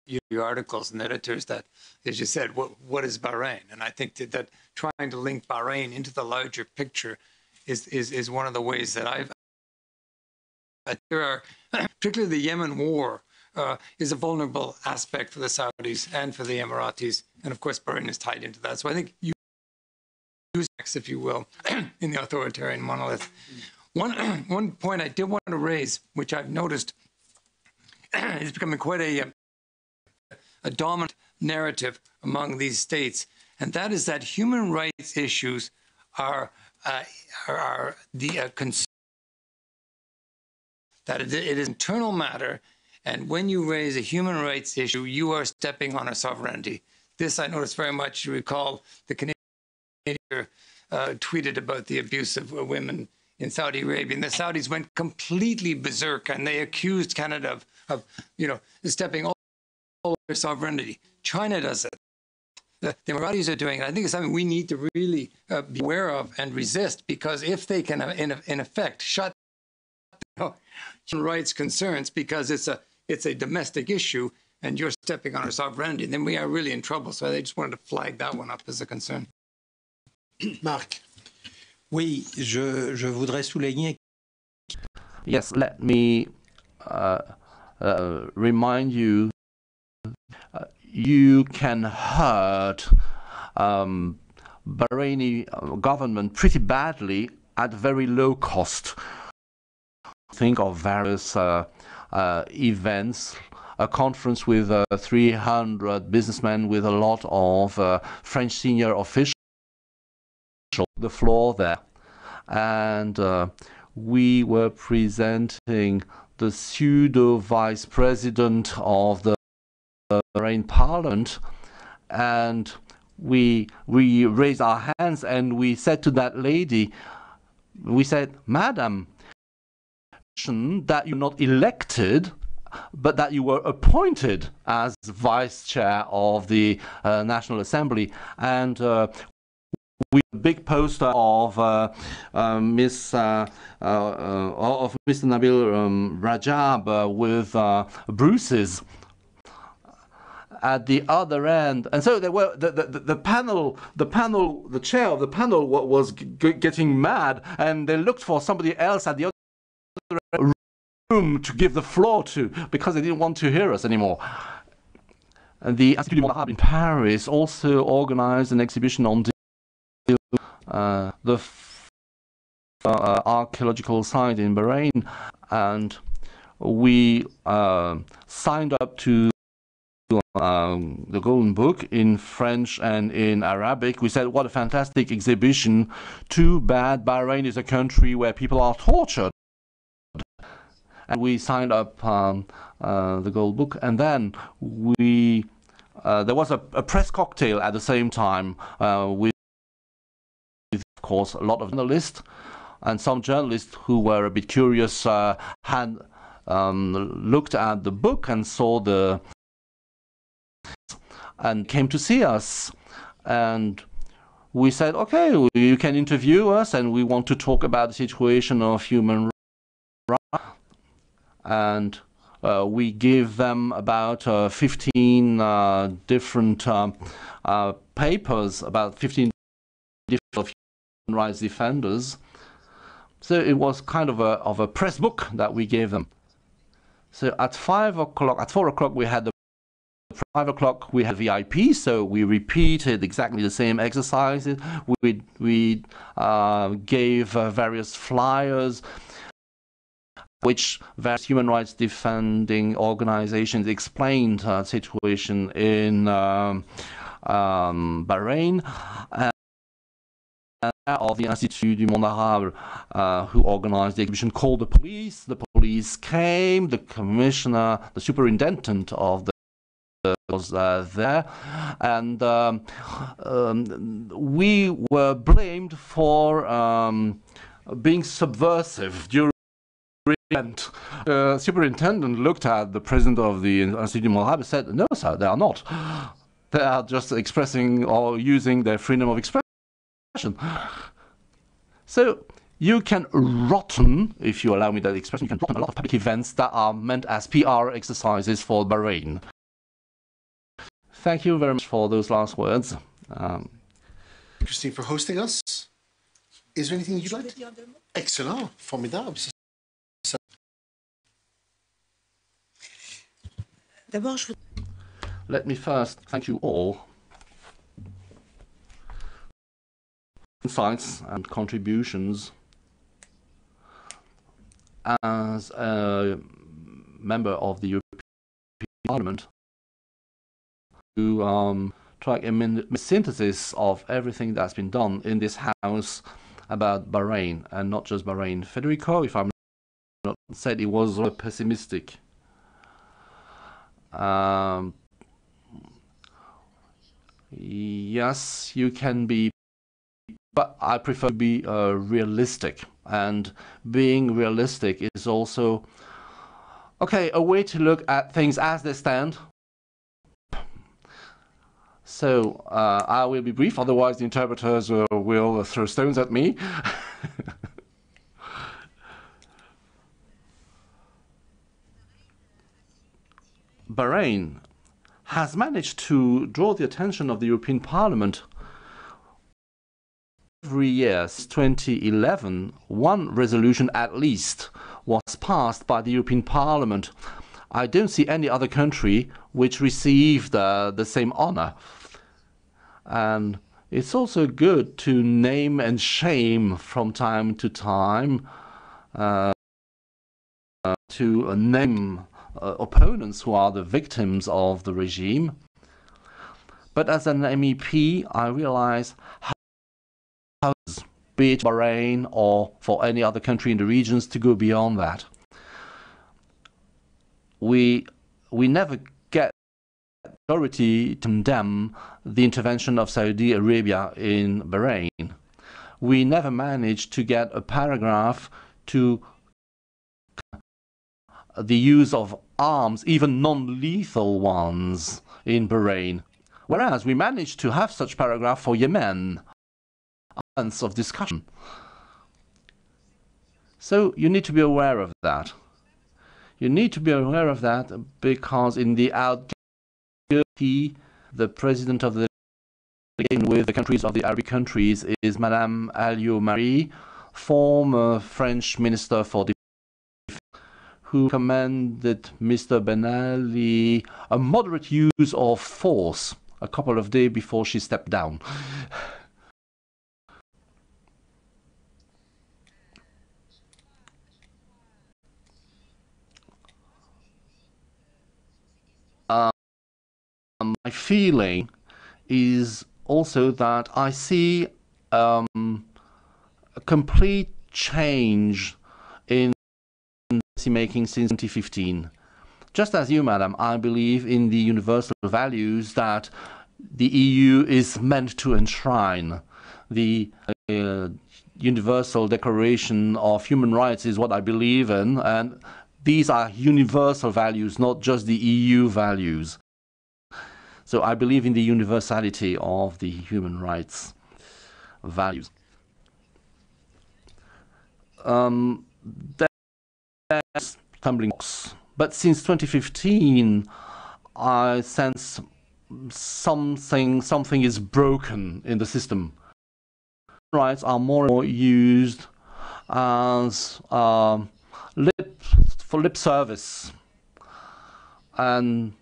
your articles and editors that, as you said, what is Bahrain? And I think that trying to link Bahrain into the larger picture is one of the ways that there are, particularly the Yemen war, is a vulnerable aspect for the Saudis and for the Emiratis. And of course, Bahrain is tied into that. So I think you use, if you will, in the authoritarian monolith. One point I did want to raise, which I've noticed is becoming quite a dominant narrative among these states, and that is that human rights issues are the concern. That it is an internal matter, and when you raise a human rights issue, you are stepping on our sovereignty. This I noticed very much. You recall the Canadian tweeted about the abuse of women in Saudi Arabia, and the Saudis went completely berserk, and they accused Canada of stepping all over their sovereignty. China does it. The Emiratis are doing it. I think it's something we need to really be aware of and resist, because if they can, in effect, shut human rights concerns because it's a domestic issue and you're stepping on our sovereignty, then we are really in trouble. So I just wanted to flag that one up as a concern. Marc. Oui, je voudrais souligner Yes, let me remind you, you can hurt Bahraini government pretty badly at very low cost. Think of various events, a conference with 300 businessmen with a lot of French senior officials on the floor there. And we were presenting the pseudo vice president of the Bahrain parliament, and we raised our hands and we said to that lady, we said, Madam, that you're not elected, but that you were appointed as vice chair of the National Assembly. And with a big poster of Mr. Nabil Rajab with bruises at the other end, and so there were the chair of the panel was getting mad, and they looked for somebody else at the other room to give the floor to because they didn't want to hear us anymore. And the Exclusion in Paris also organized an exhibition on the archaeological site in Bahrain, and we signed up to the Golden Book in French and in Arabic. We said, what a fantastic exhibition. Too bad Bahrain is a country where people are tortured. And we signed up the Gold Book, and then we there was a press cocktail at the same time with, of course, a lot of journalists, and some journalists who were a bit curious had looked at the book and saw and came to see us, and we said, okay, you can interview us, and we want to talk about the situation of human rights. And we give them about 15 different papers, about 15 different human rights defenders. So it was kind of a press book that we gave them. So at 4 o'clock we had 5 o'clock we had VIP, so we repeated exactly the same exercises. We gave various flyers which various human rights defending organizations explained the situation in Bahrain, and of the Institut du Monde Arabe who organized the exhibition called the police. The police came, the commissioner, the superintendent of the was there, and we were blamed for being subversive during the event. The superintendent looked at the president of the Institut du Monde Arabe and said, no sir, they are not. They are just expressing or using their freedom of expression. So you can rotten, if you allow me that expression, you can rotten a lot of public events that are meant as PR exercises for Bahrain. Thank you very much for those last words. Christine, for hosting us. Is there anything you'd like to? Excellent, formidable. Let me first thank you all for insights and contributions. As a member of the European Parliament, to try a synthesis of everything that's been done in this house about Bahrain, and not just Bahrain. Federico, if I'm not said, he was pessimistic. Yes, you can be, but I prefer to be realistic, and being realistic is also a way to look at things as they stand. So I will be brief, otherwise the interpreters will throw stones at me. Bahrain has managed to draw the attention of the European Parliament every year since 2011, one resolution at least was passed by the European Parliament. I don't see any other country which received the same honor. And it's also good to name and shame from time to time, to name opponents who are the victims of the regime. But as an MEP, I realize how, be it Bahrain or for any other country in the regions, to go beyond that. We never get authority to condemn the intervention of Saudi Arabia in Bahrain. We never managed to get a paragraph to the use of arms, even non-lethal ones, in Bahrain. Whereas we managed to have such paragraph for Yemen. Months of discussion. So you need to be aware of that. You need to be aware of that because in the outcome, the president of the delegation with the countries of the Arabic countries is Madame Alliot-Marie, former French Minister for Defense, who commanded Mr. Ben Ali a moderate use of force a couple of days before she stepped down. My feeling is also that I see a complete change in policy making since 2015. Just as you, madam, I believe in the universal values that the EU is meant to enshrine. The Universal Declaration of Human Rights is what I believe in, and these are universal values, not just the EU values. So I believe in the universality of the human rights values. There's tumbling blocks. But since 2015, I sense something is broken in the system. Rights are more and more used as lip service, and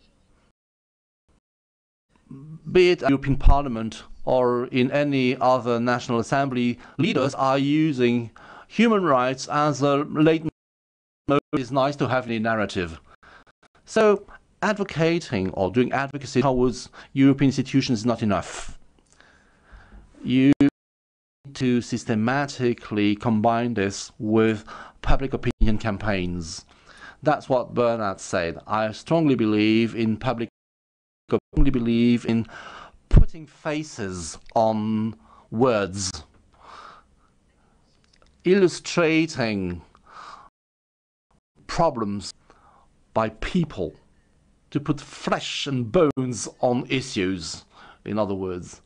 be it European Parliament or in any other national assembly, leaders are using human rights as a latent mode. It's nice to have a narrative. So advocating or doing advocacy towards European institutions is not enough. You need to systematically combine this with public opinion campaigns. That's what Bernard said. I strongly believe in putting faces on words, illustrating problems by people, to put flesh and bones on issues, in other words.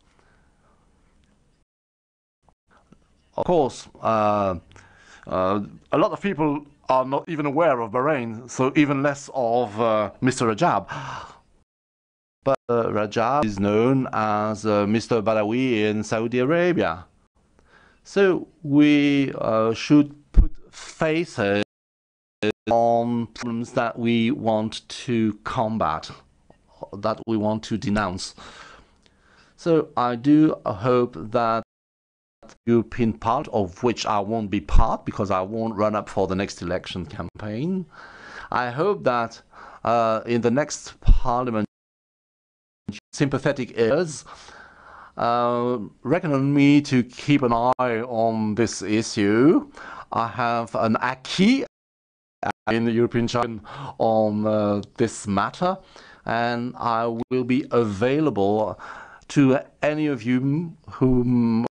Of course, a lot of people are not even aware of Bahrain, so even less of Mr. Rajab. But Rajab is known as Mr. Badawi in Saudi Arabia. So we should put faces on problems that we want to combat, that we want to denounce. So I do hope that the European part, of which I won't be part because I won't run up for the next election campaign, I hope that in the next parliament, sympathetic ears reckon on me to keep an eye on this issue. I have an acquis in the European Union on this matter, and I will be available to any of you whom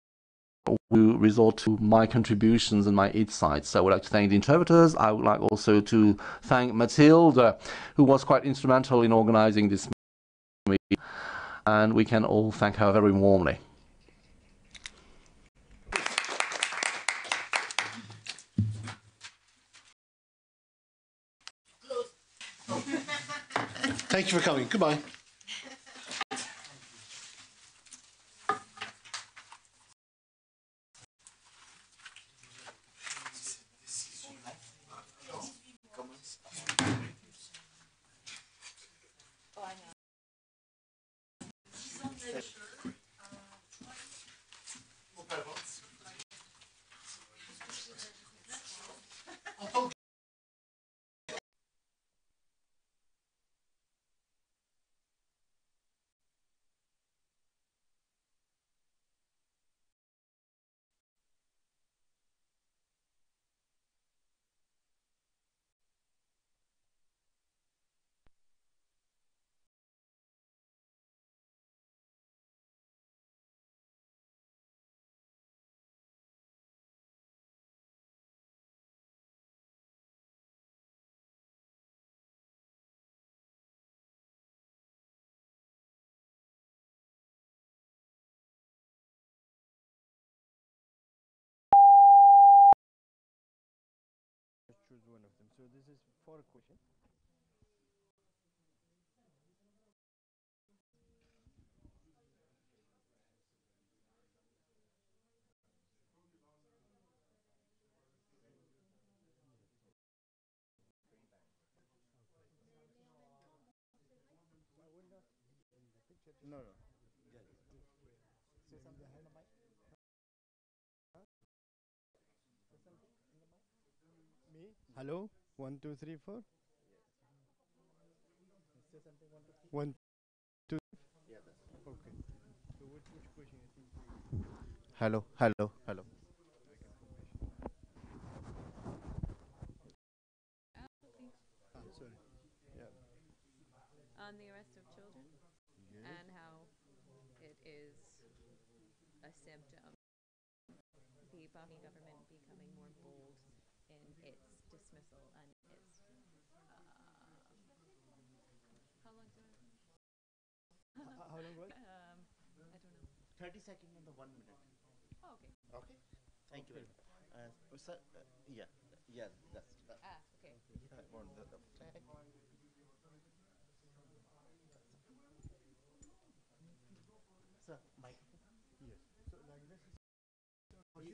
will resort to my contributions and my insights. I would like to thank the interpreters. I would like also to thank Mathilde, who was quite instrumental in organizing this meeting, and we can all thank her very warmly. Thank you for coming. Goodbye. So this is for a question. No, no. Yeah. Say something in the mic. Huh? Say something in the mic. Me? Hello? 1, 2, 3, 4. Say something 1, 2, 3. 1, 2. Yeah, that's okay. So which question you think? Hello, hello, hello. Sorry. Yeah. On the arrest of children and how it is a symptom. The Bahraini government becoming more bold in its dismissal and its how long do How long was? I don't know. 30 seconds and the 1 minute. Oh, okay. Okay. Thank you very much. Sir, yeah, yeah, that's that. Okay. On the flag. Sir, microphone. Yes. So like this is.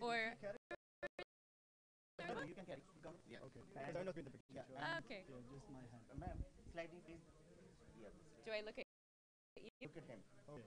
Or No, you can carry. Come. Yeah. Okay. Because I'm not in the picture. Yeah. okay. Yeah, just my hand. Ma'am, slightly please. Yeah. Do I look at you? Look at him. Okay.